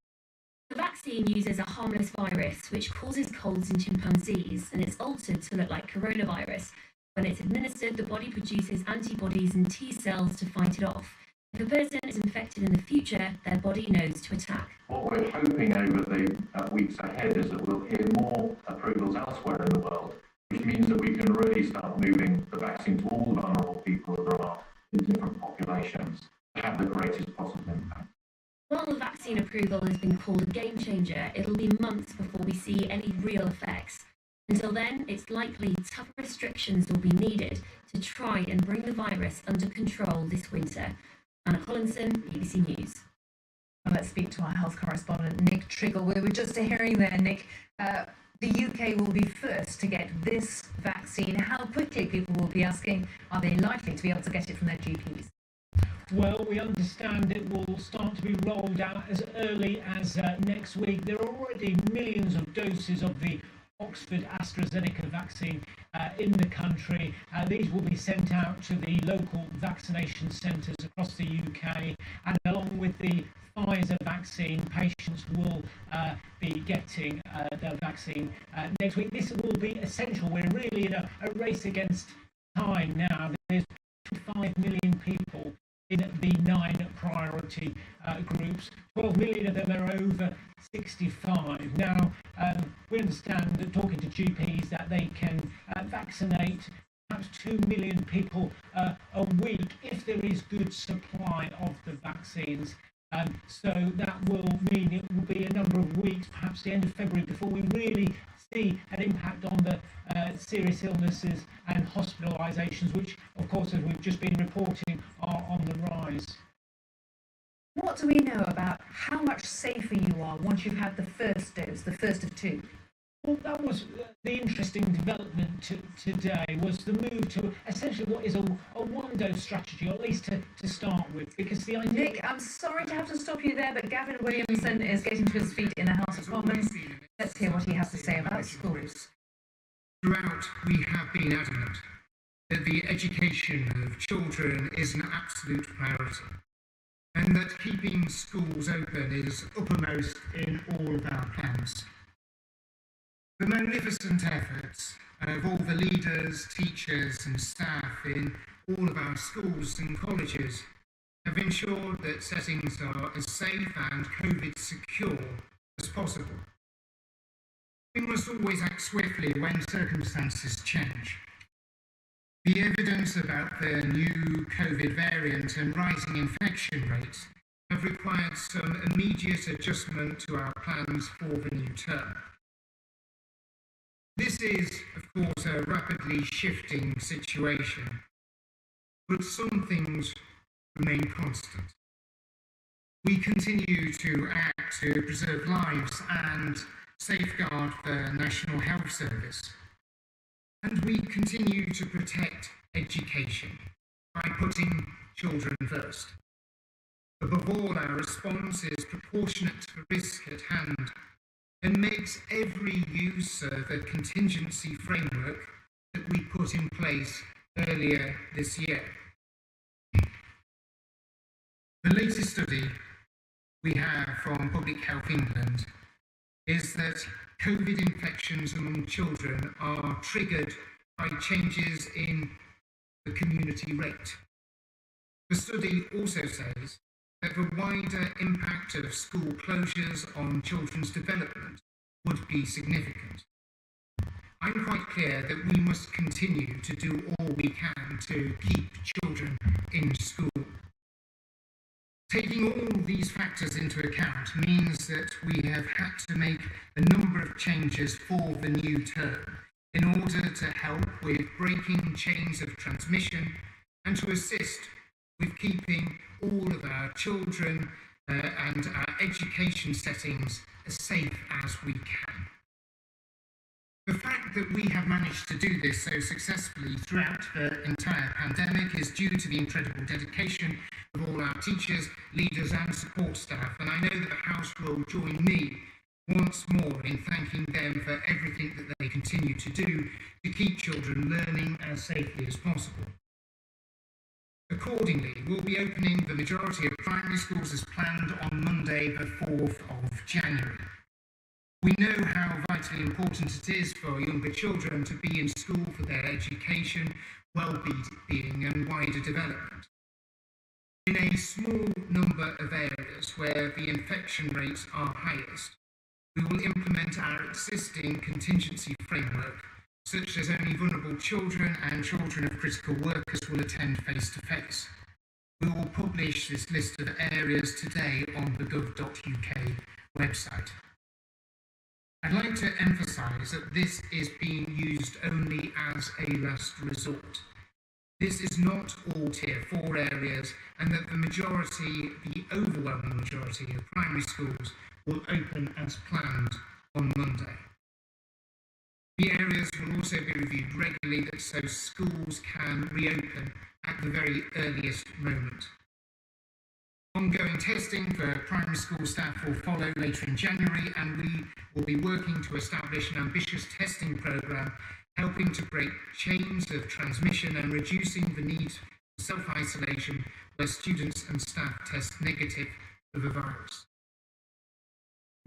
Speaker 17: The vaccine uses a harmless virus which causes colds in chimpanzees, and it's altered to look like coronavirus. When it's administered, the body produces antibodies and T cells to fight it off. If a person is infected in the future, their body knows to attack.
Speaker 22: What we're hoping over the weeks ahead is that we'll hear more approvals elsewhere in the world, which means that we can really start moving the vaccine to all the vulnerable people that there are in different populations to have the greatest possible impact.
Speaker 17: While the vaccine approval has been called a game changer, it'll be months before we see any real effects. Until then, it's likely tougher restrictions will be needed to try and bring the virus under control this winter. Anna Collinson, BBC News.
Speaker 9: Well, let's speak to our health correspondent, Nick Triggle. We were just hearing there, Nick, the UK will be first to get this vaccine. How quickly people will be asking, are they likely to be able to get it from their GPs?
Speaker 1: Well, we understand it will start to be rolled out as early as next week. There are already millions of doses of the Oxford AstraZeneca vaccine in the country. These will be sent out to the local vaccination centres across the UK, and along with the Pfizer vaccine, patients will be getting the vaccine next week. This will be essential. We're really in a race against time now. There's 5 million people in the 9 priority groups. 12 million of them are over 65. Now, we understand that talking to GPs that they can vaccinate perhaps 2 million people a week if there is good supply of the vaccines. So that will mean it will be a number of weeks, perhaps the end of February, before we really see an impact on the serious illnesses and hospitalisations, which, of course, as we've just been reporting, are on the rise.
Speaker 9: What do we know about how much safer you are once you've had the first dose, the first of 2?
Speaker 1: Well, that was the interesting development today, was the move to essentially what is a one-dose strategy, or at least to start with, because the idea...
Speaker 9: Nick, I'm sorry to have to stop you there, but Gavin Williamson is getting to his feet in the House of Commons. Let's hear what he has to say about schools.
Speaker 11: Throughout, we have been adamant that the education of children is an absolute priority, and that keeping schools open is uppermost in all of our plans. The magnificent efforts of all the leaders, teachers and staff in all of our schools and colleges have ensured that settings are as safe and COVID secure as possible. We must always act swiftly when circumstances change. The evidence about the new COVID variant and rising infection rates have required some immediate adjustment to our plans for the new term. This is, of course, a rapidly shifting situation, but some things remain constant. We continue to act to preserve lives and safeguard the National Health Service, and we continue to protect education by putting children first. Above all, our response is proportionate to the risk at hand and makes every use of a contingency framework that we put in place earlier this year. The latest study we have from Public Health England is that COVID infections among children are triggered by changes in the community rate. The study also says that the wider impact of school closures on children's development would be significant. I'm quite clear that we must continue to do all we can to keep children in school. Taking all these factors into account means that we have had to make a number of changes for the new term in order to help with breaking chains of transmission and to assist with keeping all of our children and our education settings as safe as we can. The fact that we have managed to do this so successfully throughout the entire pandemic is due to the incredible dedication of all our teachers, leaders and support staff, and I know that the House will join me once more in thanking them for everything that they continue to do to keep children learning as safely as possible. Accordingly, we'll be opening the majority of primary schools as planned on Monday, the 4th of January. We know how vitally important it is for younger children to be in school for their education, well-being and wider development. In a small number of areas where the infection rates are highest, we will implement our existing contingency framework, such that only vulnerable children and children of critical workers will attend face-to-face. We will publish this list of areas today on the gov.uk website. I'd like to emphasise that this is being used only as a last resort. This is not all Tier 4 areas, and that the overwhelming majority of primary schools will open as planned on Monday. The areas will also be reviewed regularly so schools can reopen at the very earliest moment. Ongoing testing for primary school staff will follow later in January, and we will be working to establish an ambitious testing programme helping to break chains of transmission and reducing the need for self-isolation where students and staff test negative for the virus.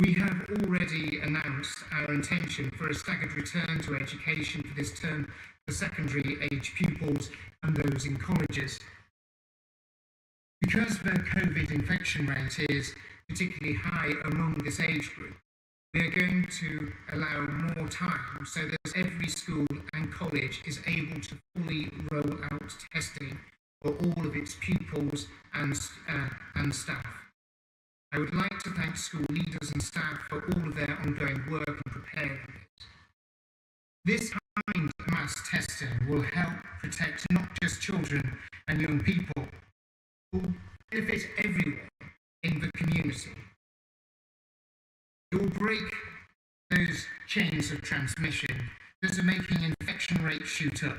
Speaker 11: We have already announced our intention for a staggered return to education for this term for secondary age pupils and those in colleges. Because the COVID infection rate is particularly high among this age group, we are going to allow more time so that every school and college is able to fully roll out testing for all of its pupils and staff. I would like to thank school leaders and staff for all of their ongoing work in preparing this. This kind of mass testing will help protect not just children and young people, but will benefit everyone in the community. It will break those chains of transmission that are making infection rates shoot up.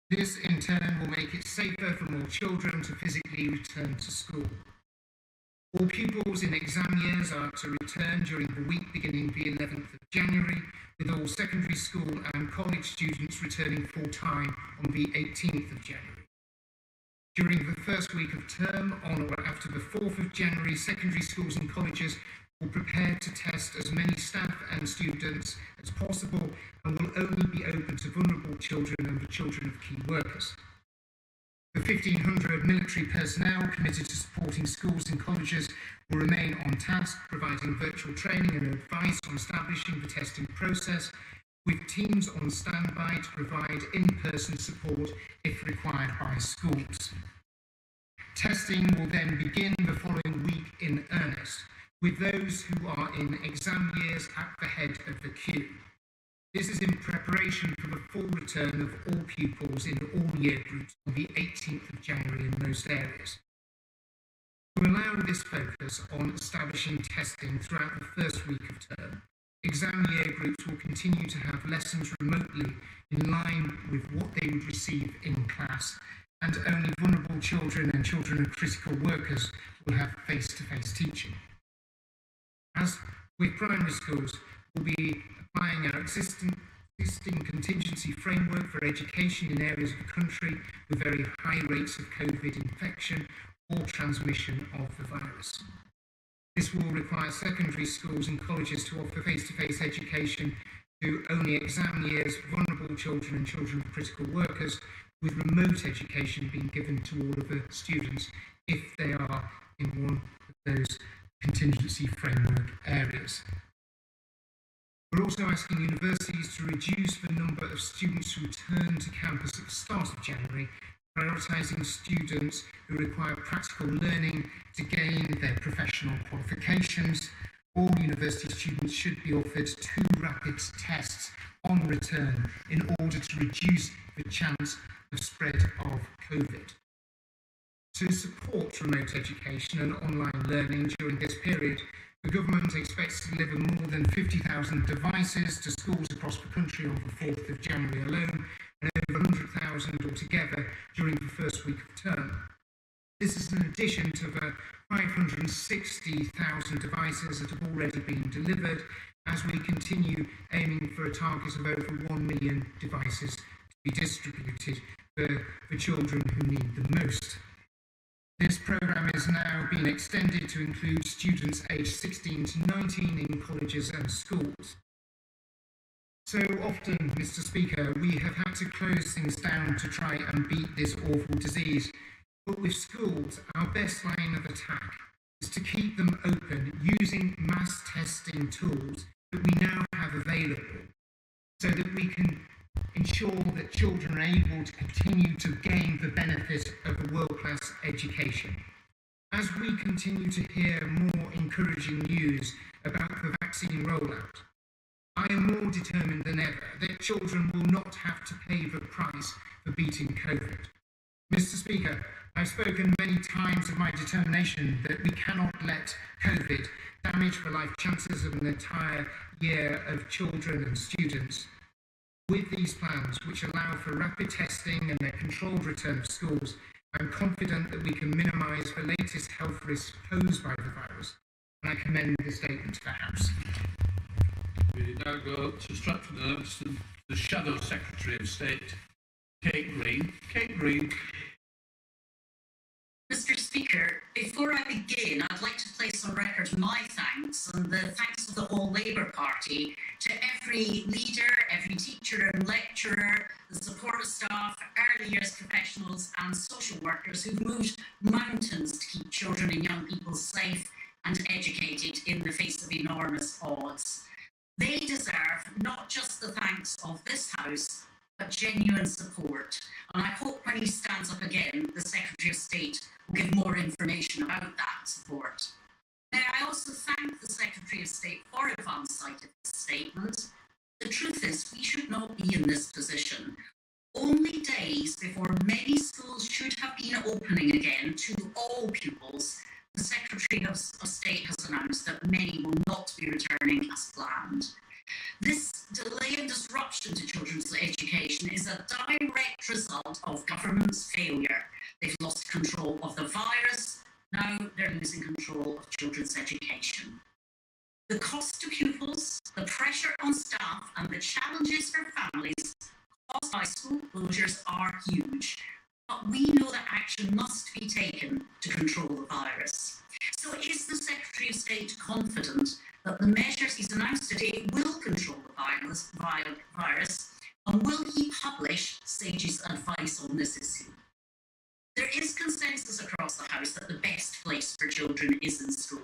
Speaker 11: This in turn will make it safer for more children to physically return to school. All pupils in exam years are to return during the week beginning the 11th of January, with all secondary school and college students returning full-time on the 18th of January. During the first week of term, on or after the 4th of January, secondary schools and colleges will prepare to test as many staff and students as possible and will only be open to vulnerable children and the children of key workers. The 1,500 military personnel committed to supporting schools and colleges will remain on task, providing virtual training and advice on establishing the testing process, with teams on standby to provide in-person support if required by schools. Testing will then begin the following week in earnest, with those who are in exam years at the head of the queue. This is in preparation for the full return of all pupils in all year groups on the 18th of January in most areas. To allow this focus on establishing testing throughout the first week of term, exam year groups will continue to have lessons remotely in line with what they would receive in class, and only vulnerable children and children of critical workers will have face-to-face teaching. As with primary schools, we'll be applying our existing contingency framework for education in areas of the country with very high rates of COVID infection or transmission of the virus. This will require secondary schools and colleges to offer face-to-face education to only exam years, vulnerable children and children of critical workers, with remote education being given to all of the students if they are in one of those contingency framework areas. We're also asking universities to reduce the number of students who return to campus at the start of January, prioritising students who require practical learning to gain their professional qualifications. All university students should be offered 2 rapid tests on return in order to reduce the chance of spread of COVID. To support remote education and online learning during this period, the government expects to deliver more than 50,000 devices to schools across the country on the 4th of January alone, and over 100,000 altogether during the first week of term. This is in addition to the 560,000 devices that have already been delivered, as we continue aiming for a target of over 1 million devices to be distributed for the children who need them most. This programme is now being extended to include students aged 16 to 19 in colleges and schools. So often, Mr. Speaker, we have had to close things down to try and beat this awful disease. But with schools, our best line of attack is to keep them open using mass testing tools that we now have available, so that we can ensure that children are able to continue to gain the benefit of a world-class education. As we continue to hear more encouraging news about the vaccine rollout, I am more determined than ever that children will not have to pay the price for beating COVID. Mr. Speaker, I've spoken many times of my determination that we cannot let COVID damage the life chances of an entire year of children and students. With these plans, which allow for rapid testing and a controlled return of schools, I'm confident that we can minimise the latest health risks posed by the virus, and I commend the statement to the House.
Speaker 12: We now go to structural notes to the Shadow Secretary of State, Kate Green. Kate Green.
Speaker 13: Mr. Speaker, before I begin, I'd like to place on record my thanks and the thanks of the whole Labour Party to every leader, every teacher and lecturer, the support staff, early years professionals and social workers who've moved mountains to keep children and young people safe and educated in the face of enormous odds. They deserve not just the thanks of this House, but genuine support. And I hope when he stands up again, the Secretary of State will give more information about that support. May I also thank the Secretary of State for advance sight of this statement. The truth is, we should not be in this position. Only days before many schools should have been opening again to all pupils, the Secretary of State has announced that many will not be returning as planned. This delay and disruption to children's education is a direct result of government's failure. They've lost control of the virus, now they're losing control of children's education. The cost to pupils, the pressure on staff and the challenges for families caused by school closures are huge. But we know that action must be taken to control the virus. So is the Secretary of State confident that the measures he's announced today will control the virus, and will he publish SAGE's advice on this issue? There is consensus across the House that the best place for children is in school,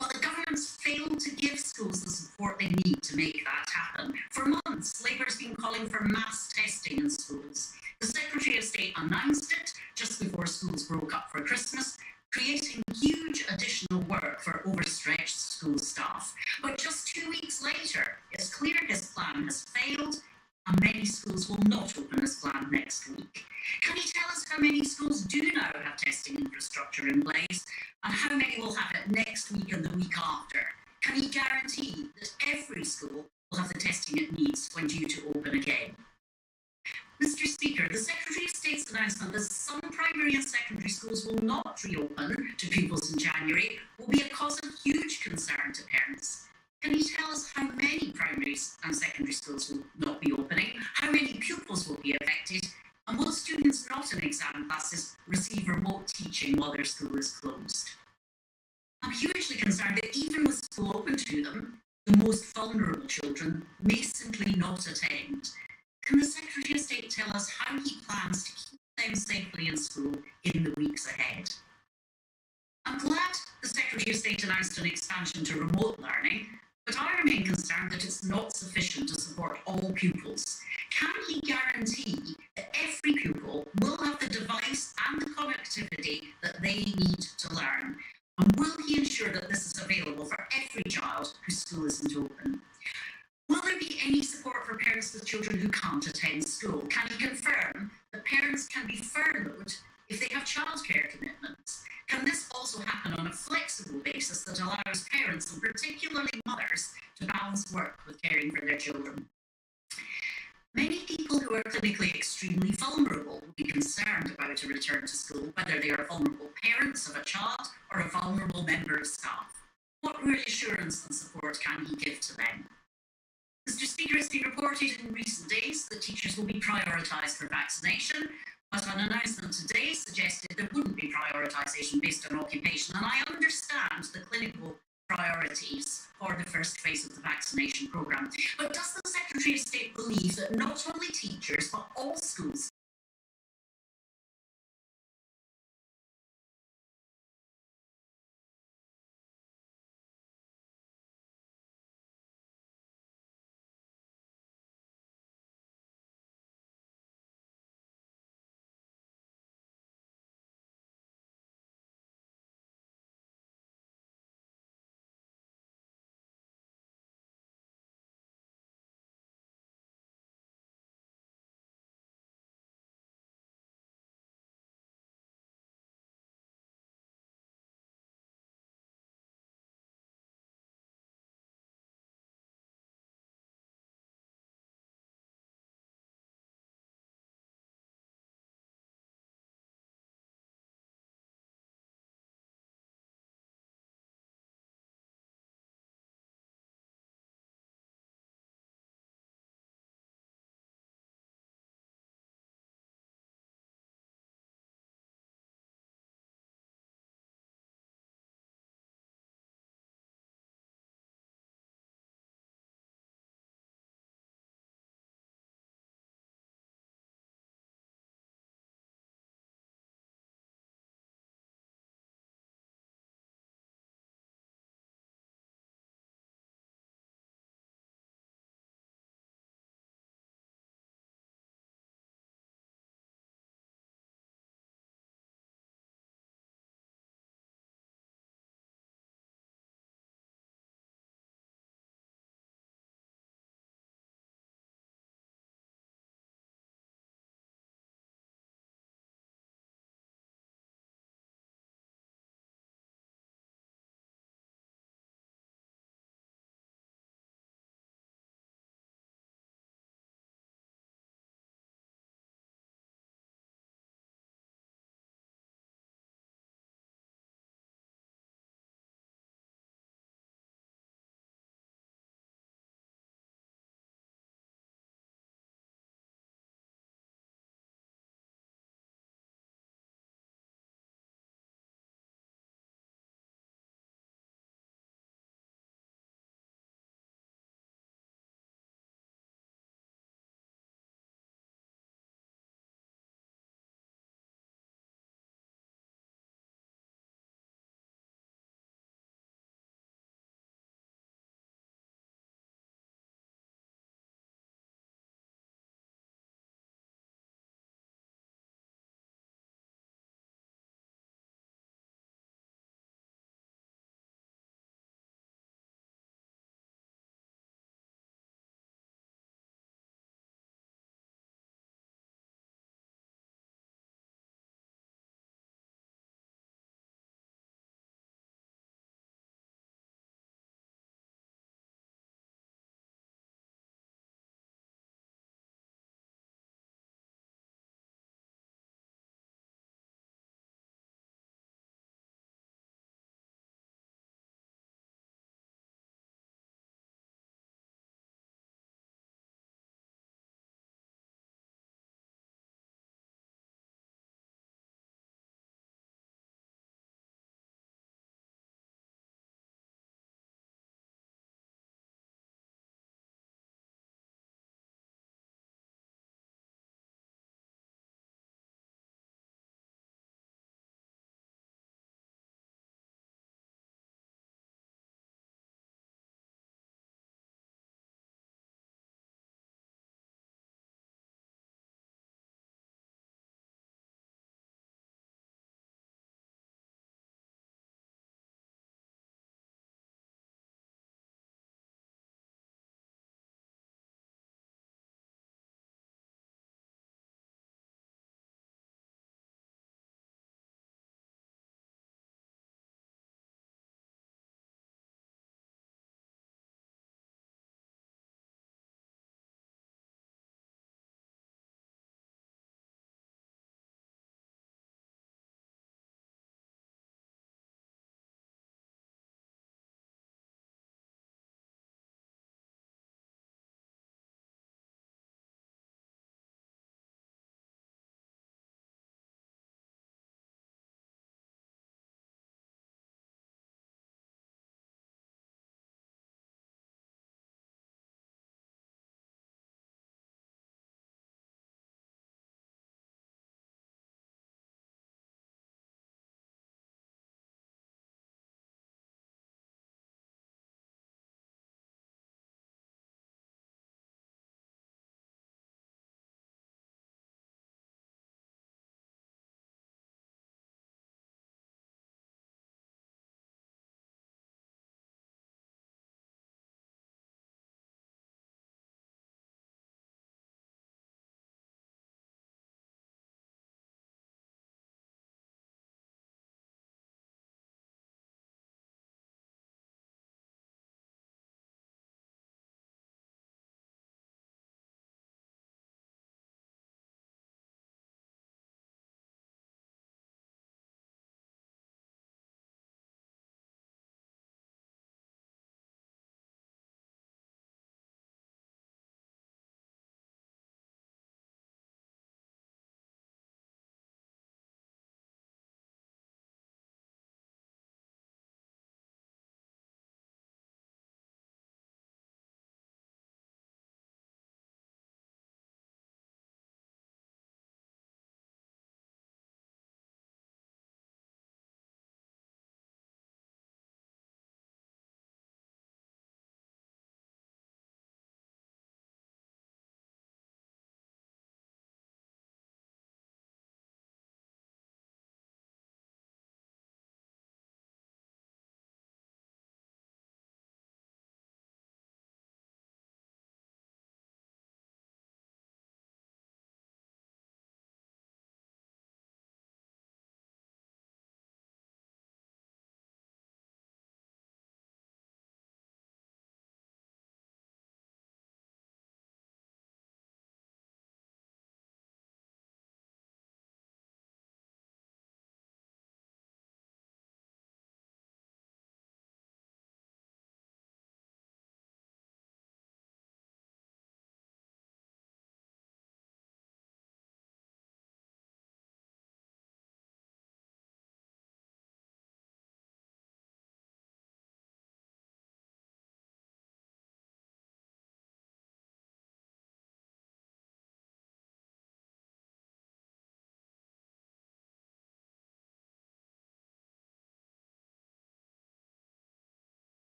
Speaker 13: but the government's failed to give schools the support they need to make that happen. For months, Labour's been calling for mass testing in schools. The Secretary of State announced it just before schools broke up for Christmas, creating huge additional work for overstretched school staff. But just 2 weeks later, it's clear his plan has failed and many schools will not open as planned next week. Can he tell us how many schools do now have testing infrastructure in place and how many will have it next week and the week after? Can he guarantee that every school will have the testing it needs when due to open again? Mr. Speaker, the Secretary of State's announcement that some primary and secondary schools will not reopen to pupils in January will be a cause of huge concern to parents. Can you tell us how many primary and secondary schools will not be opening, how many pupils will be affected, and will students not in exam classes receive remote teaching while their school is closed? I'm hugely concerned that to them, the most vulnerable children, may simply not attend. Can the Secretary of State tell us how he plans to keep them safely in school in the weeks ahead? I'm glad the Secretary of State announced an expansion to remote learning, but I remain concerned that it's not sufficient to support all pupils. Can he guarantee that every pupil will have the device and the connectivity that they need to learn? And will he ensure that this is available for every child whose school isn't open? Will there be any support for parents with children who can't attend school? Can he confirm that parents can be furloughed if they have childcare commitments? Can this also happen on a flexible basis that allows parents, and particularly mothers, to balance work with caring for their children? Many people who are clinically extremely vulnerable will be concerned about a return to school, whether they are vulnerable parents of a child or a vulnerable member of staff. What reassurance and support can he give to them? Mr. Speaker, it's been reported in recent days that teachers will be prioritised for vaccination, but an announcement today suggested there wouldn't be prioritisation based on occupation, and I understand the clinical priorities for the first phase of the vaccination programme. But does the Secretary of State believe that not only teachers, but all schools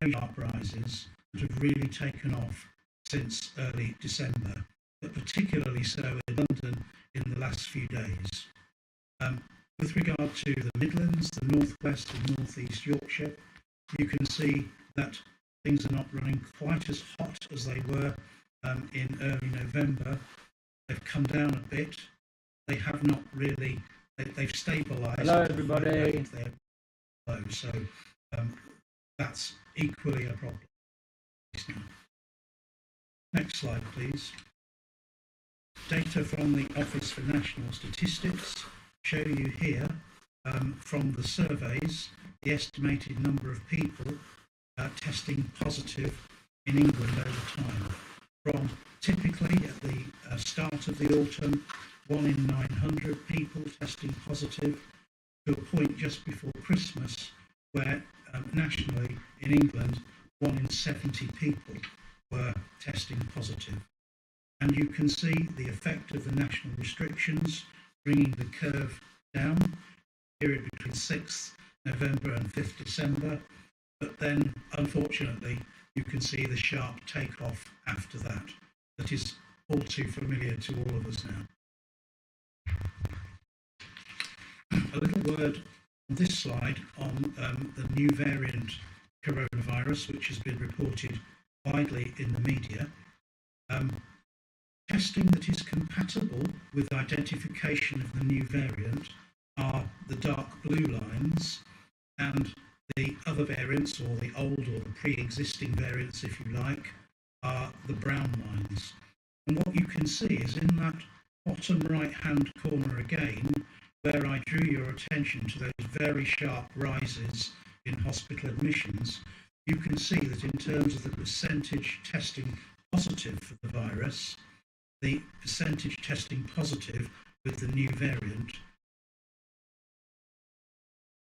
Speaker 1: very sharp rises that have really taken off since early December, but particularly so in London in the last few days. With regard to the Midlands, the North West and North East Yorkshire, you can see that things are not running quite as hot as they were in early November. They've come down a bit. They have not really, they've stabilised.
Speaker 6: Hello, everybody.
Speaker 1: They're low, so that's equally a problem. Next slide, please. Data from the Office for National Statistics show you here from the surveys the estimated number of people testing positive in England over time. From typically at the start of the autumn, 1 in 900 people testing positive, to a point just before Christmas where nationally in England 1 in 70 people were testing positive. And you can see the effect of the national restrictions bringing the curve down, period between 6th November and 5th December, but then unfortunately you can see the sharp takeoff after that. That is all too familiar to all of us now. A little word on this slide on the new variant coronavirus, which has been reported widely in the media. Testing that is compatible with identification of the new variant are the dark blue lines, and the other variants, or the old or the pre-existing variants if you like, are the brown lines. And what you can see is in that bottom right hand corner again, where I drew your attention to those very sharp rises in hospital admissions, you can see that in terms of the percentage testing positive for the virus, the percentage testing positive with the new variant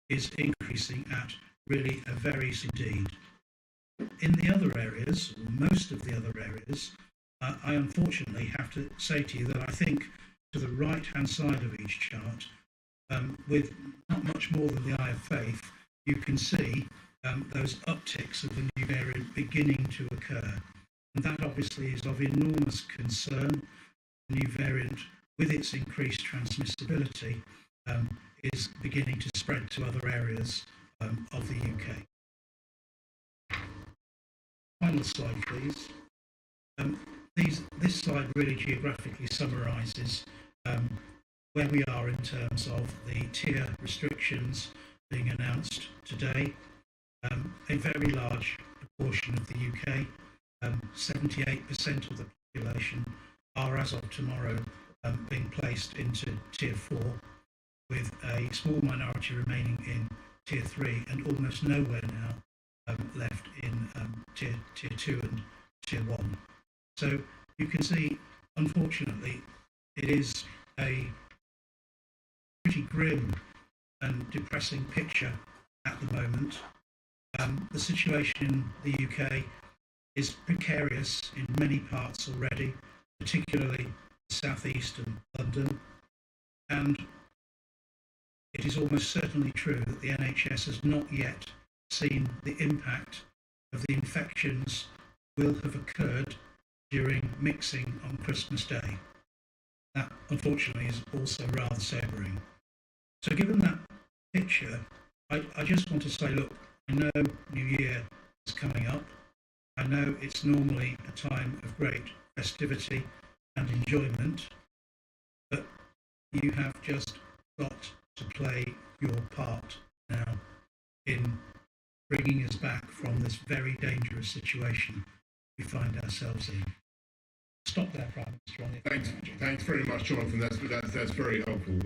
Speaker 1: is increasing at really a very indeed. In the other areas, or most of the other areas, I unfortunately have to say to you that I think to the right hand side of each chart, with not much more than the eye of faith, you can see those upticks of the new variant beginning to occur. And that obviously is of enormous concern. The new variant, with its increased transmissibility, is beginning to spread to other areas of the UK. Final slide, please. This slide really geographically summarises where we are in terms of the tier restrictions being announced today. A very large proportion of the UK, 78% of the population, are as of tomorrow being placed into tier 4, with a small minority remaining in tier 3 and almost nowhere now left in tier 2 and tier 1. So you can see, unfortunately, it is a pretty grim and depressing picture at the moment. The situation in the UK is precarious in many parts already, particularly the southeast and London, and it is almost certainly true that the NHS has not yet seen the impact of the infections will have occurred during mixing on Christmas Day. That, unfortunately, is also rather sobering. So given that picture, I just want to say, look, I know New Year is coming up. I know it's normally a time of great festivity and enjoyment, but you have just got to play your part now in bringing us back from this very dangerous situation we find ourselves in. Stop there, Prime Minister.
Speaker 4: Thanks very much, Jonathan. That's very helpful.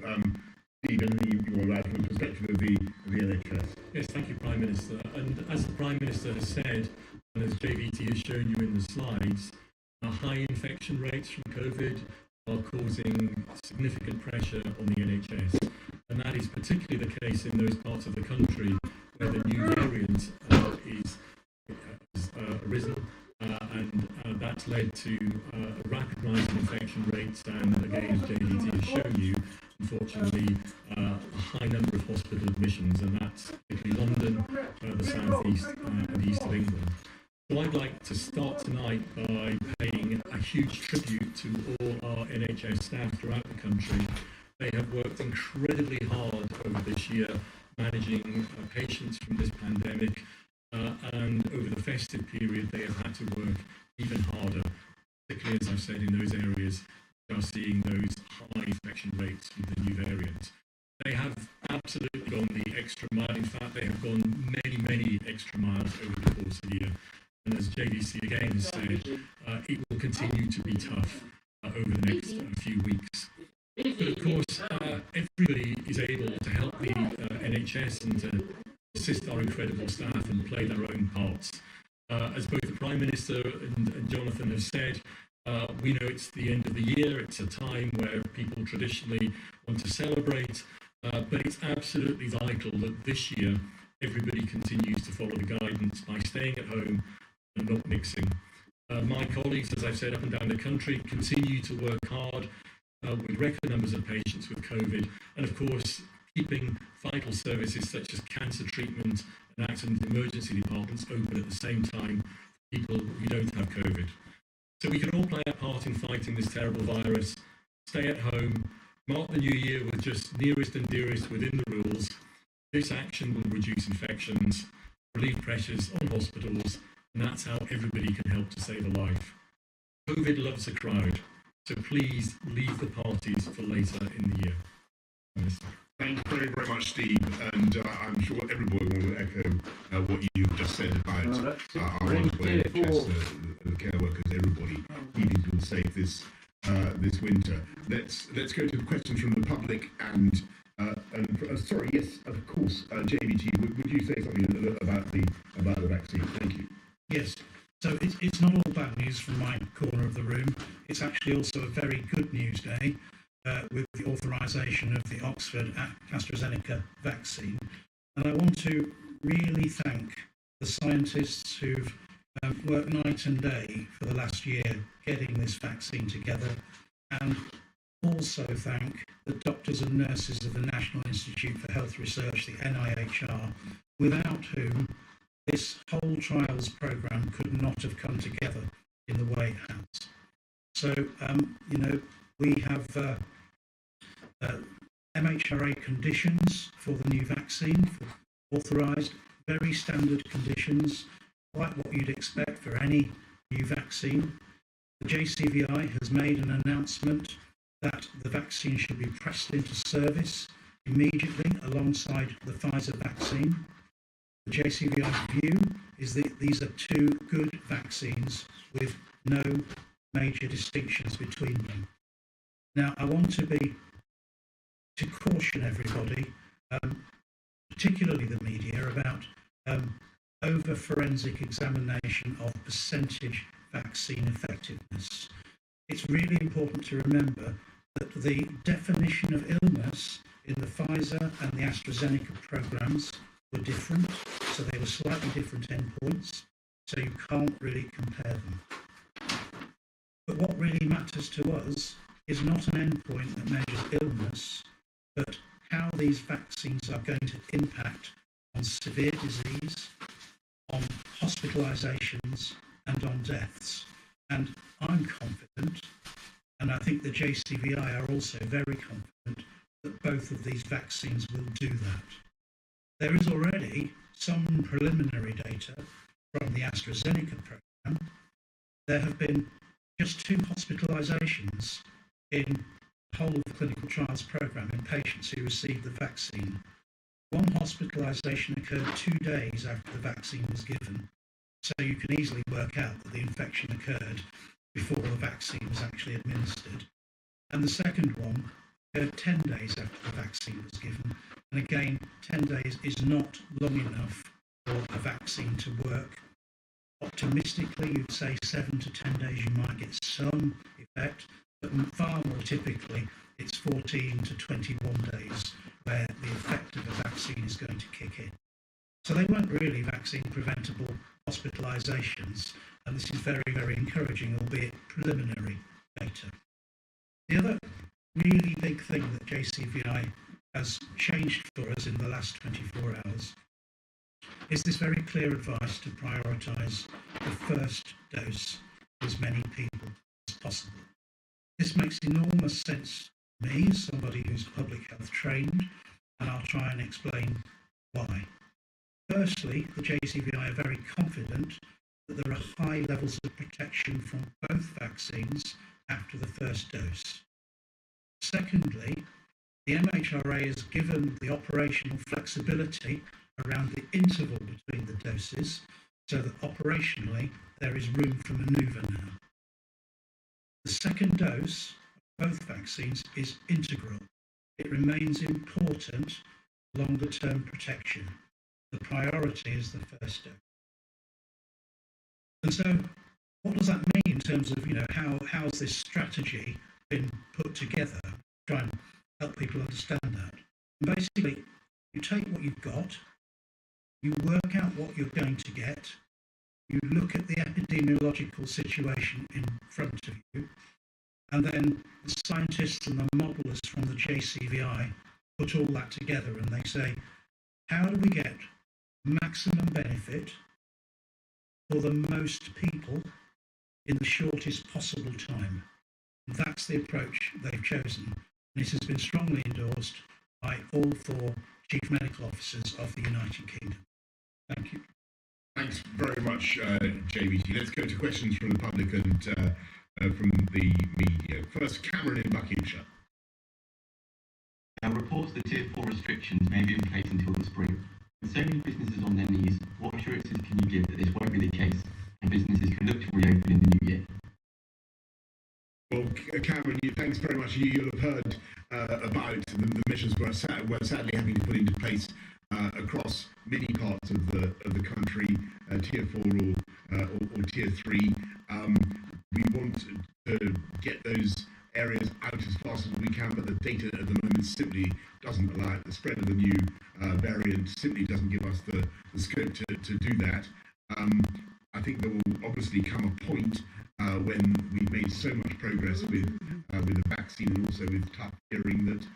Speaker 4: Stephen, you were right from the perspective of the NHS.
Speaker 14: Yes, thank you, Prime Minister. And as the Prime Minister has said, and as JVT has shown you in the slides, high infection rates from COVID are causing significant pressure on the NHS. And that is particularly the case in those parts of the country where the new variant has arisen. And that's led to a rapid rise in infection rates, and again, as JVT has shown you, unfortunately, a high number of hospital admissions, and that's particularly London, the South East and East of England. So I'd like to start tonight by paying a huge tribute to all our NHS staff throughout the country. They have worked incredibly hard over this year, managing patients from this pandemic, and over the festive period they have had to work even harder, particularly, as I've said, in those areas which are seeing those high infection rates with the new variant. They have absolutely gone the extra mile. In fact, they have gone many extra miles over the course of the year. And as JVC again has said, it will continue to be tough over the next few weeks. But of course, everybody is able to help the NHS and to assist our incredible staff and play their own parts. As both the Prime Minister and Jonathan have said, we know it's the end of the year. It's a time where people traditionally want to celebrate, but it's absolutely vital that this year everybody continues to follow the guidance by staying at home and not mixing. My colleagues, as I've said, up and down the country, continue to work hard with record numbers of patients with COVID, and of course keeping vital services such as cancer treatment and accident emergency departments open at the same time for people who don't have COVID. So we can all play our part in fighting this terrible virus, stay at home, mark the new year with just nearest and dearest within the rules. This action will reduce infections, relieve pressures on hospitals, and that's how everybody can help to save a life. COVID loves a crowd, so please leave the parties for later in the year.
Speaker 4: Thank you very much, Steve. And I'm sure everybody will echo what you've just said about our wonderful NHS, the care workers, everybody keeping people safe this winter. Let's go to questions from the public and sorry, yes, of course, JBT, would you say something about the vaccine? Thank you.
Speaker 1: Yes. So it's not all bad news from my corner of the room. It's actually also a very good news day with the authorisation of the Oxford AstraZeneca vaccine. And I want to really thank the scientists who've worked night and day for the last year getting this vaccine together, and also thank the doctors and nurses of the National Institute for Health Research, the NIHR, without whom this whole trials programme could not have come together in the way it has. So, we have MHRA conditions for the new vaccine, authorised, very standard conditions, like what you'd expect for any new vaccine. The JCVI has made an announcement that the vaccine should be pressed into service immediately alongside the Pfizer vaccine. The JCVI's view is that these are two good vaccines with no major distinctions between them. Now, I want to caution everybody, particularly the media, about over forensic examination of percentage vaccine effectiveness. It's really important to remember that the definition of illness in the Pfizer and the AstraZeneca programs were different, so they were slightly different endpoints, so you can't really compare them. But what really matters to us is not an endpoint that measures illness, but how these vaccines are going to impact on severe disease, on hospitalisations, and on deaths. And I'm confident, and I think the JCVI are also very confident, that both of these vaccines will do that. There is already some preliminary data from the AstraZeneca programme. There have been just 2 hospitalisations in the whole of the clinical trials programme in patients who received the vaccine. One hospitalisation occurred 2 days after the vaccine was given, so you can easily work out that the infection occurred before the vaccine was actually administered. And the second one occurred 10 days after the vaccine was given, and again, 10 days is not long enough for a vaccine to work. Optimistically, you'd say 7 to 10 days you might get some effect, but far more typically it's 14 to 21 days where the effect of a vaccine is going to kick in. So they weren't really vaccine preventable hospitalisations, and this is very, very encouraging, albeit preliminary data. The other really big thing that JCVI has changed for us in the last 24 hours is this very clear advice to prioritise the first dose for as many people as possible. This makes enormous sense to me as somebody who's public health trained, and I'll try and explain why. Firstly, the JCVI are very confident that there are high levels of protection from both vaccines after the first dose. Secondly, the MHRA has given the operational flexibility around the interval between the doses so that operationally there is room for manoeuvre now. The second dose of both vaccines is integral. It remains important longer-term protection. The priority is the first dose. And so what does that mean in terms of, how's this strategy been put together? Try and help people understand that. And basically, you take what you've got, you work out what you're going to get, you look at the epidemiological situation in front of you, and then the scientists and the modellers from the JCVI put all that together and they say, how do we get maximum benefit for the most people in the shortest possible time? And that's the approach they've chosen. And it has been strongly endorsed by all 4 Chief Medical Officers of the United Kingdom. Thank you.
Speaker 4: Thanks very much, JBT. Let's go to questions from the public and from the media. First, Cameron in Buckinghamshire.
Speaker 6: Reports that Tier 4 restrictions may be in place until the spring. With so many businesses on their knees, what assurances can you give that this won't be the case and businesses can look to reopen in the new year?
Speaker 4: Well, Cameron, thanks very much. You'll have heard about the measures we're sadly having to put into place across many parts of the country, Tier 4 or Tier 3. We want to get those areas out as fast as we can, but the data at the moment simply doesn't allow it. The spread of the new variant simply doesn't give us the scope to do that. I think there will obviously come a point when we've made so much progress with the vaccine and also with tough hearing that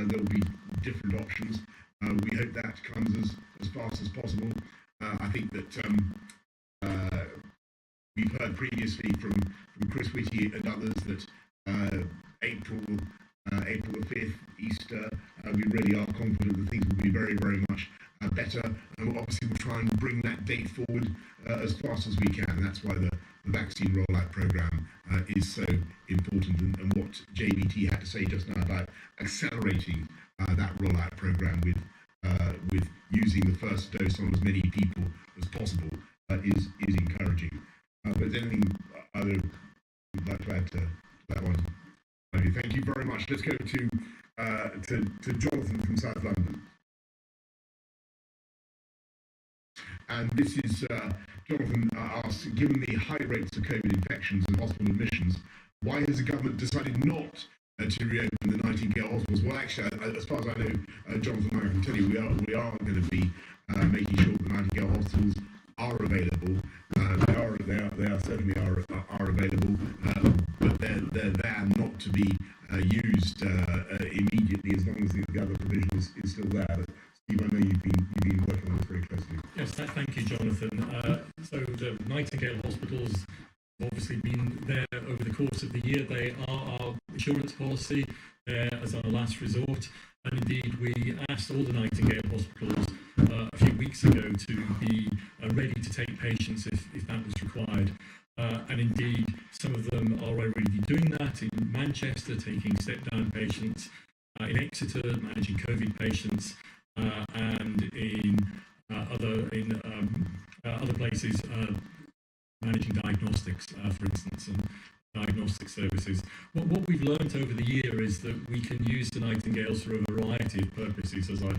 Speaker 4: there will be different options. We hope that comes as fast as possible. I think that we've heard previously from Chris Whitty and others that April the 5th, Easter, we really are confident that things will be very, very much better. And obviously we'll try and bring that date forward as fast as we can. That's why the vaccine rollout programme is so important, and what JBT had to say just now about accelerating that rollout programme with using the first dose on as many people as possible is encouraging. But is there anything either you'd like to add to that one? Thank you very much. Let's go to Jonathan from South London. And this is Jonathan asks, given the high rates of COVID infections and hospital admissions, why has the government decided not to reopen the Nightingale hospitals? Well, actually, as far as I know, Jonathan, I can tell you we are going to be making sure the Nightingale hospitals are available. They certainly are available, but they're there not to be used immediately as long as the other provision is still there. But Steve, I know you've been working on this very closely.
Speaker 14: Yes, thank you, Jonathan. So the Nightingale hospitals have obviously been there over the course of the year. They are our insurance policy as our last resort. And indeed, we asked all the Nightingale hospitals a few weeks ago to be ready to take patients if that was required. And indeed, some of them are already doing that in Manchester, taking step-down patients, in Exeter, managing COVID patients, and in other places, managing diagnostics, for instance, and diagnostic services. What we've learnt over the year is that we can use the Nightingales for a variety of purposes, as I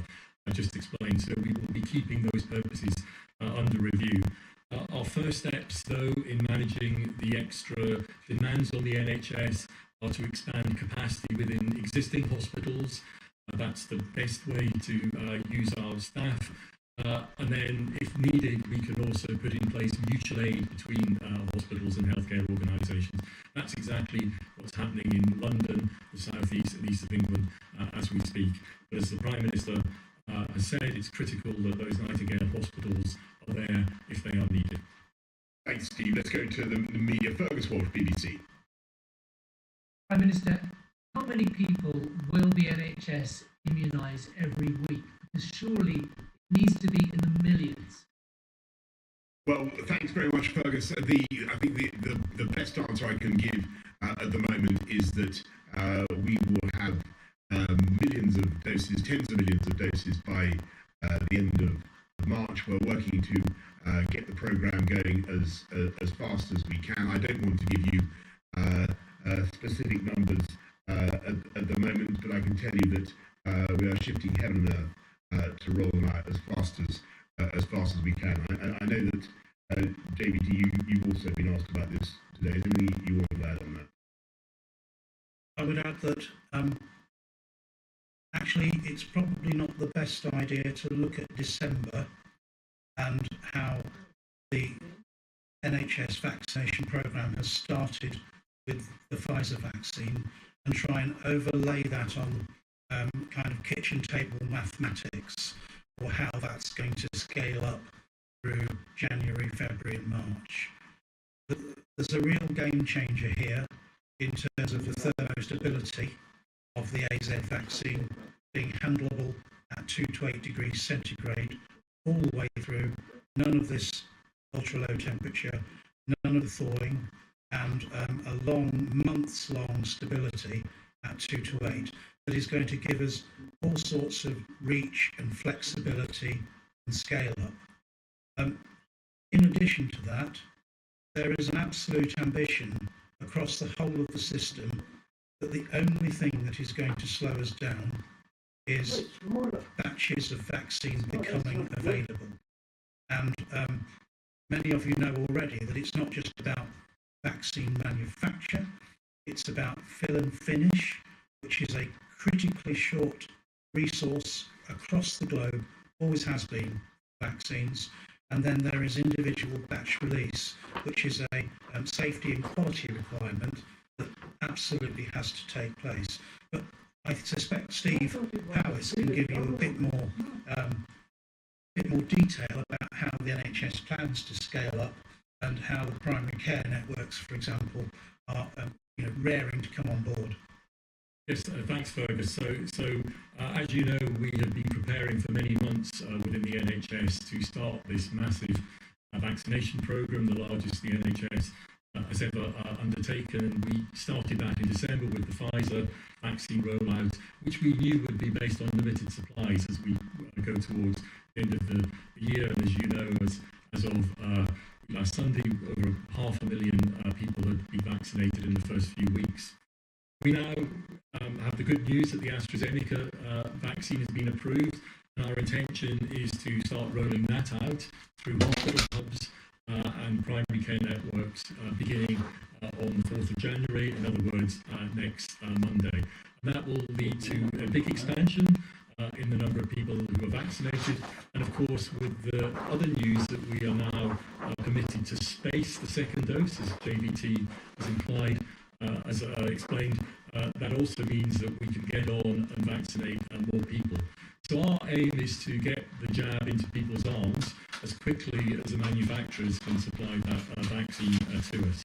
Speaker 14: just explained, so we will be keeping those purposes under review. Our first steps, though, in managing the extra demands on the NHS are to expand capacity within existing hospitals. That's the best way to use our staff. And then, if needed, we can also put in place mutual aid between hospitals and healthcare organisations. That's exactly what's happening in London, the south east and east of England as we speak. But as the Prime Minister has said, it's critical that those Nightingale hospitals
Speaker 4: to the media. Fergus Walsh, BBC.
Speaker 15: Prime Minister, how many people will the NHS immunise every week? Because surely it needs to be in the millions.
Speaker 4: Well, thanks very much, Fergus. I think the best answer I can give at the moment is that we will have millions of doses, tens of millions of doses by the end of March. We're working to get the programme going as fast as we can. I don't want to give you specific numbers at the moment, but I can tell you that we are shifting heaven and earth to roll them out as fast as we can. I know that JVT, you've also been asked about this today. Is there anything you want to add on that?
Speaker 1: I would add that actually it's probably not the best idea to look at December and how the NHS vaccination programme has started with the Pfizer vaccine and try and overlay that on kind of kitchen table mathematics, or how that's going to scale up through January, February and March. There's a real game changer here in terms of the thermostability of the AZ vaccine being handleable at 2 to 8 degrees centigrade all the way through, none of this ultra low temperature, none of the thawing, and a months-long stability at 2 to 8 that is going to give us all sorts of reach and flexibility and scale up. In addition to that, there is an absolute ambition across the whole of the system that the only thing that is going to slow us down is batches of vaccine becoming available. And many of you know already that it's not just about vaccine manufacture, it's about fill and finish, which is a critically short resource across the globe, always has been, vaccines. And then there is individual batch release, which is a safety and quality requirement that absolutely has to take place. But I suspect Steve Powis can give you a bit more detail about how the NHS plans to scale up and how the primary care networks, for example, are raring to come on board.
Speaker 14: Yes, thanks, Fergus. So as you know, we have been preparing for many months within the NHS to start this massive vaccination programme, the largest the NHS has ever undertaken. We started that in December with the Pfizer vaccine rollout, which we knew would be based on limited supplies as we go towards the end of the year. And as you know, as of last Sunday, over 500,000 people had been vaccinated in the first few weeks. We now have the good news that the AstraZeneca vaccine has been approved, and our intention is to start rolling that out through hospital hubs and primary care networks beginning on the 4th of January, in other words, next Monday. And that will lead to a big expansion in the number of people who are vaccinated, and of course with the other news that we are now permitted to space the second dose, as JVT has implied, as I explained, that also means that we can get on and vaccinate more people. So our aim is to get the jab into people's arms as quickly as the manufacturers can supply that vaccine to us.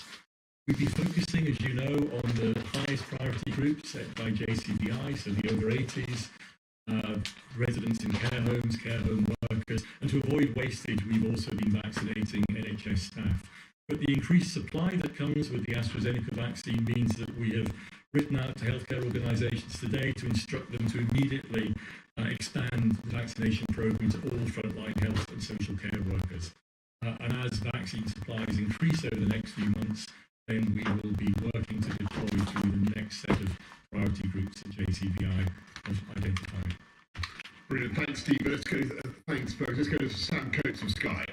Speaker 14: We've been focusing, as you know, on the highest priority groups set by JCVI, so the over 80s, residents in care homes, care home workers, and to avoid wastage, we've also been vaccinating NHS staff. But the increased supply that comes with the AstraZeneca vaccine means that we have written out to healthcare organisations today to instruct them to immediately expand the vaccination programme to all frontline health and social care workers. And as vaccine supplies increase over the next few months, then we will be working to deploy to the next set of priority groups that JCVI have identified.
Speaker 4: Brilliant. Thanks, Steve. Thanks, folks. Let's go to Sam Coates of Sky.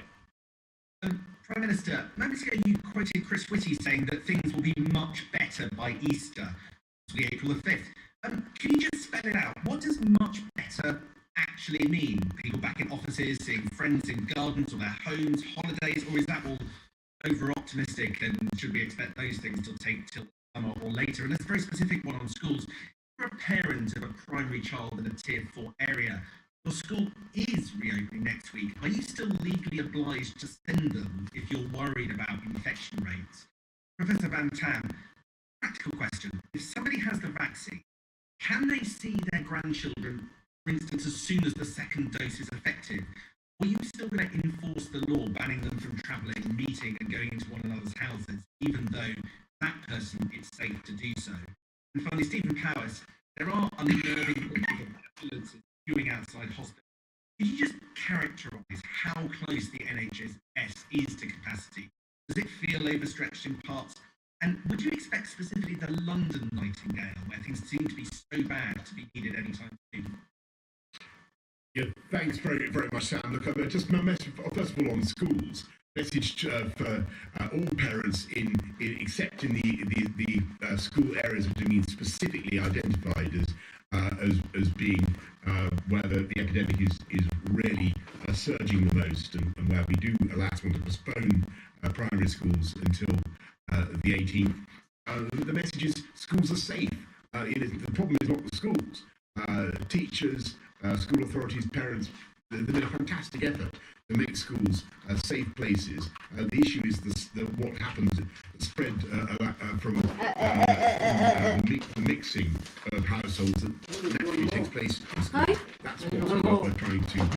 Speaker 16: Prime Minister, moments ago you quoted Chris Whitty saying that things will be much better by Easter, possibly April the 5th. Can you just spell it out? What does much better actually mean? People back in offices, seeing friends in gardens or their homes, holidays, or is that all over-optimistic, and should we expect those things to take till summer or later? And there's a very specific one on schools. For a parent of a primary child in a Tier 4 area, Your school is reopening next week. Are you still legally obliged to send them if you're worried about infection rates? Professor Van Tam, practical question. If somebody has the vaccine, can they see their grandchildren, for instance, as soon as the second dose is effective? Or are you still going to enforce the law banning them from travelling, meeting and going into one another's houses, even though that person it's safe to do so? And finally, Stephen Powers, there are unnerving pictures of ambulances queuing outside hospitals. Could you just characterise how close the NHS is to capacity? Does it feel overstretched in parts? And would you expect specifically the London Nightingale, where things seem to be so bad, to be needed anytime soon?
Speaker 4: Yeah, thanks very, very much, Sam. Look, just my message, first of all, on schools. Message for all parents except in the school areas which have been specifically identified as being where the epidemic is really surging the most, and where we do, alas, want to postpone primary schools until the 18th. The message is schools are safe. The problem is not the schools. Teachers, school authorities, parents, they've made a fantastic effort to make schools safe places. The issue is what happens, the spread from the mixing of households that naturally takes place in school. That's what we're trying to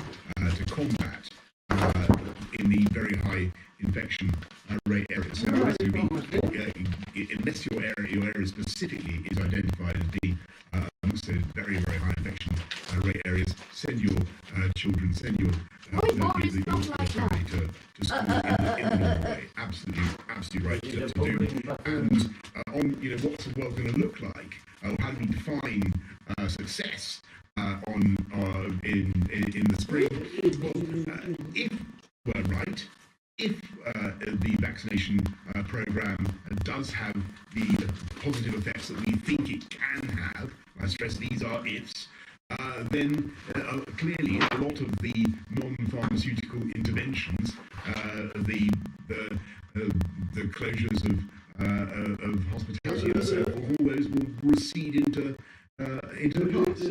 Speaker 4: combat in the very high infection rate areas. So unless your area specifically is identified as being amongst those very, very high infection rate areas, send your children, send your family to school in the normal way. Absolutely right to do. And on what's the world going to look like? How do we define success in the spring? Well, if we're right, if the vaccination program does have the positive effects that we think it can have, I stress these are ifs, then clearly a lot of the non-pharmaceutical interventions, the closures of hospitality and so forth, all those will recede into the past,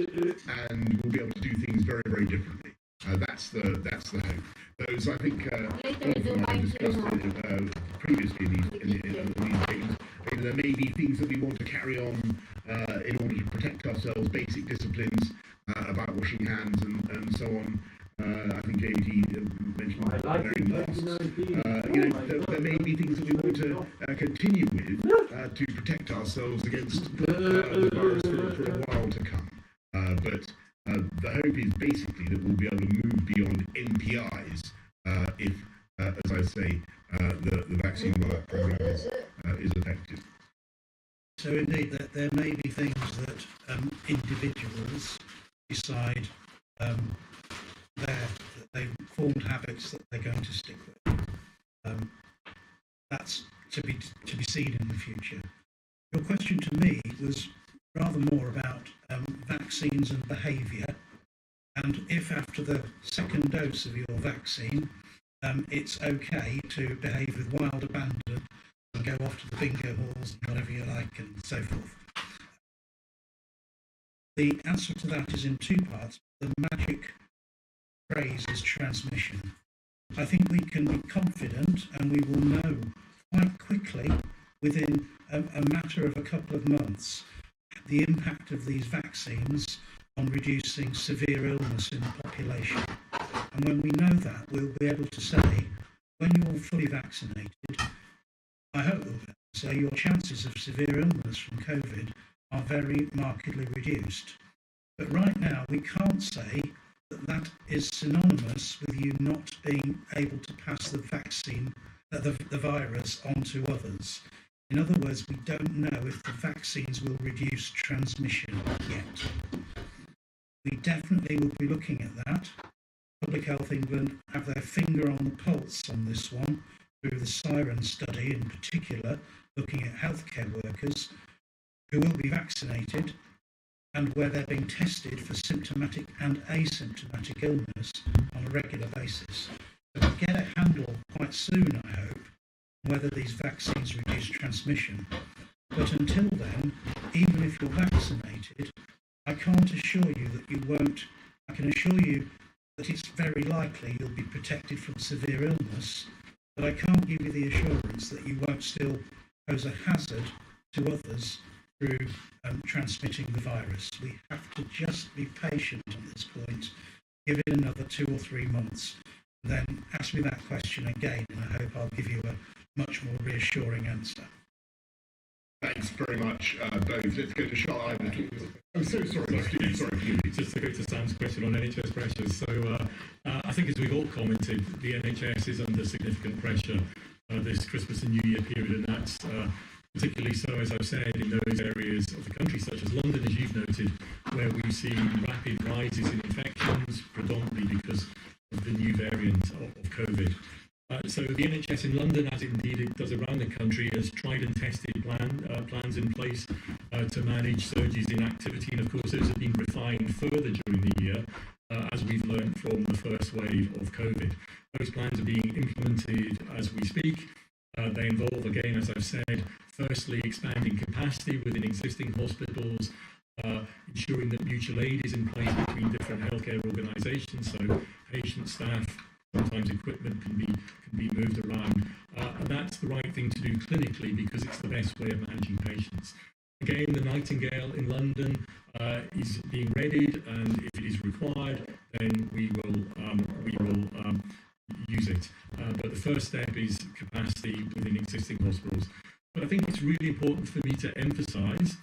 Speaker 4: and we'll be able to do things very, very differently. That's the hope. Those, I think, discussed previously in these things. There may be things that we want to carry on in order to protect ourselves, basic disciplines about washing hands and so on. I think JD mentioned wearing masks. There may be things that we want to continue with to protect ourselves against the virus for a while to come. But the hope is basically that we'll be able to move beyond NPIs if, as I say, the vaccine rollout program is effective.
Speaker 1: So indeed, that there may be things that individuals decide that they've formed habits that they're going to stick with. That's to be seen in the future. Your question to me was rather more about vaccines and behaviour, and if after the second dose of your vaccine it's okay to behave with wild abandon and go off to the bingo halls and whatever you like and so forth. The answer to that is in two parts. The magic phrase is transmission. I think we can be confident, and we will know quite quickly, within a matter of a couple of months, the impact of these vaccines on reducing severe illness in the population. And when we know that, we'll be able to say, when you're fully vaccinated, I hope we'll be able to say your chances of severe illness from COVID are very markedly reduced. But right now, we can't say that that is synonymous with you not being able to pass the vaccine, the virus, on to others. In other words, we don't know if the vaccines will reduce transmission yet. We definitely will be looking at that. Public Health England have their finger on the pulse on this one, through the Siren study in particular, looking at healthcare workers who will be vaccinated and where they're being tested for symptomatic and asymptomatic illness on a regular basis. So we'll get a handle quite soon, I hope, whether these vaccines reduce transmission. But until then, even if you're vaccinated, I can't assure you that you won't I can assure you that it's very likely you'll be protected from severe illness, but I can't give you the assurance that you won't still pose a hazard to others through transmitting the virus. We have to just be patient at this point, give it another 2 or 3 months, then ask me that question again, and I hope I'll give you a much more reassuring answer.
Speaker 4: Thanks very much, both. Let's go to Charlotte. I'm so sorry, Steve. Sorry,
Speaker 14: just to go to Sam's question on NHS pressures. So I think, as we've all commented, the NHS is under significant pressure this Christmas and New Year period, and that's particularly so, as I've said, in those areas of the country, such as London, as you've noted, where we've seen rapid rises in infections, predominantly because of the new variant of COVID. So the NHS in London, as indeed it does around the country, has tried and tested plans in place to manage surges in activity, and of course those have been refined further during the year as we've learned from the first wave of COVID. Those plans are being implemented as we speak. They involve, again, as I've said, firstly expanding capacity within existing hospitals, ensuring that mutual aid is in place between different healthcare organisations, so patient, staff, sometimes equipment can be moved around, and that's the right thing to do clinically because it's the best way of managing patients. Again, the Nightingale in London is being readied, and if it is required, then we will use it. But the first step is capacity within existing hospitals. But I think it's really important for me to emphasise,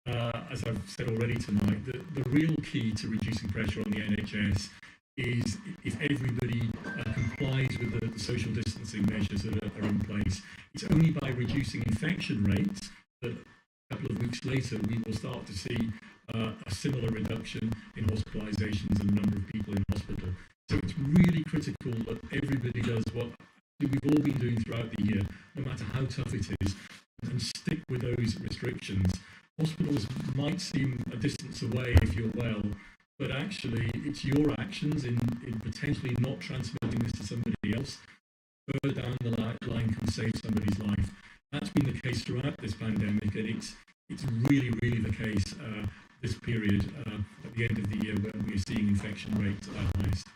Speaker 14: as I've said already tonight, that the real key to reducing pressure on the NHS is if everybody complies with the social distancing measures that are in place. It's only by reducing infection rates that a couple of weeks later we will start to see a similar reduction in hospitalisations and the number of people in hospital. So it's really critical that everybody does what we've all been doing throughout the year, no matter how tough it is, and stick with those restrictions. Hospitals might seem a distance away if you're well, but actually it's your actions in potentially not transmitting this to somebody else further down the line can save somebody's life. That's been the case throughout this pandemic, and it's really, really the case this period at the end of the year when we're seeing infection rates at our highest.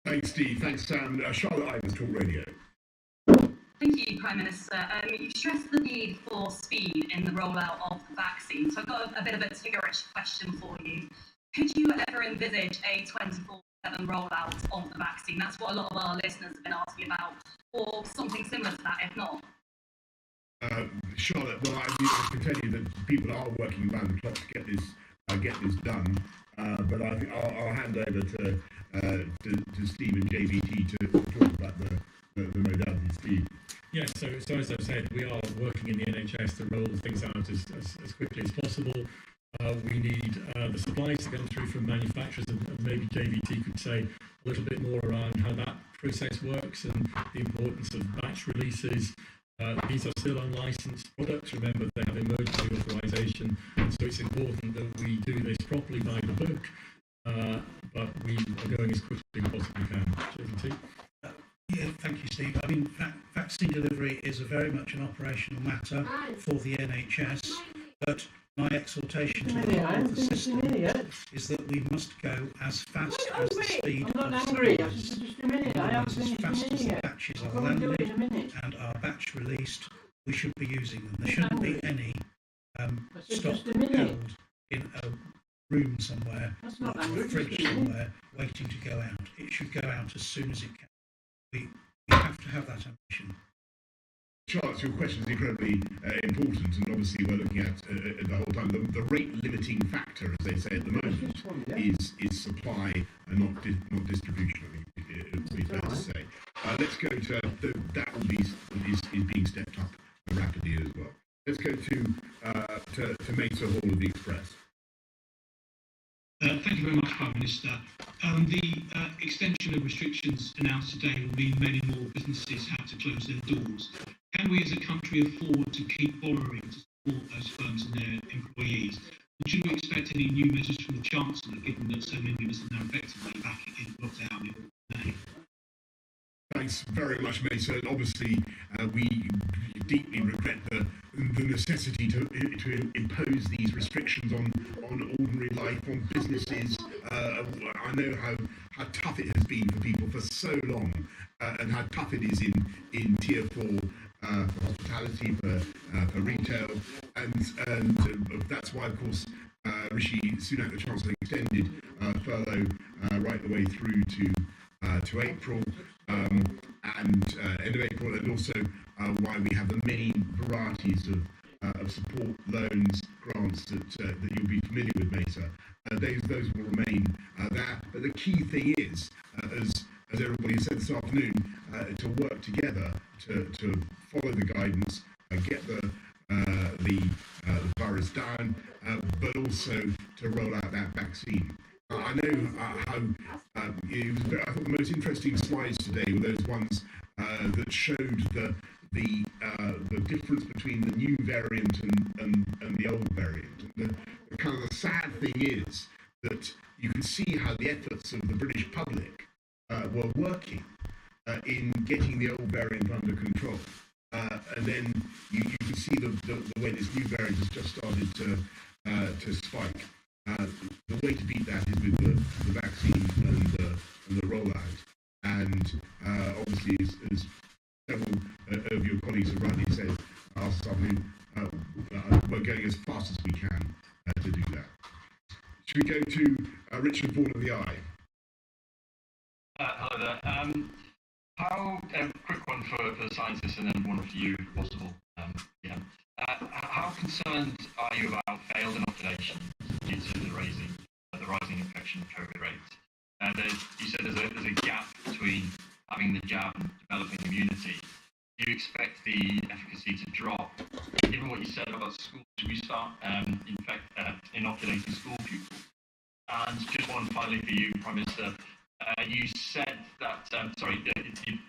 Speaker 4: Thanks, Steve. Thanks, Sam. Charlotte Ivers, Talk Radio.
Speaker 3: Thank you, Prime Minister. You stressed the need for speed in the rollout of the vaccine. So I've got a bit of a Tiggerish question for you. Could you ever envisage a 24/7 rollout of the vaccine? That's what a lot of our listeners have been asking about, or something similar to that, if not.
Speaker 4: Charlotte, well, I can tell you that people are working around the clock to get this done. But I think I'll hand over to Steve and JVT to talk about the modality. Steve.
Speaker 14: Yeah, so as I've said, we are working in the NHS to roll things out as quickly as possible. We need the supplies to come through from manufacturers, and maybe JVT could say a little bit more around how that process works and the importance of batch releases. These are still unlicensed products. Remember, they have emergency authorization, and so it's important that we do this properly by the book, but we are going as quickly as we possibly can. JVT?
Speaker 1: Yeah, thank you, Steve. I mean, vaccine delivery is very much an operational matter for the NHS, but my exhortation to the whole of the system is that we must go as fast as the speed of supplies. As fast as the batches are landed and are batch released, we should be using them. There shouldn't be any stock held in a room somewhere or a fridge somewhere waiting to go out. It should go out as soon as it can. We have to have that ambition.
Speaker 4: Charles, your question is incredibly important, and obviously we're looking at the whole time. The rate limiting factor, as they say at the moment, is supply and not distribution. I mean, it would be fair to say. Let's go to that will be is being stepped up rapidly as well. Let's go to Mesa Hall of the Express.
Speaker 8: Thank you very much, Prime Minister. The extension of restrictions announced today will mean many more businesses have to close their doors. Can we as a country afford to keep borrowing to support those firms and their employees? And should we expect any new measures from the Chancellor, given that so many of us are now effectively back in lockdown in May?
Speaker 4: Thanks very much, Mesa. Obviously, we deeply regret the necessity to impose these restrictions on ordinary life, on businesses. I know how tough it has been for people for so long, and how tough it is in tier 4 for hospitality, for retail, and that's why, of course, Rishi Sunak, the Chancellor, extended furlough right the way through to April, and end of April, and also why we have the many varieties of support loans, grants that you'll be familiar with, Mesa. Those will remain there. But the key thing is, as everybody has said this afternoon, to work together to follow the guidance, get the virus down, but also to roll out that vaccine. I know how I thought the most interesting slides today were those ones that showed the difference between the new variant and the old variant. And the kind of the sad thing is that you can see how the efforts of the British public were working in getting the old variant under control. And then you can see the way this new variant has just started to spike. The way to beat that is with the vaccine and the rollout. And obviously, as several of your colleagues have rightly said last afternoon, we're going as fast as we can to do that. Should we go to Richard Vaughan of the Eye?
Speaker 5: Hello there. Quick one for the scientists and then one for you, if possible. How concerned are you about failed inoculation due to the rising infection COVID rates? You said there's a gap between having the jab and developing immunity. Do you expect the efficacy to drop? Given what you said about schools, should we start inoculating school pupils? And just one finally for you, Prime Minister. You said that the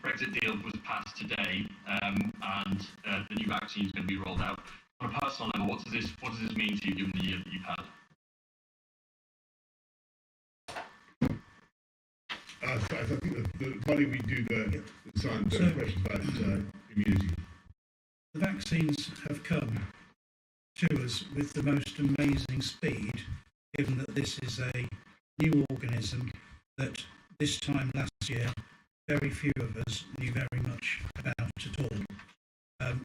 Speaker 5: Brexit deal was passed today, and the new vaccine is going to be rolled out. On a personal level, what does this mean to you, given the year that you've had?
Speaker 4: I think why don't we do the science questions about immunity?
Speaker 1: The vaccines have come to us with the most amazing speed, given that this is a new organism that this time last year very few of us knew very much about at all.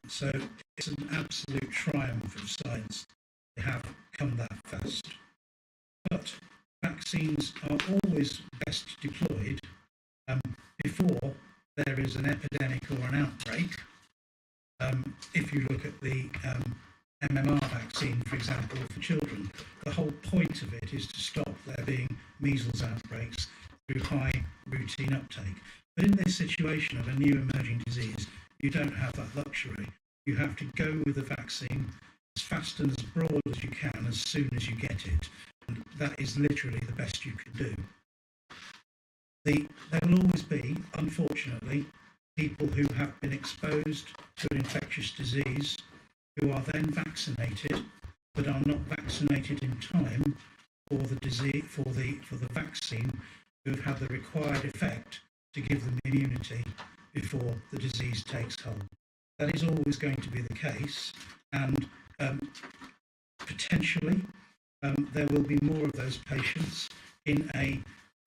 Speaker 1: So it's an absolute triumph of science to have come that fast. But vaccines are always best deployed before there is an epidemic or an outbreak. If you look at the MMR vaccine, for example, for children, the whole point of it is to stop there being measles outbreaks through high routine uptake. But in this situation of a new emerging disease, you don't have that luxury. You have to go with the vaccine as fast and as broad as you can, as soon as you get it. And that is literally the best you can do. There will always be, unfortunately, people who have been exposed to an infectious disease who are then vaccinated, but are not vaccinated in time for the disease, for the vaccine, who have had the required effect to give them immunity before the disease takes hold. That is always going to be the case, and potentially there will be more of those patients in a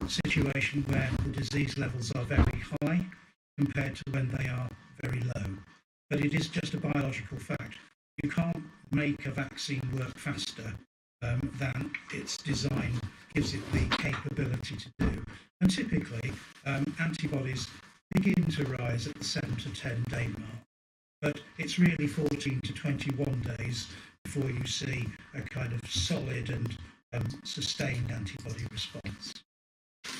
Speaker 1: situation where the disease levels are very high compared to when they are very low. But it is just a biological fact. You can't make a vaccine work faster than its design gives it the capability to do. And typically, antibodies begin to rise at the 7 to 10 day mark, but it's really 14 to 21 days before you see a kind of solid and sustained antibody response.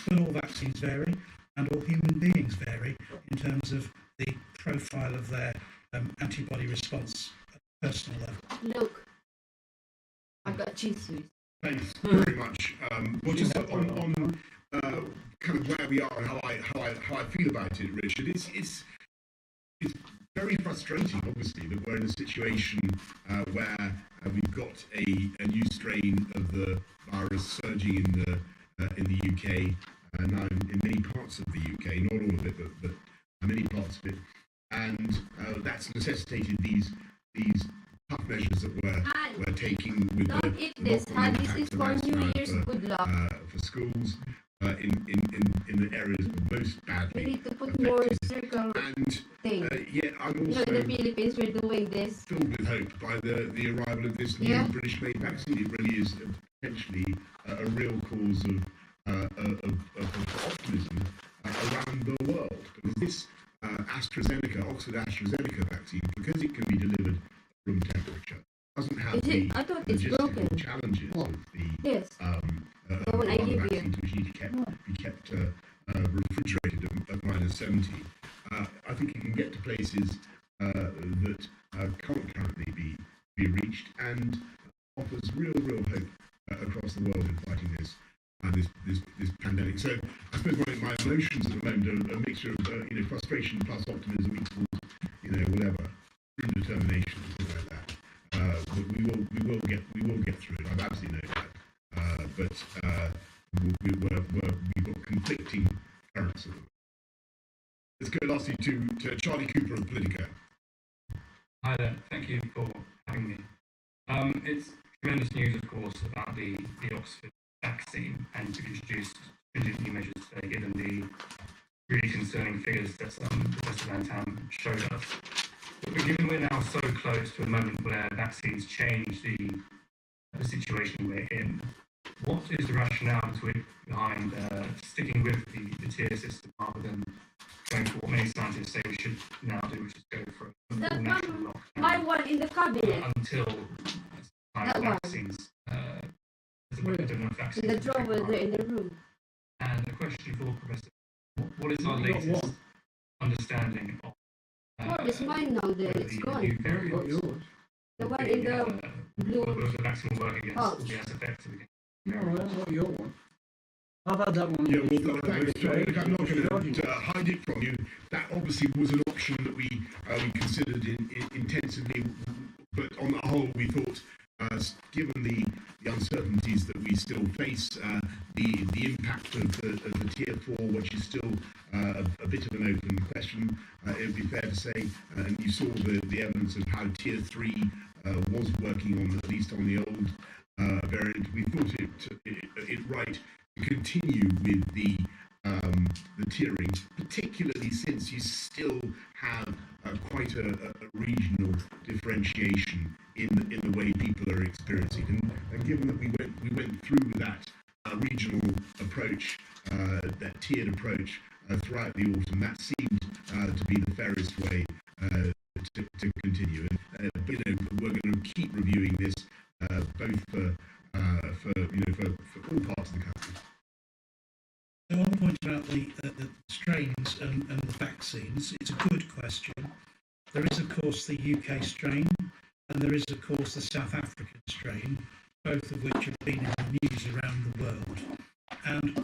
Speaker 1: But all vaccines vary, and all human beings vary in terms of the profile of their antibody response at a personal level.
Speaker 7: Look, I've got juice.
Speaker 4: Thanks very much. Well, just on kind of where we are and how I feel about it, Richard, it's very frustrating, obviously, that we're in a situation where we've got a new strain of the virus surging in the UK, now in many parts of the UK, not all of it, but many parts of it, and that's necessitated these tough tough measures that we're taking with
Speaker 7: don't eat this. This is for New Year's good luck.
Speaker 4: For schools in the areas most badly
Speaker 7: We need to put
Speaker 4: affected.
Speaker 7: more circle
Speaker 4: And yet I'm also
Speaker 7: in the Philippines we're doing this.
Speaker 4: filled with hope by the arrival of this new British-made vaccine. It really is potentially a real cause of optimism around the world. Because this Oxford AstraZeneca vaccine, because it can be delivered at room temperature, doesn't have the logistical challenges of the other vaccines which need to be kept refrigerated at -70. I think it can get to places that can't currently be reached and offers real hope across the world in fighting this pandemic. So I suppose my emotions at the moment are a mixture of frustration plus optimism equals whatever, determination and things like that. But we will get through it. I've absolutely no doubt. But we've got conflicting currents. Let's go lastly to Charlie Cooper of Politico.
Speaker 2: Hi there, thank you for having me. It's tremendous news, of course, about the Oxford vaccine, and to introduce stringent measures today, given the really concerning figures that Professor Van Tam showed us. But given we're now so close to a moment where vaccines change the situation we're in, what is the rationale behind sticking with the tier system rather than going for what many scientists say we should now do, which is go for a full national lockdown?
Speaker 7: My one in the cabinet.
Speaker 2: Until vaccines.
Speaker 7: In the drawer there in the room.
Speaker 2: And a question for Professor: what is our latest understanding of?
Speaker 7: It's mine now. There, it's gone. The one in the blue.
Speaker 2: Whether the vaccine will work against, will be as effective against.
Speaker 10: No, that's not your one. I've had that one.
Speaker 4: Yeah, well, thanks, Charlie. Look, I'm not going to hide it from you. That obviously was an option that we considered intensively, but on the whole, we thought, given the uncertainties that we still face, the impact of the tier 4, which is still a bit of an open question, it would be fair to say, and you saw the evidence of how tier 3 was working on, at least on the old variant. We thought it right to continue with the tiering, particularly since you still have quite a regional differentiation in the way people are experiencing it. And given that we went through that regional approach, that tiered approach throughout the autumn, that seemed to be the fairest way to continue. But we're going to keep reviewing this both for all parts of the country.
Speaker 23: So on the point about the strains and the vaccines, it's a good question. There is, of course, the UK strain, and there is, of course, the South African strain, both of which have been in the news around the world. And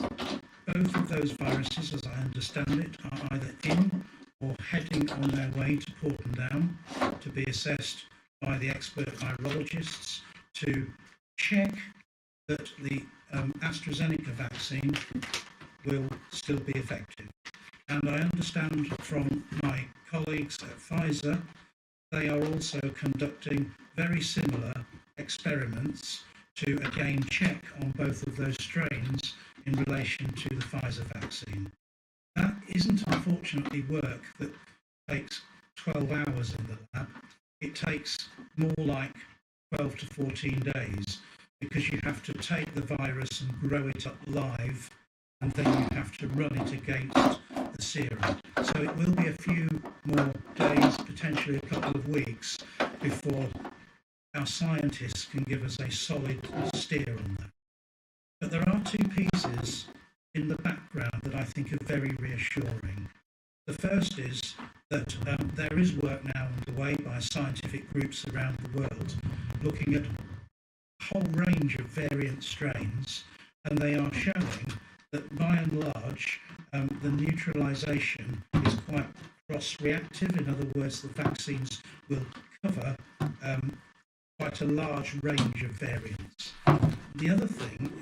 Speaker 23: both of those viruses, as I understand it, are either in or heading on their way to Porton Down to be assessed by the expert virologists to check that the AstraZeneca vaccine will still be effective. And I understand from my colleagues at Pfizer, they are also conducting very similar experiments to again check on both of those strains in relation to the Pfizer vaccine. That isn't unfortunately work that takes 12 hours in the lab. It takes more like 12 to 14 days, because you have to take the virus and grow it up live, and then you have to run it against the serum. So it will be a few more days, potentially a couple of weeks, before our scientists can give us a solid steer on that. But there are two pieces in the background that I think are very reassuring. The first is that there is work now underway by scientific groups around the world looking at a whole range of variant strains, and they are showing that by and large the neutralization is quite cross-reactive. In other words, the vaccines will cover quite a large range of variants. The other thing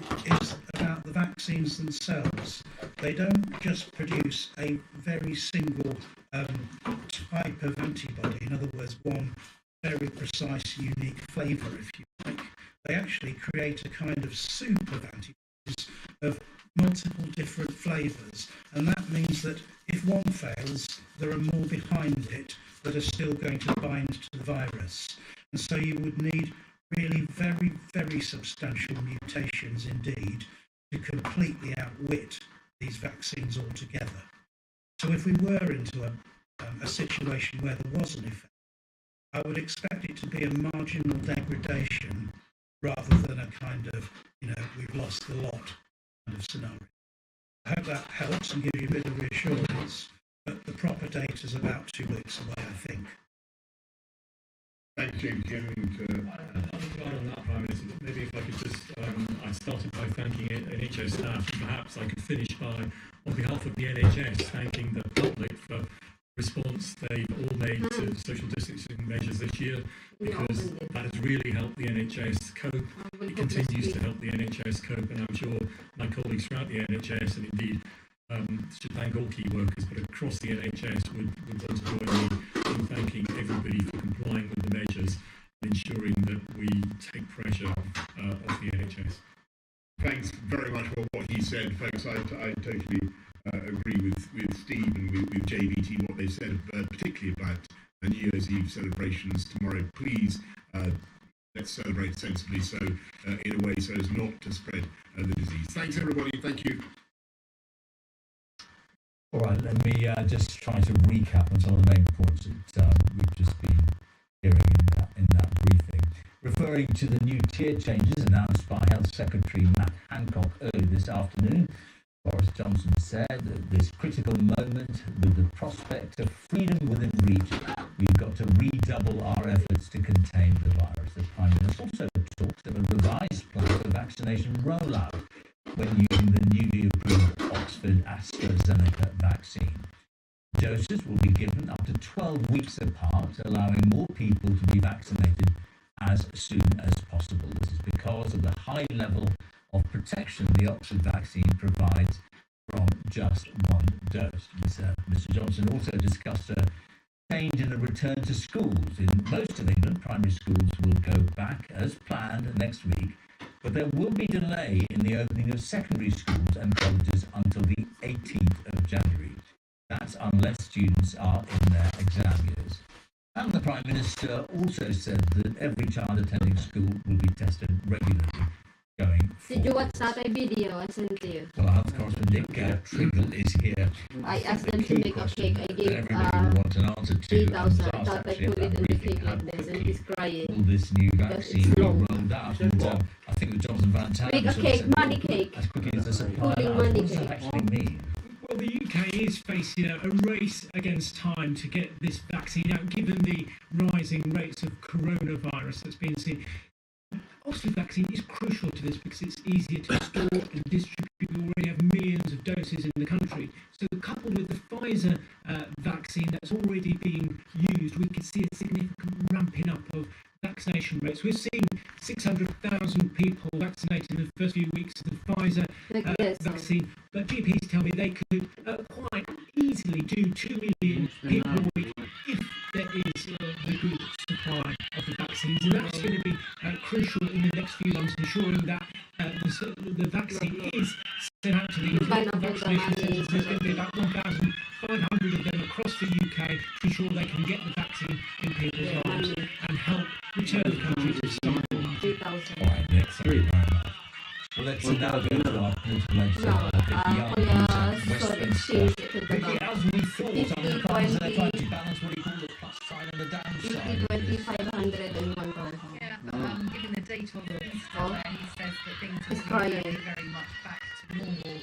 Speaker 23: is about the vaccines themselves. They don't just produce a very single type of antibody, in other words, one very precise, unique flavour, if you like. They actually create a kind of soup of antibodies of multiple different flavours, and that means that if one fails, there are more behind it that are still going to bind to the virus. And so you would need really very, very substantial mutations indeed to completely outwit these vaccines altogether. So if we were into a situation where there was an effect, I would expect it to be a marginal degradation rather than a kind of, we've lost the lot kind of scenario. I hope that helps and gives you a bit of reassurance, but the proper data is about 2 weeks away, I think.
Speaker 4: Thank you, Jim.
Speaker 14: On that, Prime Minister, maybe if I could just, I started by thanking NHS staff, and perhaps I could finish by, on behalf of the NHS, thanking the public for response they've all made to social distancing measures this year, because that has really helped the NHS cope. It continues to help the NHS cope, and I'm sure my colleagues throughout the NHS, and indeed should thank all key workers, but across the NHS would want to join me in thanking everybody for complying with the measures and ensuring that we take pressure off the NHS.
Speaker 4: Thanks very much for what he said, folks. I totally agree with Steve and with JVT, what they said, particularly about the New Year's Eve celebrations tomorrow. Please, let's celebrate sensibly, so in a way so as not to spread the disease. Thanks, everybody. Thank you.
Speaker 18: All right, let me just try to recap on some of the main points that we've just been hearing in that briefing. Referring to the new tier changes announced by Health Secretary Matt Hancock early this afternoon, Boris Johnson said that this critical moment, with the prospect of freedom within reach, we've got to redouble our efforts to contain the virus. The Prime Minister also talked of a revised plan for vaccination rollout when using the newly approved Oxford AstraZeneca vaccine. Doses will be given up to 12 weeks apart, allowing more people to be vaccinated as soon as possible. This is because of the high level of protection the Oxford vaccine provides from just one dose. Mr. Johnson also discussed a change in the return to schools. In most of England, primary schools will go back as planned next week, but there will be delay in the opening of secondary schools and colleges until the 18th of January. That's unless students are in their exam years. And the Prime Minister also said that every child attending school will be tested regularly going forward.
Speaker 7: Did you watch that video I sent to you?
Speaker 18: Well, our correspondent Nick Triggle is here.
Speaker 7: I asked them to make a cake. I gave
Speaker 18: everybody will want an answer to.
Speaker 7: 3,000. I thought I put it in the cake like this, and he's crying.
Speaker 18: All this new vaccine being rolled out, and I think with Johnson Van Tannen,
Speaker 7: make a cake, money cake.
Speaker 18: As quickly as the supply.
Speaker 7: What
Speaker 18: does that actually mean?
Speaker 1: Well, the UK is facing a race against time to get this vaccine out, given the rising rates of coronavirus that's been seen. Oxford vaccine is crucial to this because it's easier to store and distribute. We already have millions of doses in the country. So coupled with the Pfizer vaccine that's already being used, we could see a significant ramping up of vaccination rates. We've seen 600,000 people vaccinated in the first few weeks of the Pfizer vaccine, but GPs tell me they could quite easily do 2 million people a week if there is the good supply of the vaccines, and that's going to be crucial in the next few months, ensuring that the vaccine is sent out to the vaccination centres. There's going to be about 1,500 of them across the UK to ensure they can get the vaccine in people's lives and help return the country to some normal.
Speaker 18: All right, Nick, thank you very much. Well, let's now go to our political expert, Westminster. Vicky, as we thought, on the Prime Minister trying to balance what he called the plus side and the downside.
Speaker 7: 501.
Speaker 9: Given the date of Easter, where he says that things will be very much back to normal,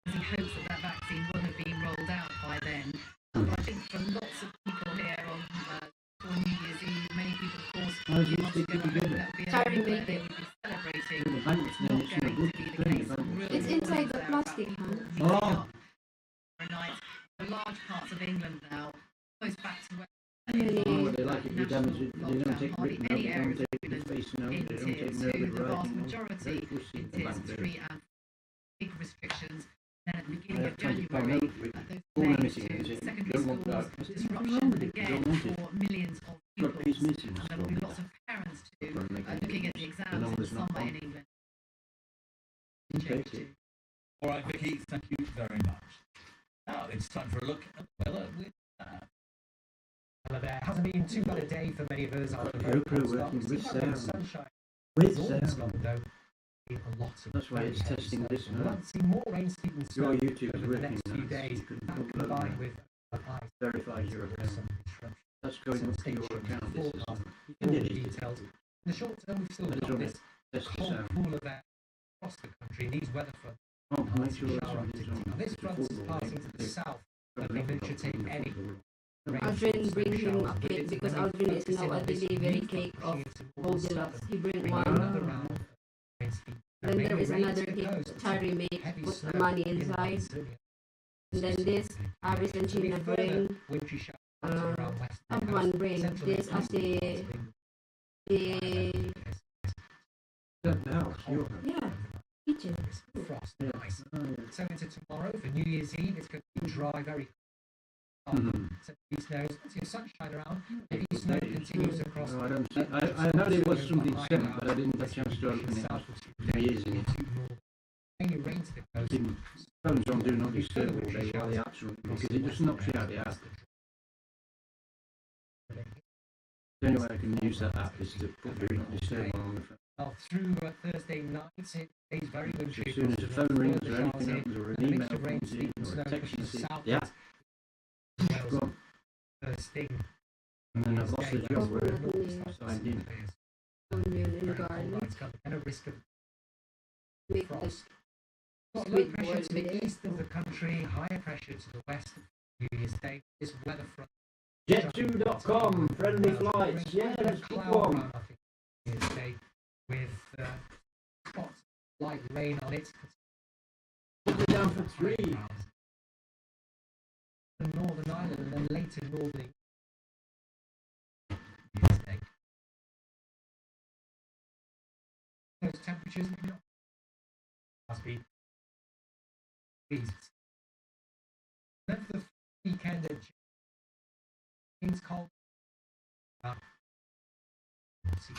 Speaker 9: as he hopes that vaccine will have been rolled out by then. I think for lots of people here for New Year's Eve, many people, of course, want to go home. That would be a day where they would be celebrating. It's not going to be the case.
Speaker 7: It's inside the plastic,
Speaker 9: huh? For large parts of England now, almost back to where
Speaker 10: they like it to be damaged. They don't take Britain out, they don't take the face note, they don't take
Speaker 9: the vast majority in tiers 3 and big restrictions. Then at the beginning of January, those led to secondary schools disruption again for millions of people.
Speaker 10: is missing.
Speaker 9: And there will be lots of parents too looking at the exams in the summer in England.
Speaker 18: All right, Vicky, thank you very much. Now it's time for a look at the weather with
Speaker 19: Hello there. Hasn't been too bad a day for many of us.
Speaker 10: That's why it's testing this
Speaker 19: We'll
Speaker 10: now.
Speaker 19: see more rain, sleet and snow
Speaker 10: Your YouTube is
Speaker 19: over the
Speaker 10: working
Speaker 19: next few
Speaker 10: now.
Speaker 19: days. That combined with
Speaker 10: Verify your account. That's going up to your account. This is you can
Speaker 19: all the
Speaker 10: delete it.
Speaker 19: details. In the short term, we've still
Speaker 10: Let's
Speaker 19: got
Speaker 10: run
Speaker 19: this
Speaker 10: it. Test the
Speaker 19: cold
Speaker 10: sound.
Speaker 19: pool of air across the country. These weather fronts.
Speaker 10: Oh, make sure it's
Speaker 19: shower
Speaker 10: on.
Speaker 19: activity. Now, this front is passing to the south. I think it should take any.
Speaker 7: Aldrin bring him a cake because Aldrin is now a delivery cake of Goldilocks. He bring one. Then there is another cake Charlie make, put money inside. And then this, Aris and Sheena bring, everyone bring this as the yeah, kitchen.
Speaker 19: Frost, nice. So into tomorrow for New Year's Eve, it's going to be dry, very snows. See sunshine around. Maybe snow continues across.
Speaker 10: No, I don't see. I know there was something sent, but I didn't get a chance to open it. There is in it. Phones on do not disturb all day while the app's running because it just knocks you out the app. The only way I can use that app is to put do not disturb on the phone.
Speaker 19: Well, through Thursday night, it stays very good.
Speaker 10: As soon as the phone rings or anything happens or an email comes in or a text message, the app is gone.
Speaker 19: First thing.
Speaker 10: And then I've lost the job where I signed in.
Speaker 19: And a risk of
Speaker 7: Make
Speaker 19: frost.
Speaker 7: this
Speaker 19: Got low pressure to the east of the country, higher pressure to the west of New Year's Day. This weather front.
Speaker 10: Jet2.com, friendly flights. Yeah, let's book one.
Speaker 19: New Year's Day with spots of light rain on it.
Speaker 10: Put it down for 3.
Speaker 19: The Northern Ireland and then later Northern England. Those temperatures must be freezes. Then for the weekend at King's Cold. See.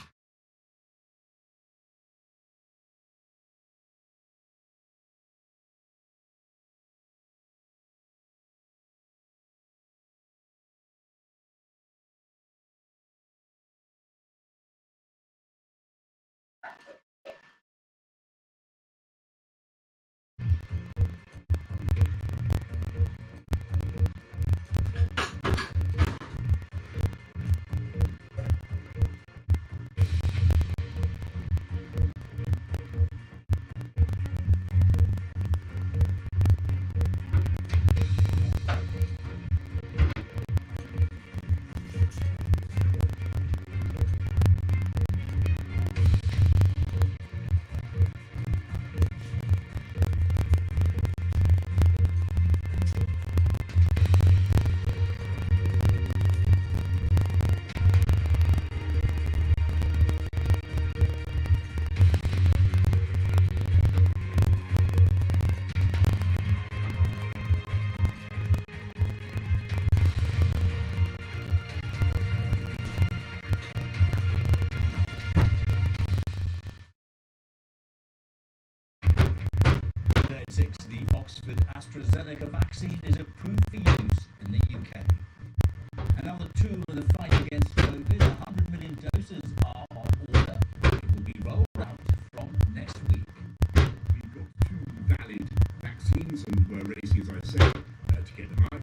Speaker 18: The Oxford AstraZeneca vaccine is approved for use in the UK. Another tool in the fight against COVID, 100 million doses are on order. It will be rolled out from next week.
Speaker 4: We've got 2 valid vaccines and we're racing, as I say, to get them out.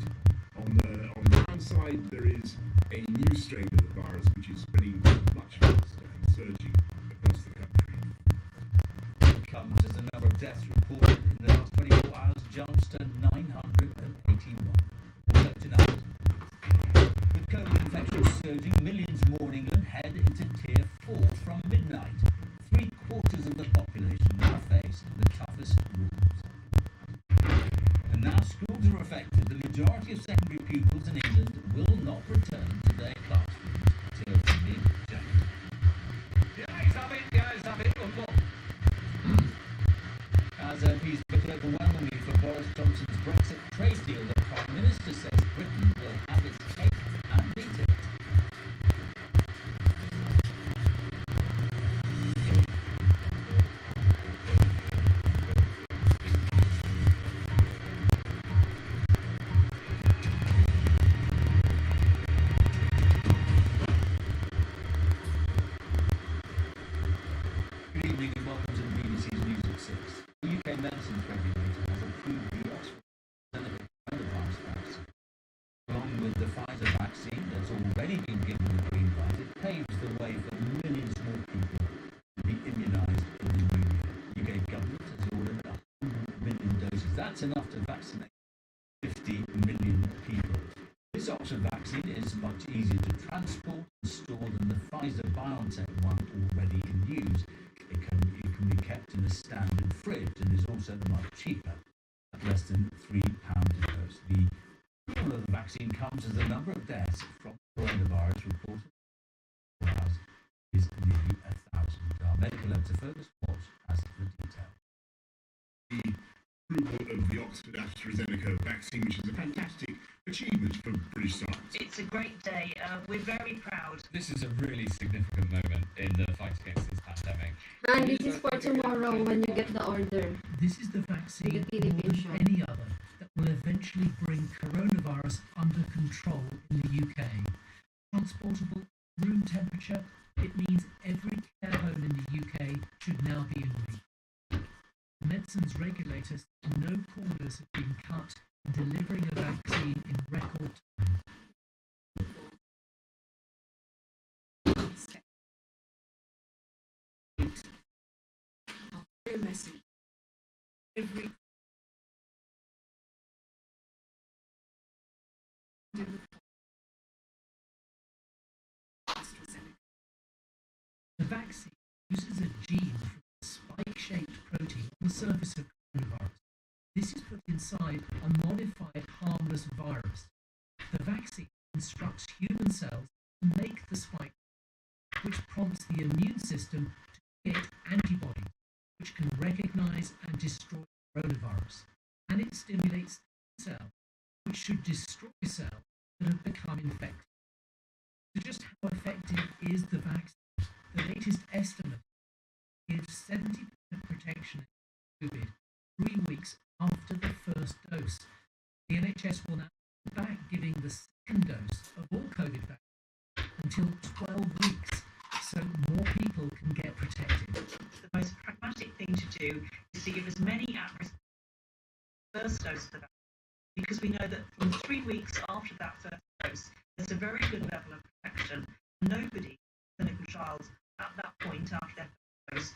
Speaker 4: On the downside, there is a new strain of the virus which is spreading much faster and surging across the country.
Speaker 18: It comes as the number of deaths reported in the last 24 hours jumps to 981. Also tonight, with COVID infections surging, millions more in England head into Tier 4 from midnight. 3/4 of the population now face the toughest rules. And now schools are affected. The majority of secondary pupils in England will not return to their classrooms till mid-January.
Speaker 19: Guys, have it.
Speaker 18: As MPs look overwhelmingly for Boris Johnson has already been given the green light, it paves the way for millions more people to be immunised in the new year. The UK government has ordered 100 million doses. That's enough to vaccinate 50 million people. This Oxford vaccine is much easier to transport and store than the Pfizer-BioNTech one already in use. It can be kept in a standard fridge and is also much cheaper, at less than £3 a dose. The approval of the vaccine comes as the number of deaths from coronavirus reported in 24 hours is nearly 1,000. Our medical editor Fergus Watts has the details.
Speaker 4: The approval of the Oxford AstraZeneca vaccine, which is a fantastic achievement for British science.
Speaker 20: It's a great day. We're very proud.
Speaker 21: This is a really significant moment in the fight against this pandemic.
Speaker 7: And this is for tomorrow when you get the order.
Speaker 15: This is the vaccine more than any other that will eventually bring coronavirus under control in the UK. Transportable, room temperature, it means every care home in the UK should now be in reach. Medicines regulators, no corners have been cut in delivering a vaccine in record time.
Speaker 22: Our message. Every
Speaker 15: The vaccine uses a gene from a spike-shaped protein on the surface of coronavirus. This is put inside a modified harmless virus. The vaccine instructs human cells to make the spike, which prompts the immune system to create antibodies, which can recognize and destroy coronavirus. And it stimulates cells, which should destroy cells that have become infected. So just how effective is the vaccine? The latest estimate gives 70% protection against COVID 3 weeks after the first dose. The NHS will now be back giving the second dose of all COVID vaccines until 12 weeks, so more people can get protected.
Speaker 20: The most pragmatic thing to do is to give as many at-risk first dose of the vaccine, because we know that from 3 weeks after that first dose, there's a very good level of protection. Nobody in clinical trials at that point after their first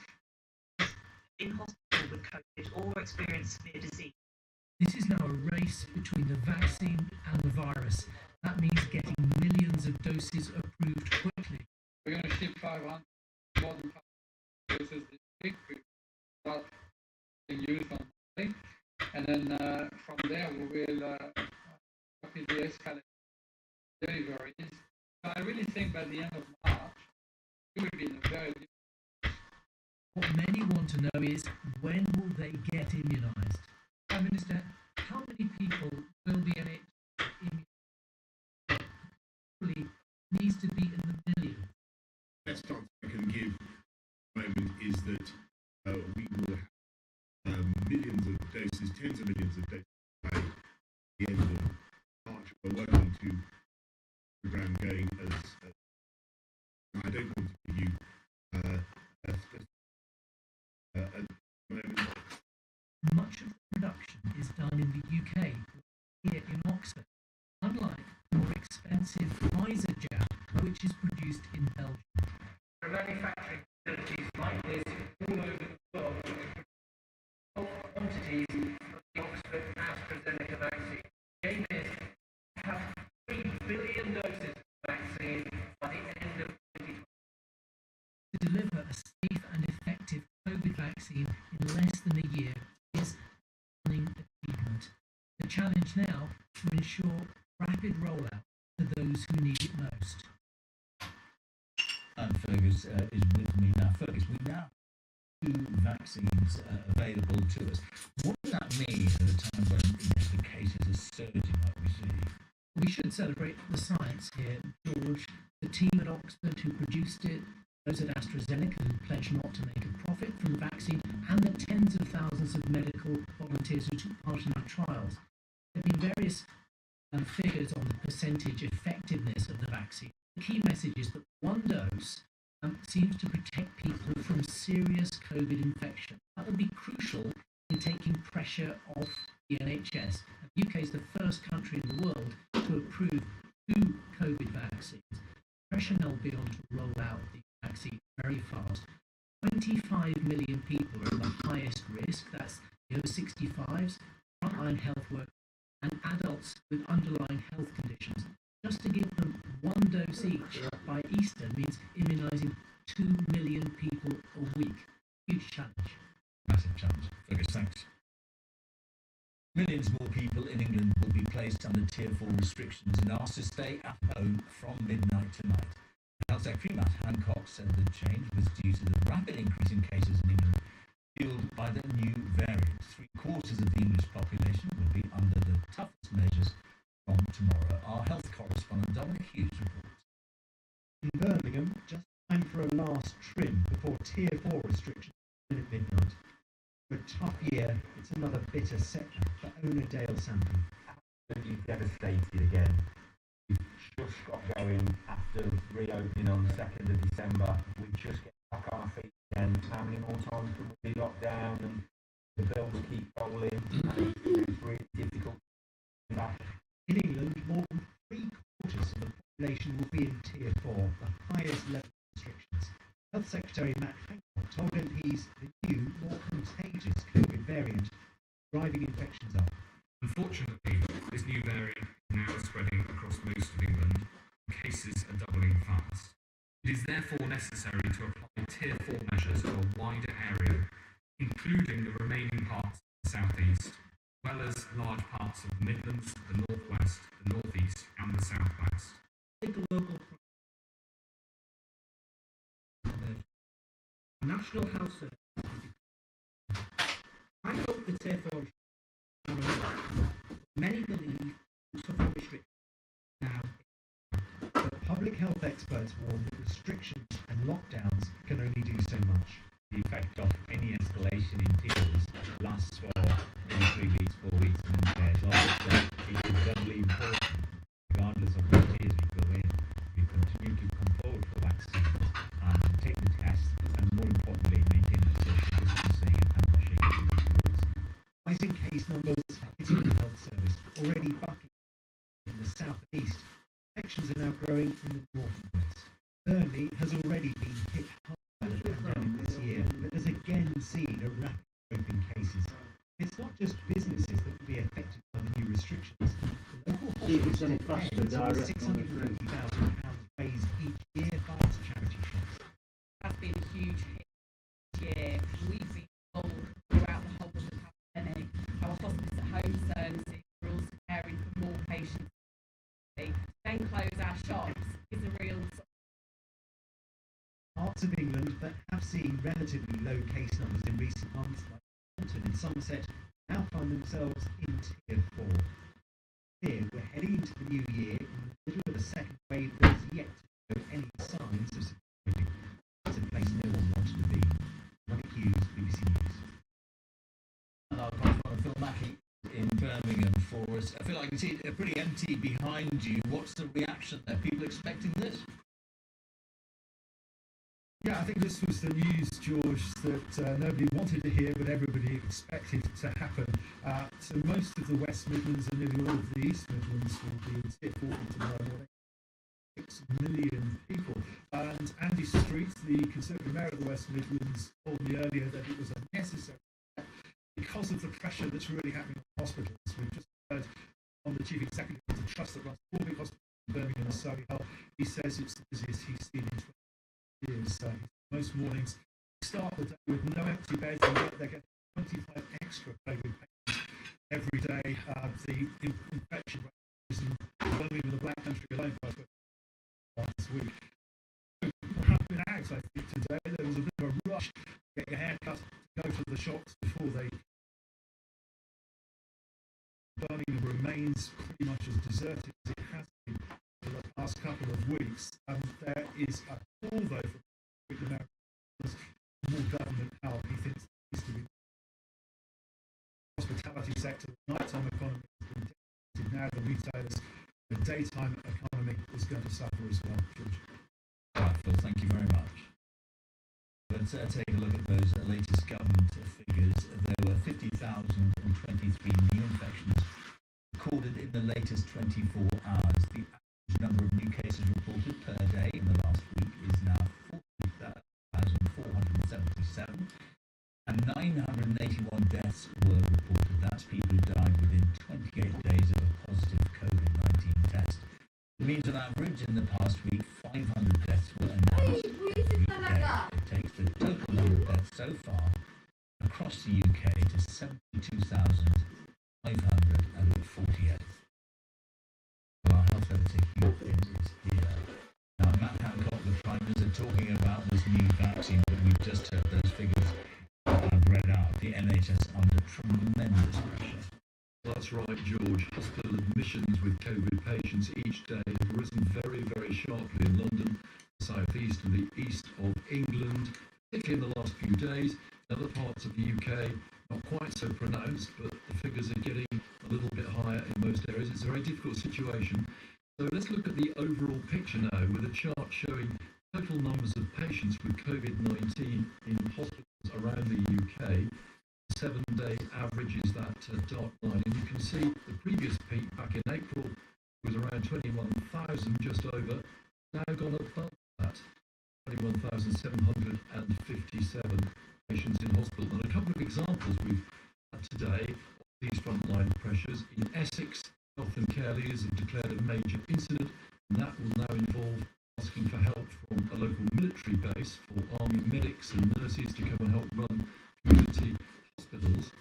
Speaker 20: dose is in hospital with COVID or experience severe disease.
Speaker 15: This is now a race between the vaccine and the virus. That means getting millions of doses approved quickly.
Speaker 12: We're going to ship 500 more than 500 doses this week. We start being used on Monday, and then from there we will rapidly escalate deliveries. So I really think by the end of March we will be in a very different.
Speaker 15: What many want to know is, when will they get immunised? Prime Minister, how many people will the NHS immunise? Probably needs to be in the millions.
Speaker 4: Best answer I can give at the moment is that we will have millions of doses, tens of millions of doses by the end of March. We're working to the program going as I don't want to give you at the moment.
Speaker 15: Much of the production is done in the UK, here in Oxford, unlike more expensive Pfizer jab, which is produced in Belgium.
Speaker 24: There are manufacturing facilities like this all over the world to produce quantities of the Oxford AstraZeneca vaccine. The aim is to have 3 billion doses of vaccine by the end of 2020.
Speaker 15: To deliver a safe and effective COVID vaccine in less than a year is a stunning achievement. The challenge now to ensure rapid rollout to those who need it most.
Speaker 18: And Fergus is with me now. Fergus, we now have 2 vaccines available to us. What does that mean at a time when the cases are surging like we see?
Speaker 15: We should celebrate the science here, George. The team at Oxford who produced it, those at AstraZeneca who pledged not to make a profit from the vaccine, and the tens of thousands of medical volunteers who took part in the trials. There have been various figures on the percentage effectiveness of the vaccine. The key message is that 1 dose seems to protect people from serious COVID infection. That will be crucial in taking pressure off the NHS. The UK is the first country in the world to approve 2 COVID vaccines, pressure now will be on to roll out the vaccine very fast. 25 million people are at the highest risk, that's the over 65s, frontline health workers, and adults with underlying health conditions. Just to give them one dose each by Easter means immunising 2 million people a week. Huge challenge.
Speaker 18: Massive challenge. Fergus, thanks. Millions more people in England will be placed under Tier 4 restrictions and asked to stay at home from midnight tonight. Health Secretary Matt Hancock said the change was due to the rapid increase in cases in England, fueled by the new variant. 3/4 of the English population will be under the toughest measures from tomorrow. Our health correspondent Dominic Hughes reports.
Speaker 6: In Birmingham, just time for a last trim before Tier 4 restrictions at midnight. For a tough year, it's another bitter setback for owner Dale Sampson.
Speaker 11: Absolutely devastated again. We've just got going after reopening on the 2nd of December. We just get back on our feet again. How many more times can we be locked down and the bills keep rolling? And it's really difficult.
Speaker 6: In England, more than 3/4 of the population will be in Tier 4, the highest level of restrictions. Health Secretary Matt Hancock told MPs the new, more contagious COVID variant driving infections up.
Speaker 2: Unfortunately, this new variant is now spreading across most of England, and cases are doubling fast. It is therefore necessary to apply Tier 4 measures for a wider area, including the remaining parts of the South East, as well as large parts of the Midlands, the North West, the North East and the South West.
Speaker 15: Take a local National Health Service. I hope the Tier 4 many believe tougher restrictions now.
Speaker 6: But public health experts warn that restrictions and lockdowns can only do so much.
Speaker 18: The effect of any escalation in tiers lasts for maybe 3 weeks, 4 weeks, and then there's also it is doubly important, regardless of what tiers we go in, we continue to come forward for vaccines and take the test, and more importantly, maintain the social distancing and hand washing rules.
Speaker 6: Rising case numbers hitting the health service, already bucking in the south and east. Infections are now growing in the north and west. Burnley has already been hit hard by the pandemic this year, but has again seen a rapid growth in cases. It's not just businesses that will be affected by the new restrictions. The local hospitals over £650,000 raised each year by its charity shops.
Speaker 13: Has been a huge hit this year. We've been told throughout the whole of the pandemic, our hospice at home services are also caring for more patients. Then close our shops is a real.
Speaker 6: Parts of England that have seen relatively low case numbers in recent months, like London and Somerset, now find themselves in Tier 4. Here, we're heading into the new year in the middle of a second wave that is yet to show any signs of security. It's a place no one wanted to be. Dominic Hughes, BBC News.
Speaker 18: And our correspondent Phil Mackey in Birmingham for us. I feel like I can see it pretty empty behind you. What's the reaction there? People expecting this?
Speaker 23: Yeah, I think this was the news, George, that nobody wanted to hear, but everybody expected to happen. So most of the West Midlands and nearly all of the East Midlands will be in Tier 4 tomorrow morning. 6 million people. And Andy Street, the Conservative Mayor of the West Midlands, told me earlier that it was unnecessary because of the pressure that's really happening on hospitals. We've just heard from the Chief Executive of the Trust that runs 4 big hospitals in Birmingham and Solihull. He says it's the busiest he's seen in 20 years. Most mornings start the day with no empty beds, and yet they're getting 25 extra COVID patients every day. The infection rate is in Birmingham and the Black Country alone last week. People have been out, I think, today. There was a bit of a rush to get your hair cut, to go to the shops before they. Birmingham remains pretty much as deserted as it has been for the past couple of weeks. There is a call, though, from Americans, more government help. He thinks there needs to be hospitality sector, the nighttime economy has been devastated. Now the retailers, the daytime economy is going to suffer as well, George.
Speaker 18: Right, Phil, thank you very much. Let's take a look at those latest government figures. There were 50,023 new infections recorded in the latest 24 hours. The average number of new new cases reported per day in the last week is now 40,477, and 981 deaths were reported. That's people who died within 28 days of a positive COVID-19 test. It means on average in the past week, 500 deaths were announced every day. It takes the total number of deaths so far across the UK to 72,548. Well, our health editor Hugh Finn is here. Now, Matt Hancock, the Prime Minister, talking about this new vaccine that we've just heard those figures I've read out. The NHS under tremendous pressure.
Speaker 3: That's right, George. Hospital admissions with COVID patients each day have risen very, very sharply in London, the south east and the east of England, particularly in the last few days. In other parts of the UK, not quite so pronounced, but the figures are getting a little bit higher in most areas. It's a very difficult situation. So let's look at the overall picture now with a chart showing total numbers of patients with COVID-19 in hospitals around the UK. 7-day average is that dark line, and you can see the previous peak back in April was around 21,000, just over, now gone above that, 21,757 patients in hospital. And a couple of examples we've had today of these frontline pressures. In Essex, health and care leaders have declared a major incident, and that will now involve asking for help from a local military base for army medics and nurses to come and help run community hospitals.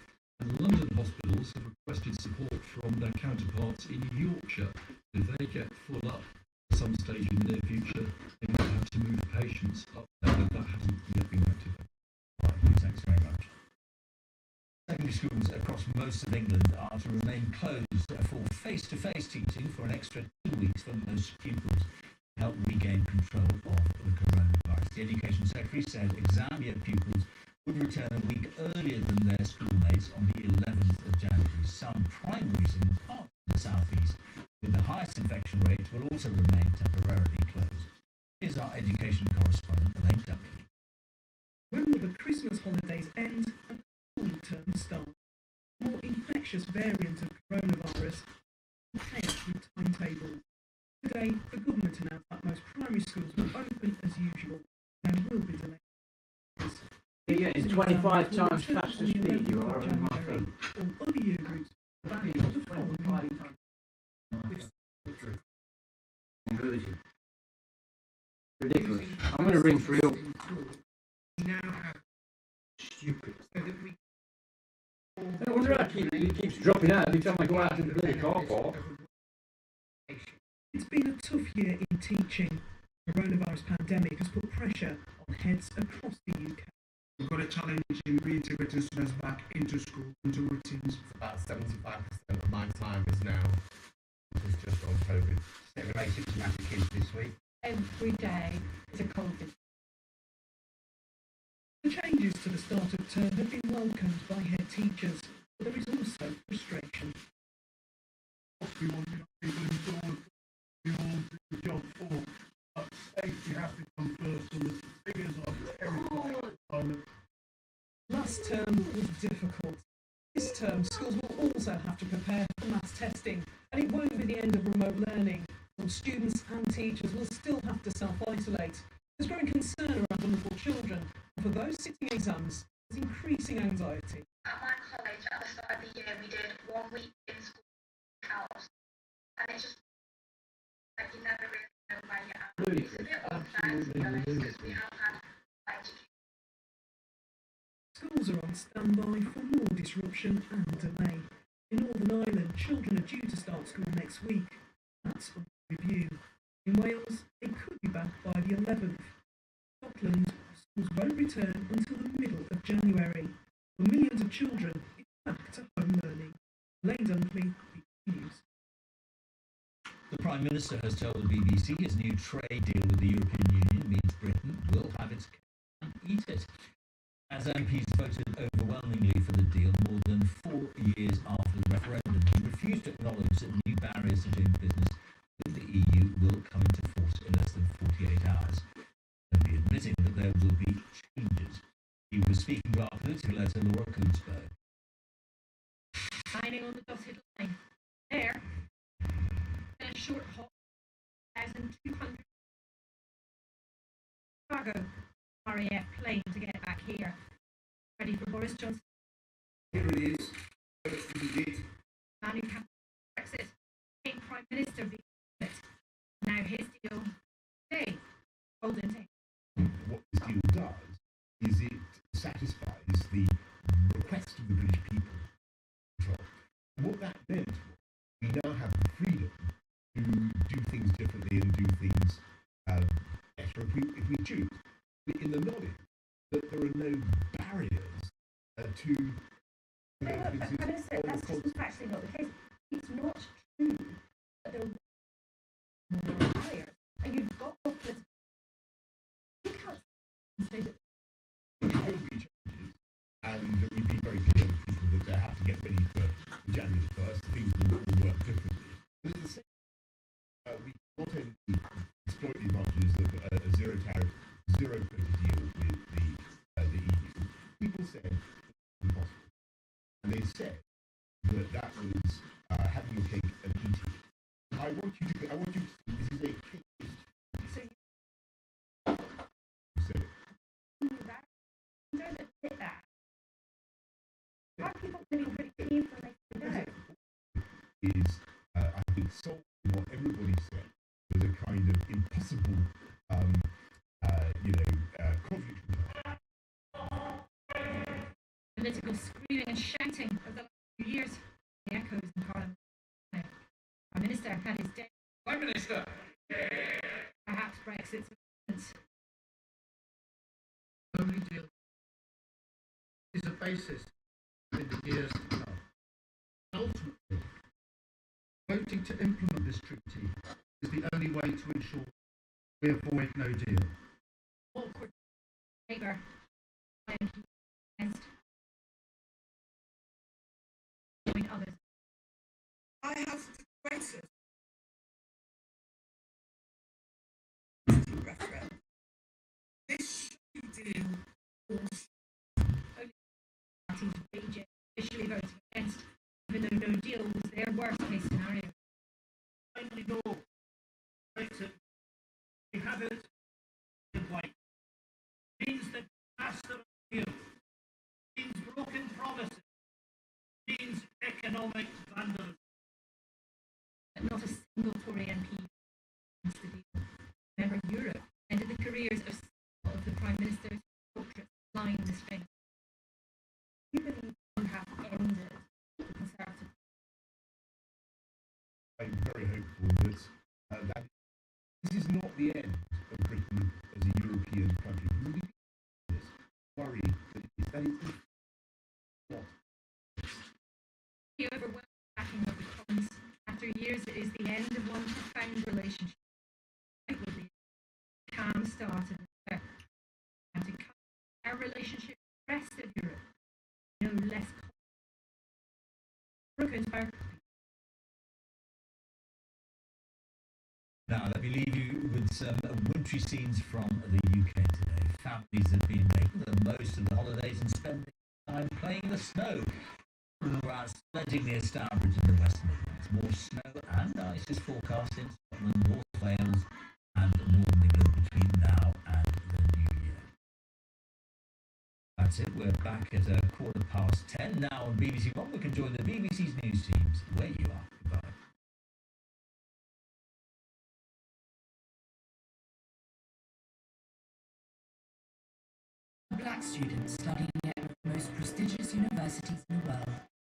Speaker 3: And London hospitals have requested support from their counterparts in Yorkshire. If they get full up at some stage in the near future, they might have to move patients up there, but that hasn't yet been activated.
Speaker 18: Right, thanks very much. Secondary schools across most of England are to remain closed for face-to-face teaching for an extra 2 weeks for most pupils to help regain control of the coronavirus. The Education Secretary said exam year pupils would return a week earlier than their schoolmates on the 11th of January. Some primaries in parts of the southeast with the highest infection rates will also remain temporarily closed. Here's our education correspondent, Elaine Duncan.
Speaker 15: When will the Christmas holidays end and school term start? More infectious variant of coronavirus chaos with timetables. Today, the government announced that most primary schools will open as usual. There will be delays.
Speaker 10: You're getting 25 times faster speed you are on my feet.
Speaker 15: All other year groups will back the following week.
Speaker 10: Ridiculous. I'm going to ring for you.
Speaker 15: We now have stupid. So that we.
Speaker 10: I wonder how it keeps dropping out every time I go out in the bloody car park.
Speaker 15: It's been a tough year in teaching. The coronavirus pandemic has put pressure on heads across the UK.
Speaker 8: We've got a challenge in reintegrating students back into school, into routines.
Speaker 4: About 75% of my time is now just on COVID. 7 or 8 systematic kids this week.
Speaker 13: Every day is a COVID.
Speaker 15: The changes to the start of term have been welcomed by head teachers, but there is also frustration.
Speaker 8: We want people indoors, we all do the job for, but safety has to come first, and the figures are terrifying.
Speaker 15: Last term was difficult. This term, schools will also have to prepare for mass testing, and it won't be the end of remote learning. Some students and teachers will still have to self-isolate. There's growing concern around vulnerable children, and for those sitting exams, there's increasing anxiety.
Speaker 16: At my college, at the start of the year, we did 1 week in school house, and it's just like you never really know where you're at. It's a bit unfair, to be honest, because we have had education.
Speaker 15: Schools are on standby for more disruption and delay. In Northern Ireland, children are due to start school next week. That's under review. In Wales, they could be back by the 11th. Scotland, schools won't return until the middle of January. For millions of children, it's back to home learning. Elaine Dunkley, BBC News.
Speaker 18: The Prime Minister has told the BBC his new trade deal with the European Union means Britain will have its cake and eat it. As MPs voted overwhelmingly for the deal more than 4 years after the referendum, he refused to acknowledge that new barriers to doing business with the EU will come into force in less than 48 hours, only admitting that there will be changes. He was speaking to our political editor Laura Koonsberg.
Speaker 9: Signing on the dotted line. There, in a short hop, RAF plane to get back here. Ready for Boris Johnson?
Speaker 4: Here it is. Indeed.
Speaker 9: Man who campaigned Brexit, became Prime Minister of the Union. Now his deal today. Golden take.
Speaker 4: What this deal does is it satisfies the request of the British people. What that meant was we now have the freedom to do things differently and do things better if we choose. But in the knowledge that there are no barriers to
Speaker 9: that's just actually not the case. It's not true that there are no barriers. And you've got to put. You can't say that.
Speaker 4: There will be changes, and we've been very clear with people that they have to get ready for January the 1st. Things will work differently. But at the same time, we not only exploit the advantages of a zero tariff, zero quota deal with the EU. People said it was impossible, and they said that was having your cake and eating it. I want you to. This is a cake.
Speaker 9: So
Speaker 4: you said it.
Speaker 9: You don't admit that. Are people living pretty keen for making it out?
Speaker 4: Is I think solving what everybody said was a kind of impossible, conflict.
Speaker 9: Political screaming and shouting of the last few years. The echoes in Parliament. Prime Minister had his day.
Speaker 21: Prime Minister!
Speaker 9: Perhaps Brexit's
Speaker 23: Only deal is a basis in the years to come. Ultimately, voting to implement this treaty is the only way to ensure we avoid no deal.
Speaker 9: awkward Labour against others.
Speaker 1: I have the greatest referendum. This deal
Speaker 9: only parties raging, officially voting against, even though no deal was their worst case scenario.
Speaker 23: Finally, no. Brexit, we have it in white. Means that disaster deal. Means broken promises. Means economic vandalism.
Speaker 9: But not a single Tory MP against the deal. Remember, Europe ended the careers of several of the Prime Minister's portraits flying the strength. You believe you have ended the Conservative?
Speaker 4: I'm very hopeful that this is not the end of Britain as a European country. We this worry that it is not.
Speaker 9: The overwhelming backing of the Commons after years is the end of one profound relationship. It will be a calm start in the fair, and to cut our relationship with the rest of Europe no less common.
Speaker 18: Now, let me leave you with some wintry scenes from the UK today. Families have been making the most of the holidays and spending time playing in the snow. We're out sledging near Stourbridge in the West Midlands. More snow and ice is forecast in Scotland, North Wales and Northern England between now and the new year. That's it. We're back at 10:15 now on BBC One. We can join the BBC's news teams where you are. Goodbye.
Speaker 5: Black students studying at one of the most prestigious universities in the world,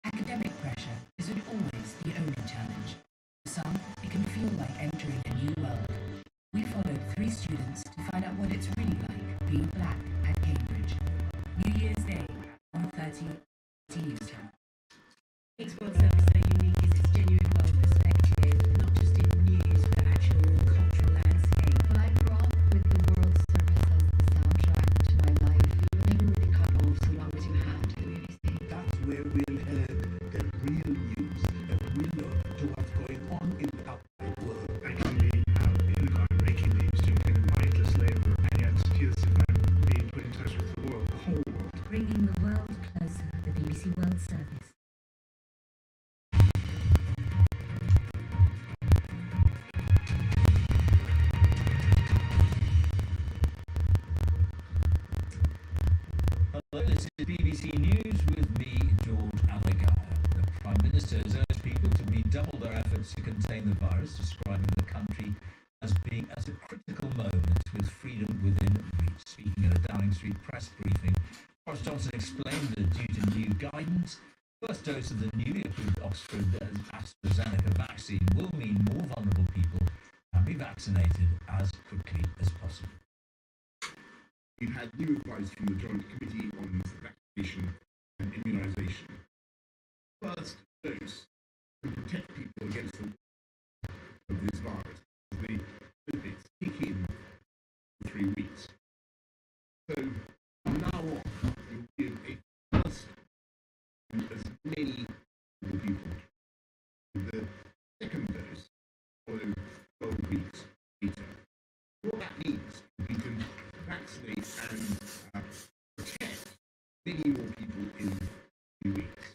Speaker 5: academic pressure isn't always the only challenge. For some, it can feel like entering a new world. We followed 3 students to find out what it's really like being black at Cambridge. New Year's Day at 1:30 news channel.
Speaker 9: Makes World Service so unique is its genuine world perspective, not just in news, but actual cultural landscape.
Speaker 7: Well, I grew up with the World Service as the soundtrack to my life. You were never really cut off so long as you had to, you see.
Speaker 23: That's where we'll hear the real news, the real look to what's going on in the outside world.
Speaker 14: Actually, in the groundbreaking news, you can mindless labour and yet still survive being put in touch with the world, the whole world.
Speaker 5: Bringing the world closer, the BBC World
Speaker 18: to contain the virus, describing the country as being at a critical moment with freedom within reach. Speaking at a Downing Street press briefing, Boris Johnson explained that due to new guidance, first dose of the newly approved Oxford AstraZeneca vaccine will mean more vulnerable people can be vaccinated as quickly as possible.
Speaker 4: We've had new advice from the Joint Committee on Vaccination and Immunisation. First dose to protect people against the of this virus. The benefits kick in for 3 weeks. So from now on, we'll give a first to as many people. The second dose follow 12 weeks later. What that means is we can vaccinate and protect many more people in 3 weeks.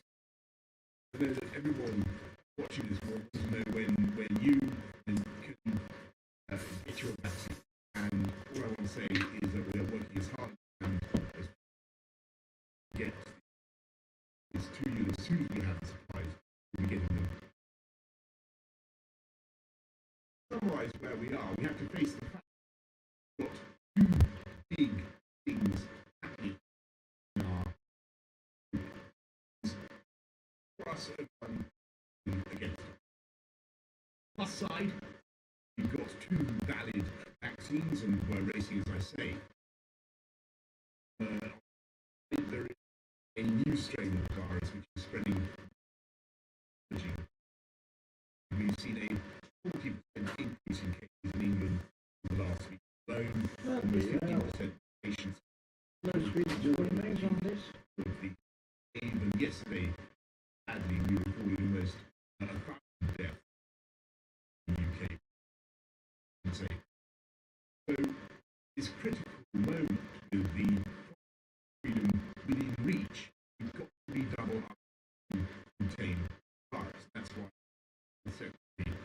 Speaker 4: I know that everyone watching this wants to know when you can get your vaccine. And all I want to say is that we are working as hard as possible to get this to you as soon as we have the supplies. We'll be getting them. To summarise where we are, we have to face the fact that we've got 2 big things happening in our for us and against it. Plus side, we've got 2 valid vaccines and we're racing, as I say. There is a new strain of the virus which is spreading. We've seen a 40% increase in cases in England in the last week alone. Almost 15% patients.
Speaker 10: Remains on this.
Speaker 4: Even yesterday, sadly, we recorded almost 1,000 deaths in the UK. So, this critical moment with the freedom within reach, we've got to be double up to contain the virus. That's why the Secretary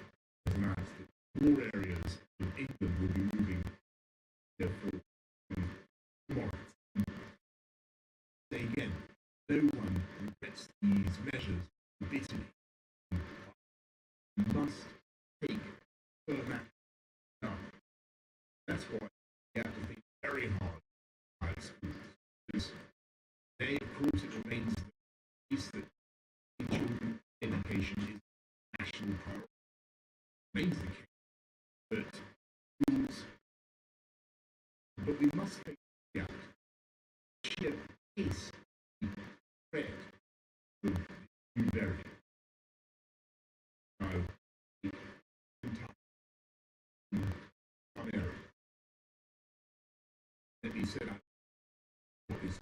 Speaker 4: has announced that more areas of England will be moving, therefore, tomorrow. Say again, no one regrets these measures bitterly. We must take firm action now. That's why we have to think very hard about schools. Because today, of course, it remains the case that children's education is a national priority. It remains the case that schools, but we must take the sheer pace of spread of the new variant. Now, in some areas, let me set out what is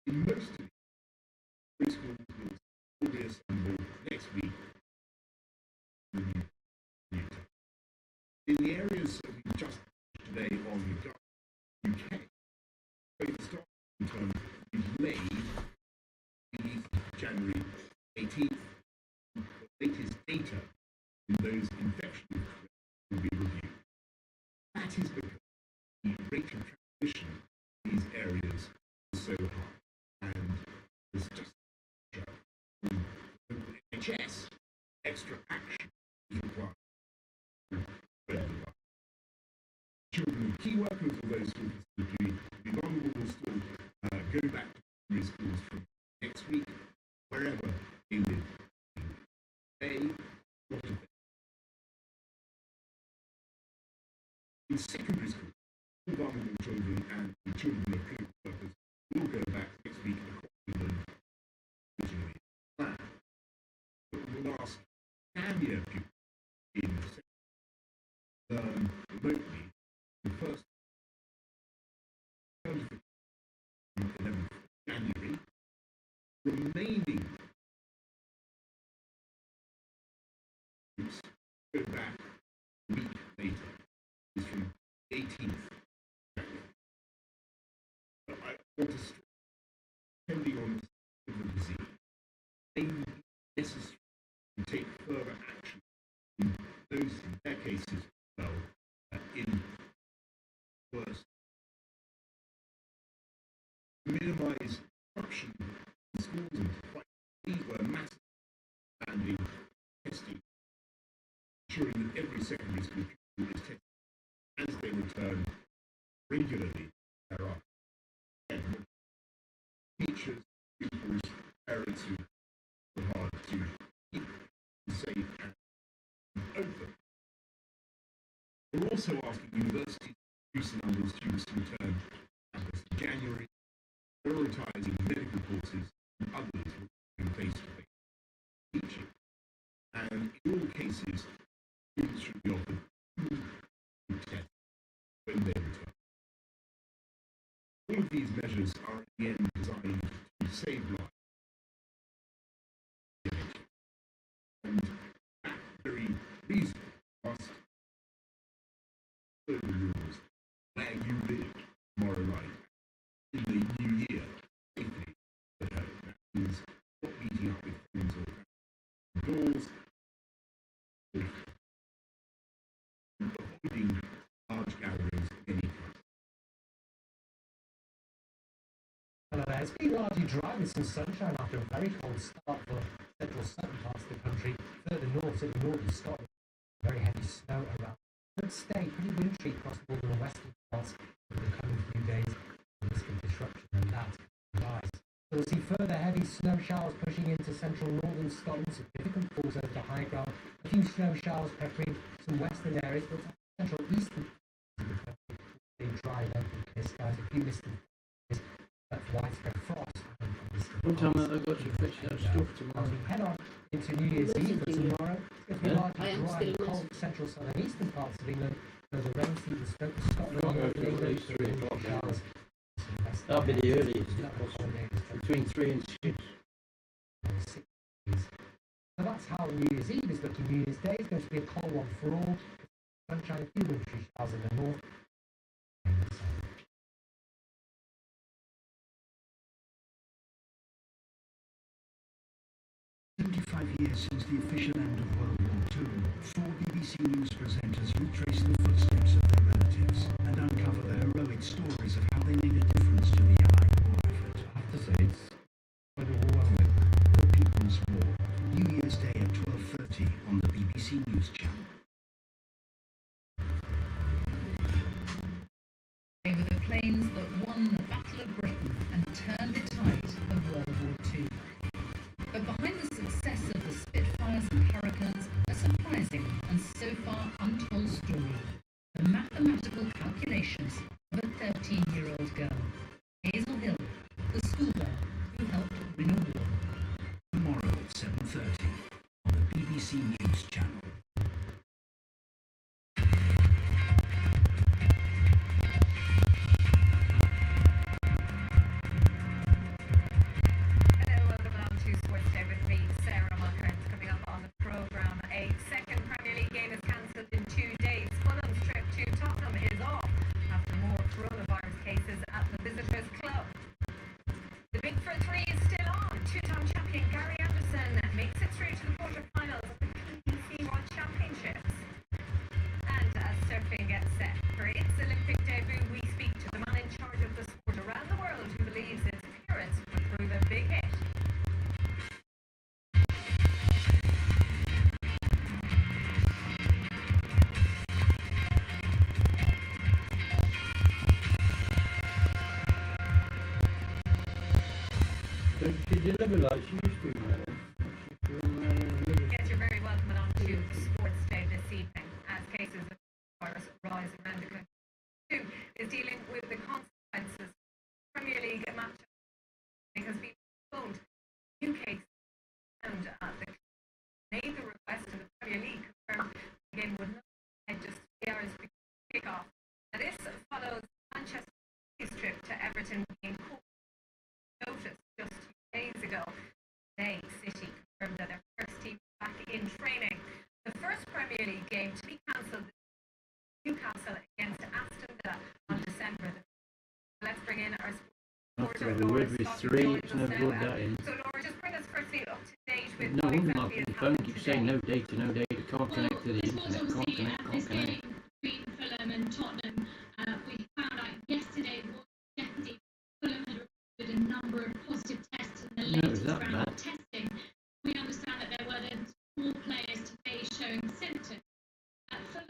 Speaker 4: in most of the schools will reassemble next week. In the areas that we've just today on the UK, the starting term is delayed January 18th. The latest data in those infection will be reviewed. That is because the rate of transmission in these areas is so high, and there's just from the NHS, extra action is required to spread the virus. Children of key workers or those who are considered to be vulnerable will still go back to primary schools from next week, wherever they live. They, not of them. In secondary school, all vulnerable children and the children of clinical workers will go back next week according to originally planned. But the last year pupils in learn remotely the first terms of 11th January, remaining groups go back a week later. Is from 18th January. But I want to stress, depending on the disease, they may be necessary to take further action in those, in their cases, well, in worse. To minimize disruption in schools and fight these were massive standing testing secondary school pupil is tested as they return regularly thereafter. And teachers, pupils, parents who work hard to keep safe and open. We're also asking universities to reduce the number of students to return campus in January, prioritising medical courses and others with face-to-face teaching. And in all cases, students should be offered two tests when they return. All of these measures are in the end designed to save lives. And that very reason must follow the rules where you live tomorrow night in the new year safely at home. That means not meeting up with friends or family indoors, and avoiding large gatherings of any kind.
Speaker 17: Hello there. It's been largely dry with some sunshine after a very cold start for central southern parts of the country. Further north, in northern Scotland, very heavy snow around. It stay pretty wintry across the northern and western parts over the coming few days. The risk of disruption and that rise. We'll see further heavy snow showers pushing into central northern Scotland, significant falls over the high ground, a few snow showers peppering some western areas, but central eastern parts of the country will be dry, local clear skies, a few misty areas, but widespread frost.
Speaker 10: One time I got you fetch that stuff tomorrow.
Speaker 17: As we head on into New Year's Eve for tomorrow, it's going to be largely dry in cold central southern eastern parts of England, where the rain season stroke the Scotland and northern England,
Speaker 10: 3 o'clock
Speaker 17: showers.
Speaker 10: That'll be the earliest, if possible. Between 3 and 6.
Speaker 17: So that's how New Year's Eve is looking. New Year's Day is going to be a cold one for all. Sunshine, a few wintry showers in the north.
Speaker 23: 75 years since the official end of World War II, 4 BBC News presenters retrace the footsteps of their relatives and uncover the heroic stories of how they made a difference to the Allied war effort.
Speaker 18: I have to say, it's quite
Speaker 23: overwhelming. The People's War, New Year's Day at 12:30 on the BBC News channel.
Speaker 9: They were the planes that won the Battle of Britain and turned the tide of World War II. But behind the success of the Spitfires and Hurricanes, a surprising and so far untold story. The mathematical calculations of a 13-year-old girl, Hazel Hill, the schoolgirl who helped win a war.
Speaker 23: Tomorrow at 7:30 on the BBC News channel.
Speaker 10: Did you live like she used to?
Speaker 9: Yes, you're very welcome along to the Sports Day this evening as cases of virus rise around the country. Two is dealing with the consequences. Premier League match has been postponed. UK and the made the request and the Premier League confirmed the game would not head just 3 hours before kickoff. Now this follows Manchester City's trip to Everton being noticed just 2 days ago. Today, City confirmed that their first team is back in training. The first Premier League game to be cancelled is Newcastle against Aston Villa on December the 5th. Let's bring in our
Speaker 10: After the word with 3, it's no good that in.
Speaker 9: So Laura, just bring us firstly up to date with
Speaker 10: No
Speaker 9: what
Speaker 10: wonder
Speaker 9: exactly
Speaker 10: my
Speaker 9: is
Speaker 10: phone
Speaker 9: happening
Speaker 10: keeps
Speaker 9: today.
Speaker 10: saying no data, no data, can't connect to the internet, can't connect.
Speaker 19: Between Fulham and Tottenham, we found out yesterday was definitely Fulham had recorded a number of positive tests in the
Speaker 10: No, it was
Speaker 19: latest
Speaker 10: that
Speaker 19: round
Speaker 10: bad.
Speaker 19: of testing. We understand that there were then 4 players today showing symptoms. Fulham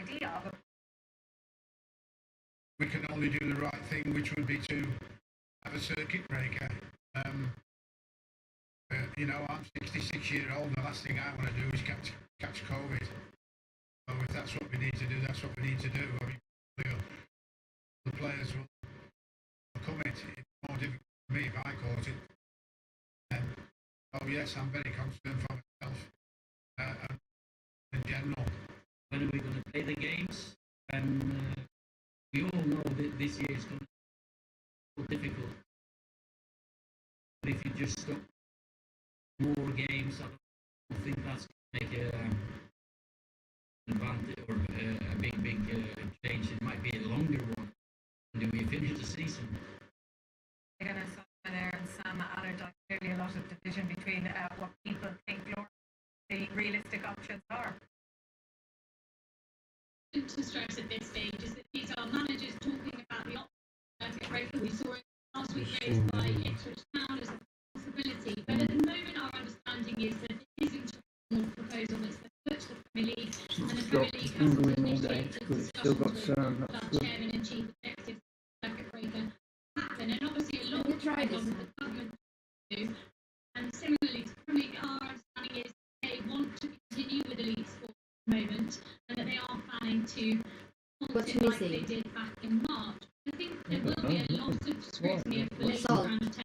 Speaker 9: idea of a
Speaker 14: we can only do the right thing, which would be to have a circuit breaker. You know, I'm 66 years old, and the last thing I want to do is catch COVID. So if that's what we need to do, that's what we need to do. I mean, the players will overcome it. It's more difficult for me if I caught it. Oh yes, I'm very concerned for myself and in general.
Speaker 10: When are we going to play the games? And we all know that this year is going to be so difficult. But if you just stop more games, I don't think that's going to make an advantage or a big change. It might be a longer one. And do we finish the season?
Speaker 9: Megan and Simon there and Sam Allardyce, clearly a lot of division between what people think the realistic options are.
Speaker 19: To stress at this stage is that these are managers talking about the option breaker. We saw it last week raised by Ipswich Town as a possibility, but at the moment our understanding is that it isn't a proposal that's put to the Premier League, and the Premier League has initiated discussions with club chairman and chief executive circuit breaker happen, and obviously a lot of try on the government to do. And similarly to Premier League, our understanding is they want to continue with elite sport at the moment, and that they are planning to halt it like they did back in March. I think there will be a lot of